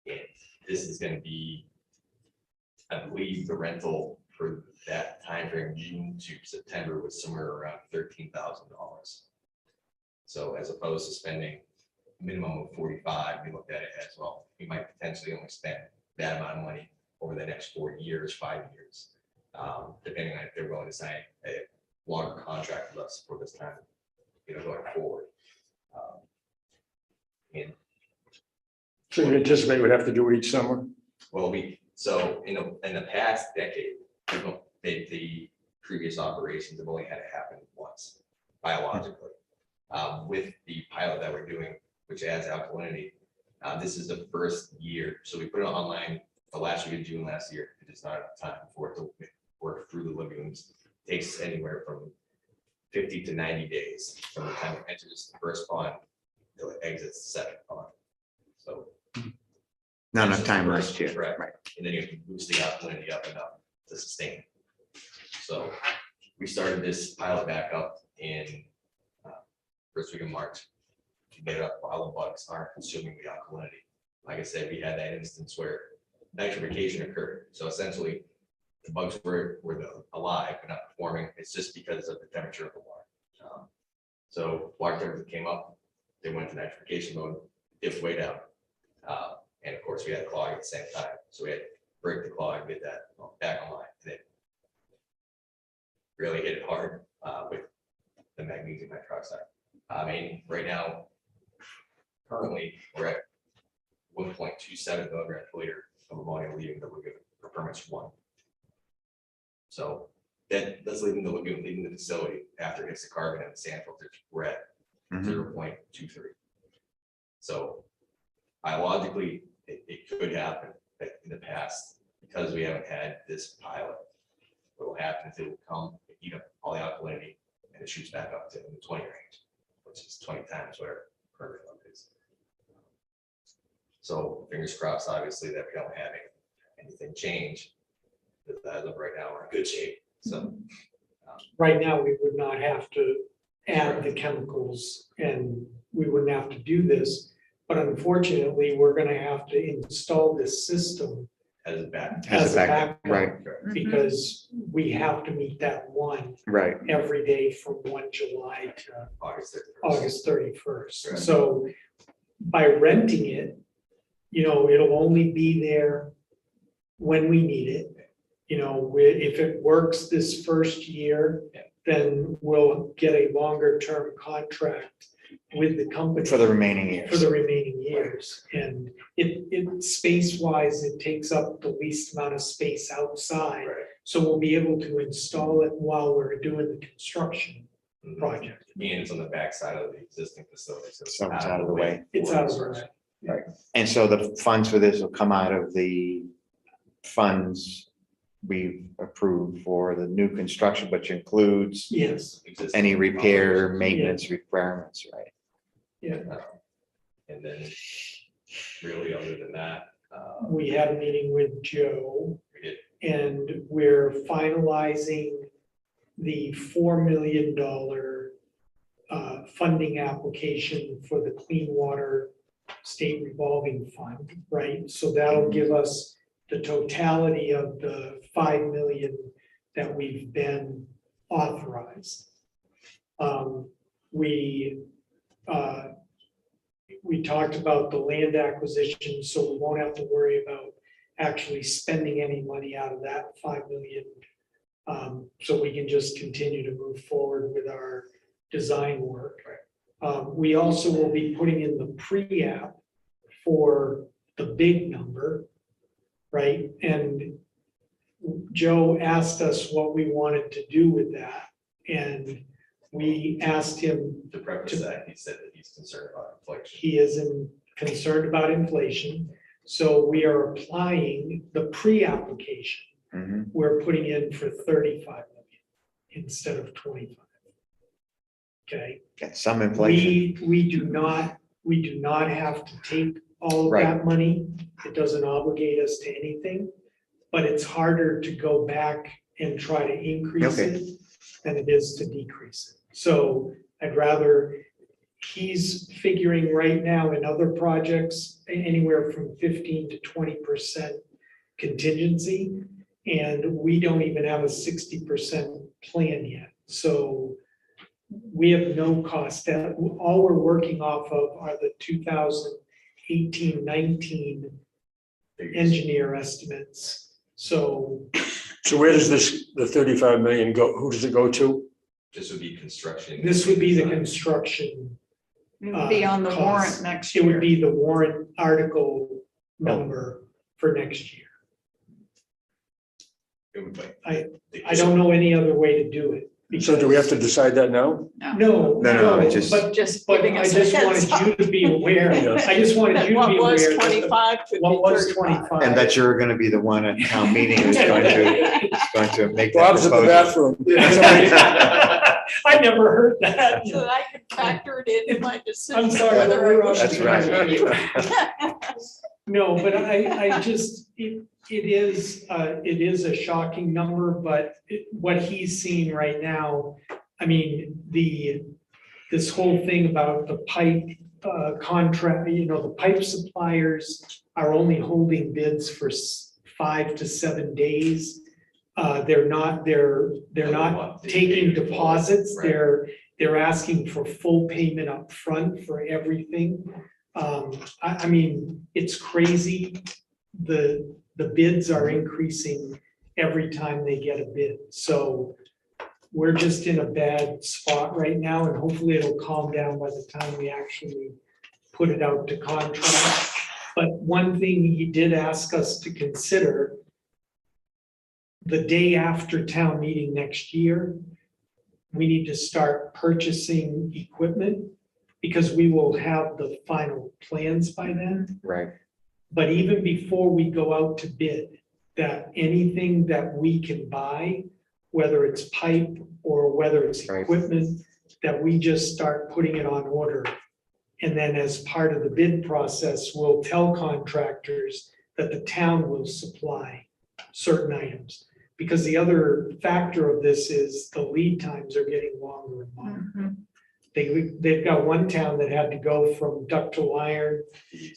And this is gonna be, I believe, the rental for that time frame, June to September, was somewhere around $13,000. So as opposed to spending a minimum of 45, we looked at it as well. We might potentially only spend that amount of money over the next 4 years, 5 years, depending on if they're willing to sign a longer contract with us for this time, going forward. And So you anticipate we'd have to do it each summer? well, so in the past decade, the previous operations have only had it happen once biologically. With the pilot that we're doing, which adds alkalinity, this is the first year. So we put it online the last week of June last year. It is not enough time for it to work through the lagoons. It takes anywhere from 50 to 90 days from the time it enters the first pond till it exits the second pond. So Not enough that's time the last first, year. correct. Right. And then you can boost the alkalinity up and up to sustain it. So we started this pilot back up in first week of March to get it up while the bugs aren't consuming the alkalinity. Like I said, we had that instance where nitrification occurred. So essentially, the bugs were alive but not performing. It's just because of the temperature of the water. So water temperature came up, they went to nitrification mode, dipped way down. And of course, we had a clog at the same time. So we had to break the clog, get that back online. And it really hit it hard with the magnesium hydroxide. I mean, right now, currently, we're at 1.27 milligrams per liter of ammonia leaving the lagoon for permits 1. So that's leaving the lagoon, leaving the facility after it hits the carbon and the sand filters. We're at 0.23. So biologically, it could happen in the past because we haven't had this pilot. What will happen is it will come, eat up all the alkalinity, and it shoots back up to the 20 range, which is 20 times where permit limit is. So fingers crossed, obviously, that we don't have anything change. But as of right now, we're in good shape. So Right now, we would not have to add the chemicals and we wouldn't have to do this. But unfortunately, we're gonna have to install this system as a back, as a backup. Right, Because we have to meet that one right. every day from 1 July to August 31st. August 31st. Right. So by renting it, it'll only be there when we need it. If it works this first year, then we'll get a longer term contract with the company. For the remaining years. For the remaining years. And it space wise, it takes up the least amount of space outside. Right. So we'll be able to install it while we're doing the construction project. And it's on the backside of the existing facility. So So it's out of the way. It's out of the way. Right. And so the funds for this will come out of the funds we've approved for the new construction, which includes Yes. existing any repair, operations. maintenance requirements, right? And then really other than that, We had a meeting with Joe we did and we're finalizing the $4 million funding application for the Clean Water State Revolving Fund, right? So that'll give us the totality of the 5 million that we've been authorized. We talked about the land acquisition, so we won't have to worry about actually spending any money out of that 5 million. So we can just continue to move forward with our design work. We also will be putting in the pre-app for the big number, right? And Joe asked us what we wanted to do with that. And we asked him, to preface that, he said that he's concerned about inflation. he is concerned about inflation. So we are applying the pre-application. We're putting in for 35 million instead of 25. Okay. Get some inflation. We do not have to take all of that money. It doesn't obligate us to anything, but it's harder to go back and try to increase Okay. it than it is to decrease it. So I'd rather, he's figuring right now in other projects, anywhere from 15 to 20% contingency. And we don't even have a 60% plan yet. So we have no cost. All we're working off of are the 2018-19 engineer estimates. So where does the 35 million go? Who does it go to? This would be construction. this would be the design. construction. It would be on the cost. warrant next It year. would be the warrant article number for next year. It would like- I don't know any other way to do it. So do we have to decide that now? No, No, it just- but Just But giving I us a just heads wanted you up. to be aware, I just wanted That you to what be was aware. that 25 could What be was 35. 25. And that you're gonna be the one at town meeting who's going to make that Bob's in the proposal. bathroom. I never heard that. So that I could factor it into my decision. I'm sorry, whether I we're wish That's to right. continue. No, but I just, it is a shocking number, but what he's seeing right now, I mean, this whole thing about the pipe contract, the pipe suppliers are only holding bids for 5 to 7 days. They're not taking deposits. Right. They're asking for full payment up front for everything. I mean, it's crazy. The bids are increasing every time they get a bid. So we're just in a bad spot right now, and hopefully it'll calm down by the time we actually put it out to contract. But one thing he did ask us to consider, the day after town meeting next year, we need to start purchasing equipment because we will have the final plans by then. Right. But even before we go out to bid, that anything that we can buy, whether it's pipe or whether it's Right. equipment, that we just start putting it on order. And then as part of the bid process, we'll tell contractors that the town will supply certain items. Because the other factor of this is the lead times are getting longer and longer. Mhm. They've got one town that had to go from ductile iron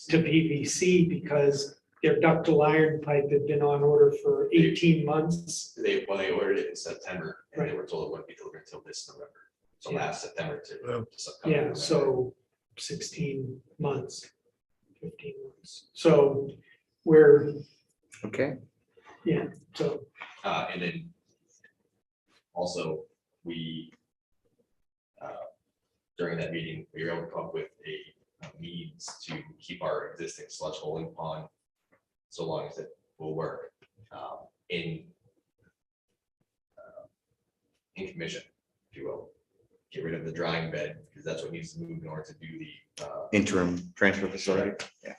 to PVC because their ductile iron pipe had been on order for 18 months. They ordered it in September and they Right. were told it wouldn't be delivered until this November. So Yeah. last September to. Wow. September, Yeah, November. so 16 months, 15 months. So we're, Okay, so, And then also, we, during that meeting, we were able to come up with a means to keep our existing sludge holding pond so long as it will work in commission, if you will. Get rid of the drying bed, because that's what needs to move in order to do the interim transfer facility. Yeah.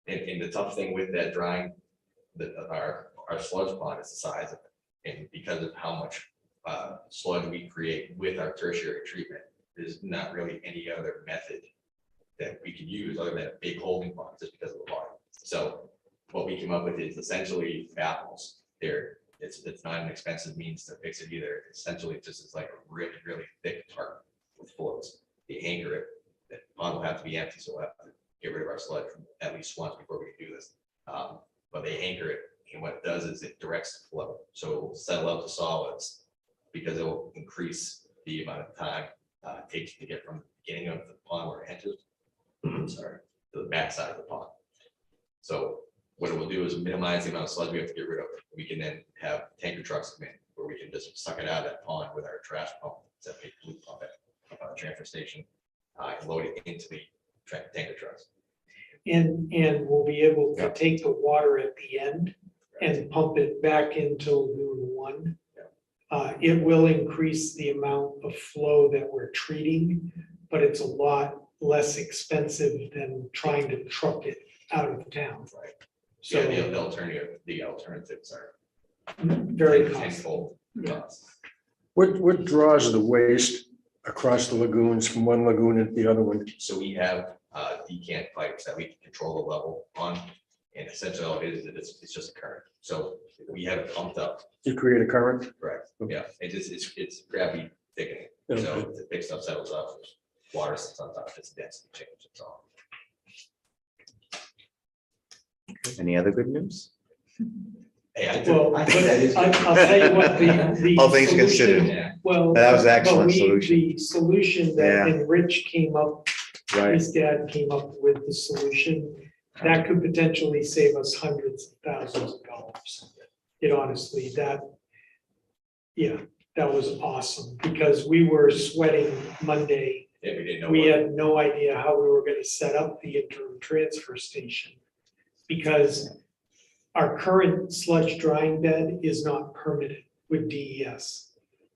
And the tough thing with that drying, our sludge pond is the size of it. And because of how much sludge we create with our tertiary treatment, there's not really any other method that we can use other than a big holding pond, just because of the volume. So what we came up with is essentially baffles. It's not an expensive means to fix it either. Essentially, it just is like a really, really thick tarp with floats. You anchor it, the pond will have to be empty, so we'll have to get rid of our sludge at least once before we can do this. But they anchor it, and what it does is it directs the flow. So it'll settle out the solids because it will increase the amount of time it takes to get from the beginning of the pond where it enters, sorry, to the back side of the pond. So what it will do is minimize the amount of sludge we have to get rid of. We can then have tanker trucks come in where we can just suck it out of that pond with our trash pump. It's a big blue pump at transfer station, and load it into the tanker trucks. and we'll be able to take the water at the end and pump it back into Lagoon 1. It will increase the amount of flow that we're treating, but it's a lot less expensive than trying to truck it out of town. Right. So Yeah, the alternatives are very costly. tenfold cost. What draws the waste across the lagoons from one lagoon into the other one? So we have decant pipes that we can control the level on. And essentially all it is, it's just a current. So we have it pumped up, You create a current? correct? Yeah, it's gravity thickening. So Okay. the big stuff settles up, water sits on top, it's density change, that's all. Any other good news? Hey, I Well, I think that is. good. I'll tell you what, the All things solution- considered. Yeah, Well. That was an but excellent we- solution. The solution that, and Rich came up, Right. his dad came up with the solution, that could potentially save us hundreds of thousands of dollars. It honestly, that was awesome, because we were sweating Monday. yeah, we didn't know. We what- had no idea how we were gonna set up the interim transfer station. Because our current sludge drying bed is not permitted with DES.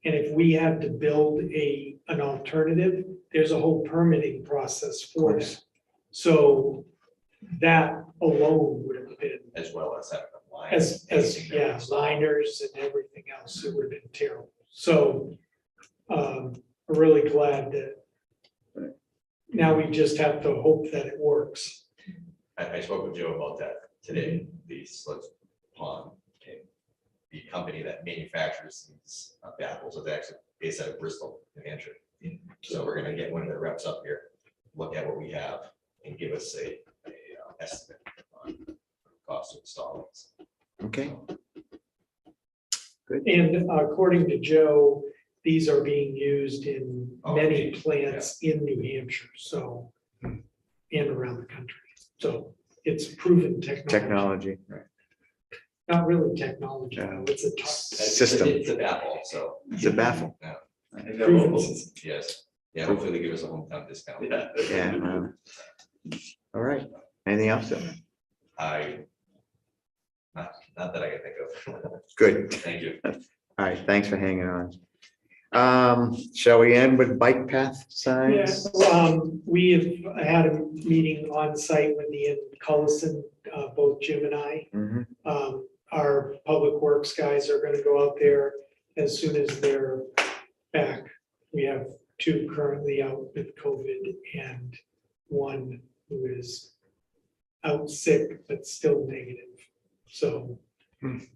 And if we had to build an alternative, there's a whole permitting process for that. So that alone would have been, As well as having a line. liners and everything else, it would have been terrible. So, I'm really glad that now we just have to hope that it works. I spoke with Joe about that today, the sludge pond. And the company that manufactures these baffles is actually based out of Bristol, New Hampshire. So we're gonna get one of their reps up here, look at what we have and give us a estimate on cost of installing. Okay. And according to Joe, these are being used in many plants in New Hampshire, so, and around the country. So it's proven Technology, right. not really technology, though, it's a System. It's a baffle, so. It's a baffle. proven system. Yes, yeah, hopefully they give us a hometown discount. Yeah. All right. Anything else? Not that I can think of. Good. Thank you. All right, thanks for hanging on. Shall we end with bike path Yeah, signs? we have had a meeting on site with the Cullison, both Jim and I. Mhm. Our public works guys are gonna go out there as soon as they're back. We have 2 currently out with COVID and 1 who is out sick but still negative. So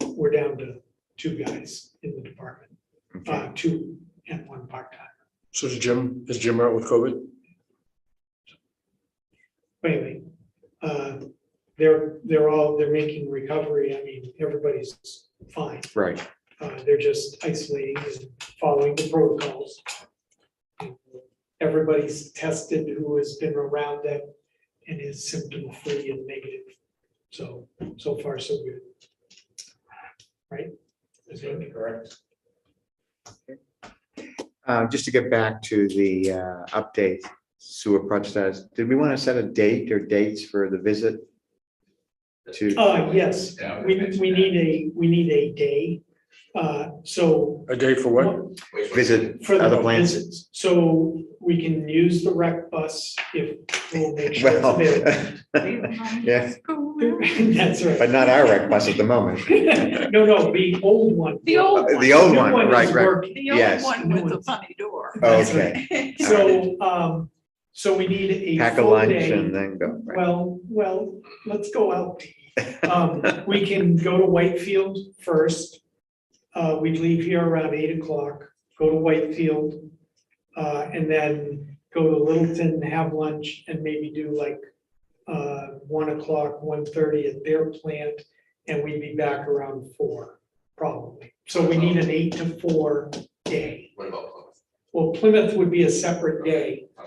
we're down to 2 guys in the department, Okay. 2 and 1 part-time. So is Jim out with COVID? Anyway, they're making recovery. I mean, everybody's fine. Right. They're just isolating and following the protocols. Everybody's tested who has been around them and is symptom-free and negative. So far, so good. Right? Is that Correct. Just to get back to the update sewer project status, did we want to set a date or dates for the visit? Yes, Yeah, we mentioned need a day. So A day for what? Visit for the other plants? visits, so we can use the rec bus if we'll make sure it's Well, available. yeah, That's right. but not our rec bus at the moment. No, the old one. The old one. The old New one, is right. working. The old Yes. one with the funny door. That's Okay. So we need a Pack a full lunch day. and then go. right. Well, let's go out. We can go to Whitefield first. We'd leave here around 8 o'clock, go to Whitefield, and then go to Littleton, have lunch, and maybe do like 1 o'clock, 1:30 at their plant, and we'd be back around 4, probably. So we need an 8 to 4 day. What about Plymouth? Well, Plymouth would be a separate day. Okay.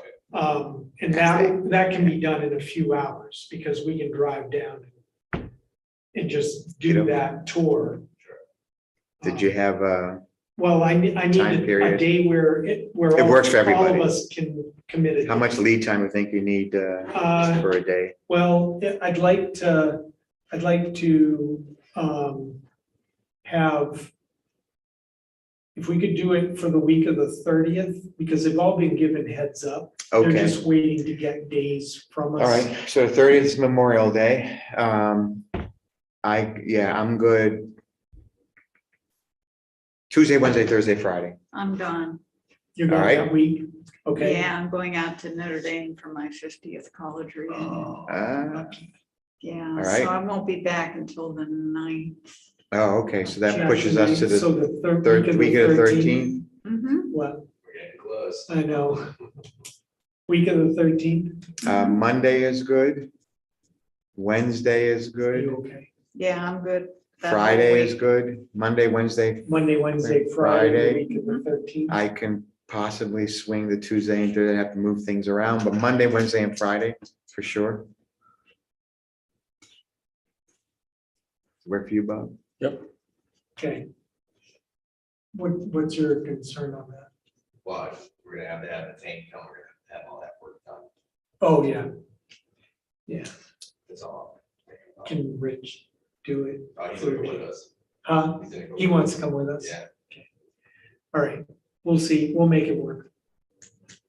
And that can be done in a few hours, because we can drive down and just do that tour. Did you have Well, I need Time a period. day where It all works for all of everybody. us can commit it. how much lead time you think you need for a day? Well, I'd like to have, if we could do it for the week of the 30th, because they've all been given heads up. They're Okay. just waiting to get days from us. All right, so 30th is Memorial Day. I'm good. Tuesday, Wednesday, Thursday, Friday. I'm gone. You're going All right. that week? Okay. Yeah, I'm going out to Notre Dame for my 50th college reunion. Yeah, right. so I won't be back until the 9th. Oh, okay, so that pushes us to So the the third week of the 13th. Well, We're getting close. I know. Week of the 13th. Monday is good. Wednesday is Are good. you okay? Yeah, I'm good. that whole Friday is week. good. Monday, Wednesday, Monday, Wednesday, Friday, the week of the 13th. I can possibly swing the Tuesday and Thursday, I have to move things around, but Monday, Wednesday and Friday for sure. Work for you, Bob? Okay. What's your concern on that? Well, we're gonna have to have the tank come, we're gonna have all that work done. Oh, yeah. Yeah, That's all. can Rich do it? Oh, he's gonna go with us. Huh? He's gonna go He with wants us. to come with us? Yeah. All right, we'll see, we'll make it work.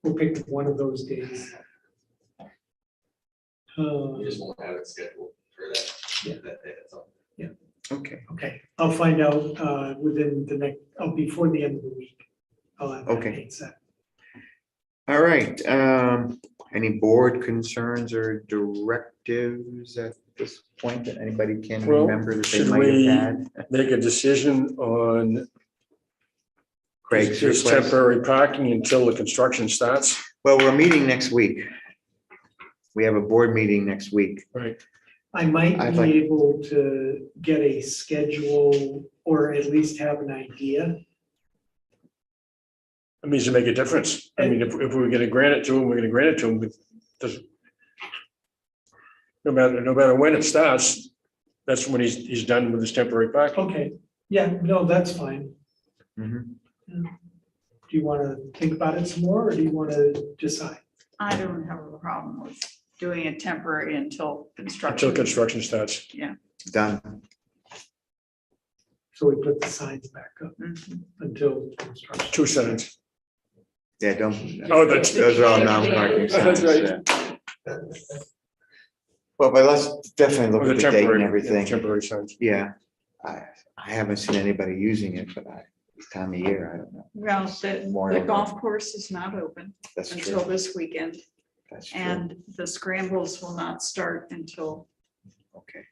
We'll pick one of those days. We just won't have it scheduled for that. Yeah. That day, that's all. Okay, Okay, I'll find out within the next, before the end of the week. I'll have that Okay. date set. all right. Any board concerns or directives at this point that anybody can Well, remember that they should might we- have had? Make a decision on Craig's this request? temporary parking until the construction starts. Well, we're meeting next week. We have a board meeting next week. Right. I might I'd be like- able to get a schedule or at least have an idea. It means to make a difference. I mean, if we're gonna grant it to him, we're gonna grant it to him, but doesn't. No matter when it starts, that's when he's done with his temporary parking. Okay, yeah, no, that's fine. Mhm. Do you want to think about it some more or do you want to decide? I don't have a problem with doing it temporary until construction. Until construction starts. Done. So we put the signs back up Mhm. until construction. 2 signs. Yeah, don't. Oh, that's- Those are all non-parking signs. That's right. yeah. Well, but let's definitely look Or at the the date and temporary, everything. temporary signs. Yeah, I haven't seen anybody using it, but this time of year, I don't know. Well, the Memorial golf course is not open That's until true. this weekend, That's true. and the scrambles will not start until Okay.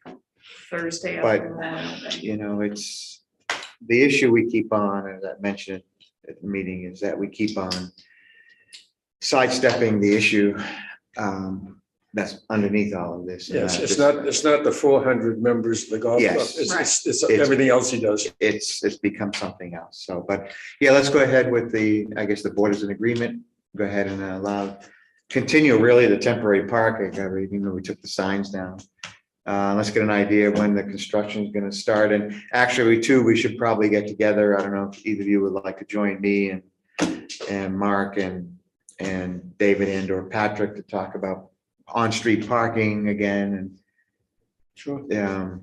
Thursday But- after Memorial Day. You know, it's, the issue we keep on, as I mentioned at the meeting, is that we keep on sidestepping the issue that's underneath all of this. and Yes, that it's just- not the 400 members of the golf club. Yes. It's Right. everything else he does. It's become something else. So, but yeah, let's go ahead with I guess the board is in agreement. Go ahead and continue really the temporary parking, even though we took the signs down. Let's get an idea of when the construction is going to start. And actually, we should probably get together. I don't know if either of you would like to join me and Mark and David and or Patrick to talk about on-street parking again. Sure. And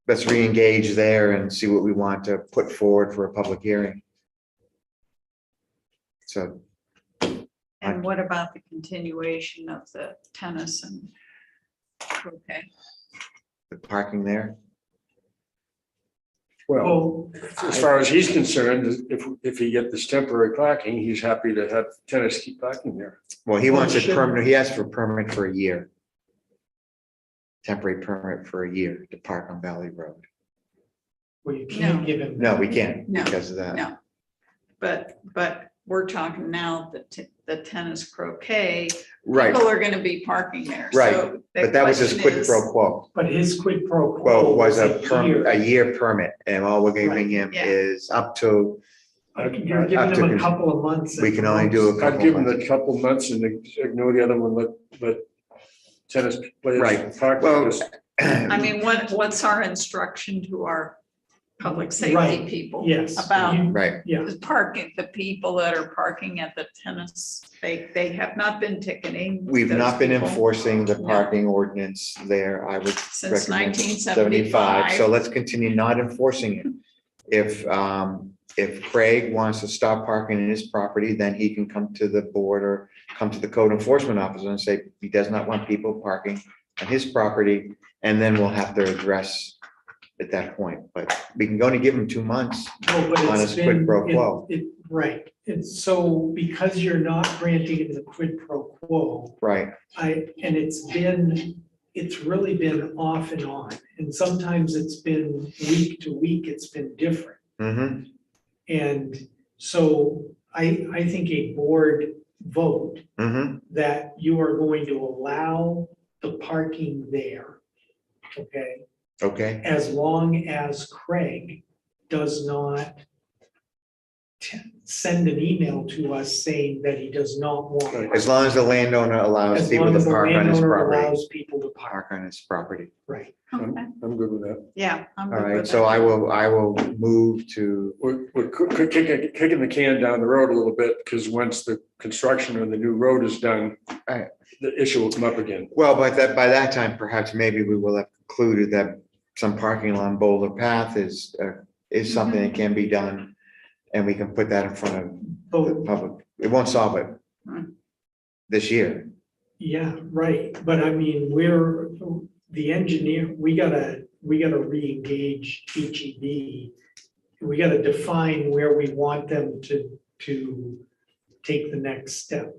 let's re-engage there and see what we want to put forward for a public hearing. So, And what about the continuation of the tennis and croquet? the parking there. Well, as far as he's concerned, if he get this temporary parking, he's happy to have tennis keep parking there. Well, he wants a should- permanent, he asked for a permit for a year. Temporary permit for a year to park on Valley Road. Well, you can't give him. No, we can't No, because of that. no. But we're talking now the tennis croquet. Right, People are gonna be parking there. Right, So the but that was his question quid is- pro quo. But his quid pro quo. Well, was a year. year permit, and all we're giving him yeah. is up to, You're up giving to him a con- couple of months. we at can only do most. a I'd couple give him months. a couple months and ignore the other one, let tennis players Right. park. Well, I mean, what's our instruction to our public safety Right, people? yes. About right, Yeah, the parking, the people that are parking at the tennis, they have not been ticketing. we've those not been people enforcing the No. parking ordinance there, I would Since recommend 1975. So let's continue not enforcing it. If Craig wants to stop parking in his property, then he can come to the board or come to the code enforcement officer and say he does not want people parking on his property, and then we'll have to address at that point. But we can only give him 2 months. no, but On it's his quid been, pro quo. right, and so because you're not granting him the quid pro quo, Right, and it's been it's really been off and on. And sometimes it's been week to week, it's been different. Mm-hmm. And so I think a board vote Mm-hmm. that you are going to allow the parking there, okay? Okay. As long as Craig does not send an email to us saying that he does not want. As long as the landowner allows As people long to as the park on his landowner property. allows people to park, Park on his property. right? Okay, I'm good with that. yeah. I'm All good right, with so that. I will move to, We're kicking the can down the road a little bit, because once the construction of the new road is done, Right. the issue will come up again. well, by that time, perhaps maybe we will have concluded that some parking along Boulder Path is something that can be done. And we can put that in front of the But, public. It won't solve it this year. yeah, right, but I mean, the engineer, we gotta re-engage HEB. We gotta define where we want them to take the next step.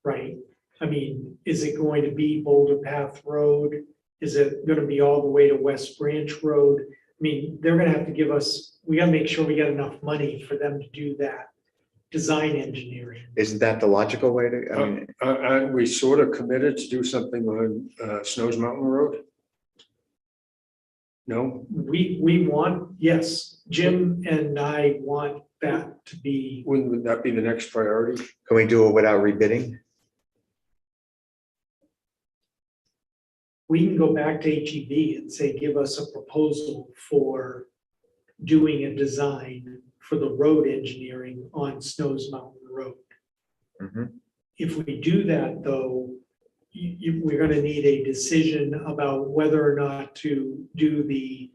Right? I mean, is it going to be Boulder Path Road? Is it gonna be all the way to West Branch Road? I mean, they're gonna have to give us, we gotta make sure we got enough money for them to do that design engineering. Isn't that the logical way to, I mean, Aren't we sort of committed to do something on Snows Mountain Road? No? We want, yes, Jim and I want that to be, Wouldn't that be the next priority? can we do it without rebidding? we can go back to HEB and say, give us a proposal for doing a design for the road engineering on Snows Mountain Road. Mhm. If we do that, though, we're gonna need a decision about whether or not to do the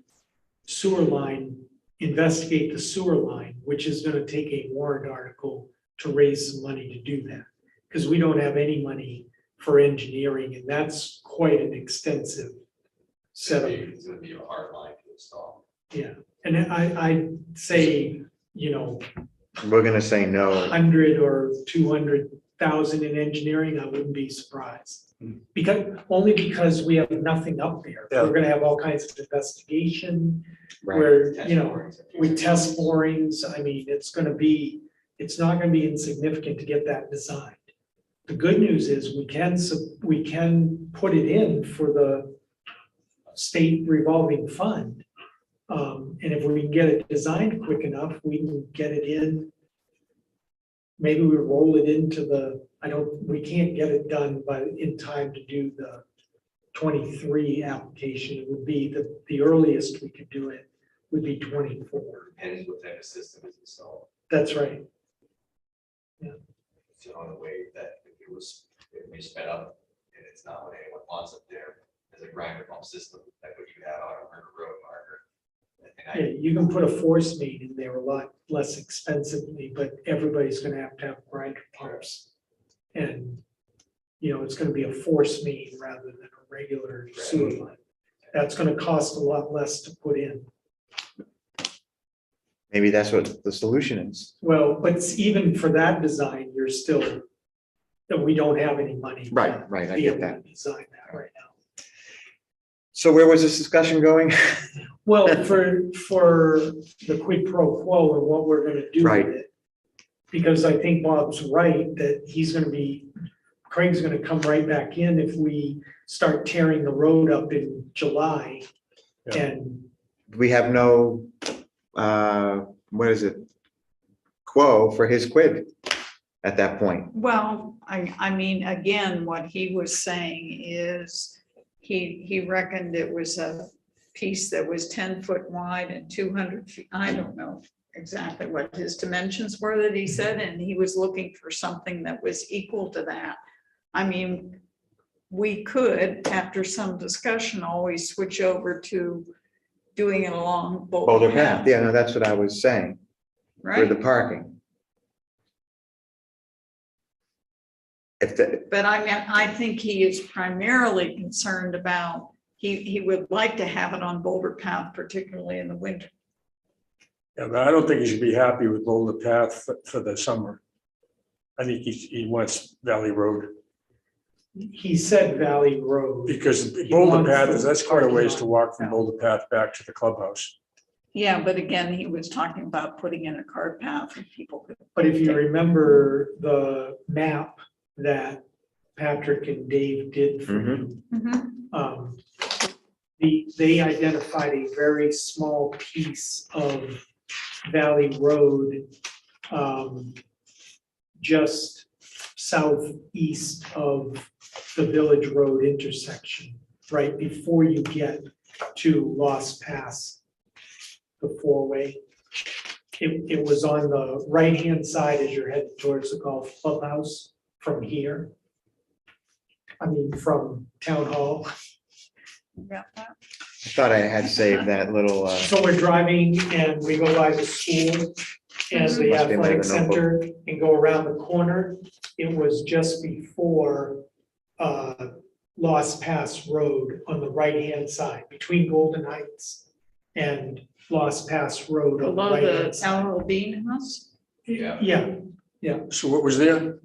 sewer line, investigate the sewer line, which is gonna take a warrant article to raise some money to do that. Because we don't have any money for engineering, and that's quite an extensive setup. It's gonna be a hard line to install. Yeah, and I'd say, We're gonna say no. 100 or 200,000 in engineering, I wouldn't be surprised. Only because we have nothing up there. Yeah. We're gonna have all kinds of investigation, Right. where, Test borings. with test borings, I mean, it's not gonna be insignificant to get that designed. The good news is we can put it in for the state revolving fund. And if we can get it designed quick enough, we can get it in. Maybe we roll it into we can't get it done in time to do the 23 application. It would be the earliest we could do it would be 24. Depends what type of system is installed. That's right. So on the way that if we sped up and it's not what anyone wants up there, there's a grinder pump system like what you have on a river road marker. Yeah, you can put a force main in there a lot less expensively, but everybody's gonna have grinder pumps. And, it's gonna be a force main rather than a regular sewer line. That's gonna cost a lot less to put in. Maybe that's what the solution is. Well, but even for that design, we don't have any money. to Right, I be get able that. to design that right now. So where was this discussion going? Well, for the quid pro quo and what we're gonna do Right. with it. Because I think Bob's right, that Craig's gonna come right back in if we start tearing the road up in July. Yeah. And, We have no, what is it? Quo for his quid at that point. Well, I mean, again, what he was saying is he reckoned it was a piece that was 10 foot wide and 200 feet. I don't know exactly what his dimensions were that he said, and he was looking for something that was equal to that. I mean, we could, after some discussion, always switch over to doing it along Boulder Path, yeah, no, that's what I was saying, for right? the parking. But I mean, I think he is primarily concerned about, he would like to have it on Boulder Path, particularly in the winter. Yeah, but I don't think he should be happy with Boulder Path for the summer. I think he wants Valley Road. he said Valley Road. Because He Boulder wants Path the is, that's quite a ways to parking walk from lot. Boulder Path back to the clubhouse. Yeah, but again, he was talking about putting in a cart path and people could. But if you remember the map that Patrick and Dave did for you, um, they identified a very small piece of Valley Road, just southeast of the Village Road intersection, right before you get to Lost Pass, the four-way. It was on the right-hand side as you're headed towards the golf clubhouse from here. I mean, from Town Hall. Got that? I thought I had saved that little, So we're driving and we go by the school and the Must be in my athletic notebook. center and go around the corner. It was just before Lost Pass Road on the right-hand side, between Golden Heights and Lost Pass Road on the Below right-hand the side. Al Bean House? Yeah, So what was there?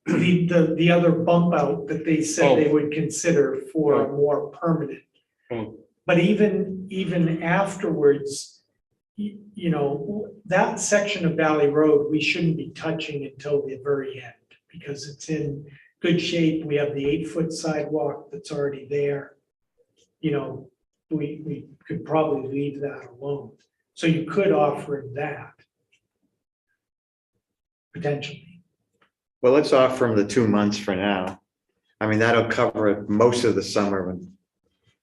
the other bump out that they said they would consider for a more permanent. Oh. But even afterwards, you know, that section of Valley Road, we shouldn't be touching until the very end because it's in good shape. We have the 8-foot sidewalk that's already there. You know, we could probably leave that alone. So you could offer him that. Potentially. well, let's offer him the 2 months for now. I mean, that'll cover most of the summer,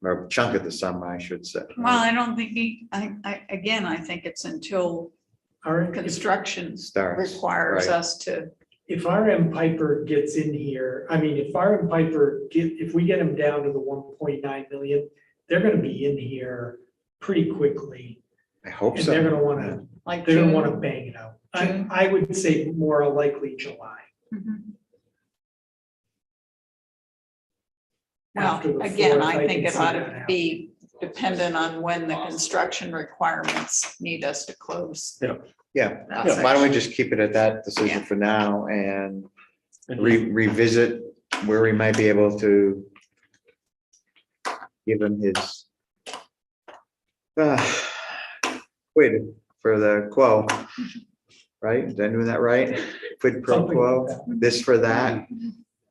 or a chunk of the summer, I should say. Well, I don't think I think it's until Our construction Starts, requires right. us to. If RM Piper gets in here, I mean, if RM Piper if we get him down to the 1.9 million, they're gonna be in here pretty quickly. I hope And so. they're gonna wanna, Like they're gonna June. wanna bang it out. June. I would say more likely July. Mhm. After Well, the again, 4th, I I think can it see ought that to be dependent on when the construction requirements need us to close. Yeah, That's why don't we just keep it at that decision for now and revisit where we might be able to give him his quid for the quo, right? Is that doing that right? Quid pro Something quo, like that. this for that.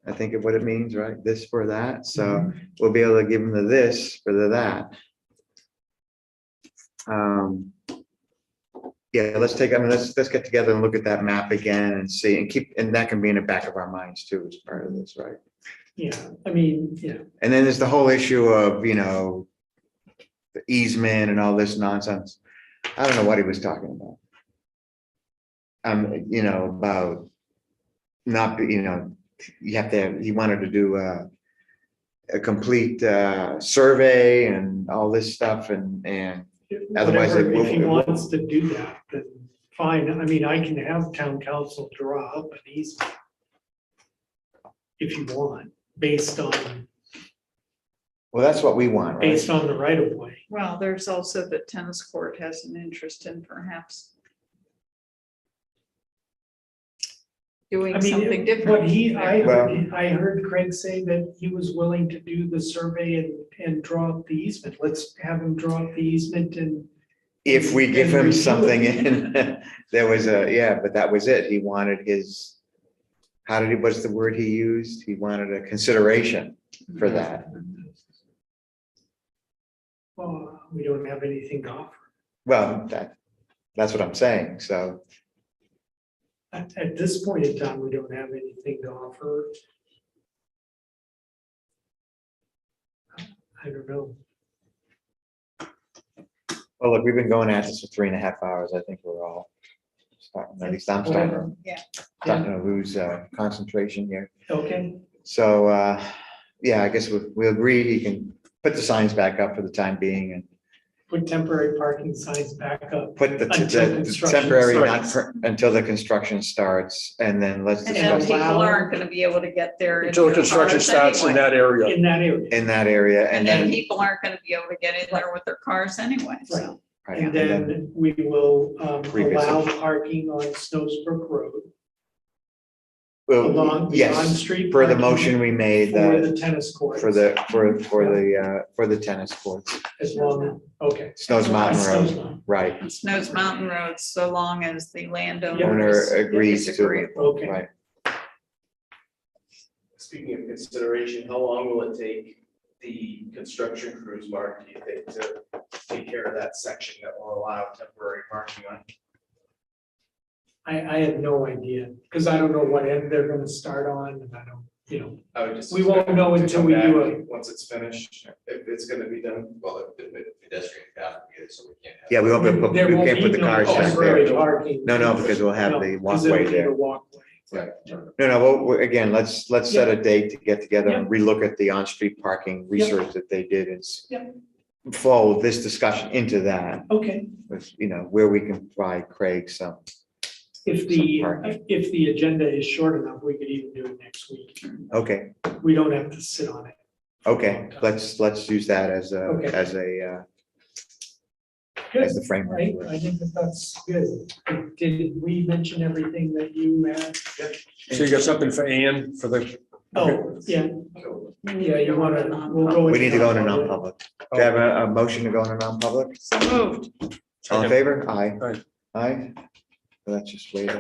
I think of what it means, right? This for that. So we'll be able to give him the this for the that. Yeah, let's get together and look at that map again and see and that can be in the back of our minds too as part of this, right? Yeah, I mean, yeah. And then there's the whole issue of, you know, the easement and all this nonsense. I don't know what he was talking about. You know, about not, you know, he wanted to do a complete survey and all this stuff and otherwise Whatever, it if he will. wants to do that, then fine. I mean, I can have town council draw up an easement if you want, based on Well, that's what we want, right? based on the right of way. Well, there's also the tennis court has an interest in perhaps doing I mean, something what different. I heard Craig say that he was willing to do the survey and draw up the easement. Let's have him draw up the easement and. If we give and him review it. something in, there was but that was it. He wanted his, what's the word he used? He wanted a consideration for that. Well, we don't have anything to offer. Well, that's what I'm saying. So, At this point in time, we don't have anything to offer. I don't know. well, look, we've been going at this for 3.5 hours. I think we're all starting, at least I'm starting to lose concentration here. Okay, So, yeah, I guess we agree he can put the signs back up for the time being and put temporary parking signs back up. put the Until construction temporary, starts. until the construction starts, and then let's And then discuss people aren't gonna be able to get there. in Until their construction cars starts in anyway. that area. In that area. in that area, And and then then. people aren't gonna be able to get in there with their cars anyway, so. Right, And then we will Revisit. allow parking on Snowsbrook Road. Well, along the yes, on-street. for the parking motion we made, For the tennis courts. for the tennis courts. As long, okay. Snows Mountain Snows Road, Mountain. right. Snows Mountain Road, so long as the landowner Owner is agrees to, agreeable. Okay. right. Speaking of consideration, how long will it take the construction crews, Mark, do you think, to take care of that section that will allow temporary parking on? I have no idea, because I don't know what end they're gonna start on, and I don't, you know, I would just. We won't expect know them to until come we back do it. Once it's finished, if it's gonna be done. Well, the pedestrian path, so we can't have. Yeah, we won't be, able to- there we won't can't put be the no cars back temporary there. parking. No, because we'll have No, the 'cause it'll walkway be there. the walkway. Right. No, again, let's set a date to get together and relook at the on-street parking research that they did and Yeah. fold this discussion into that, Okay, with, where we can provide Craig some. if the agenda is short enough, we could even do it next week. Okay, We don't have to sit on it. okay, let's use that as a, Okay. as a, Good. as the framework. I think that's good. Did we mention everything that you had? So you got something for Ann for the, Oh, yeah, We need yeah, to you go wanna, into non-public. we'll go. We need to go into non-public. non-public. Do you have a motion to go into non-public? So moved. All in favor? Aye. Aye. Aye. Let's just wait.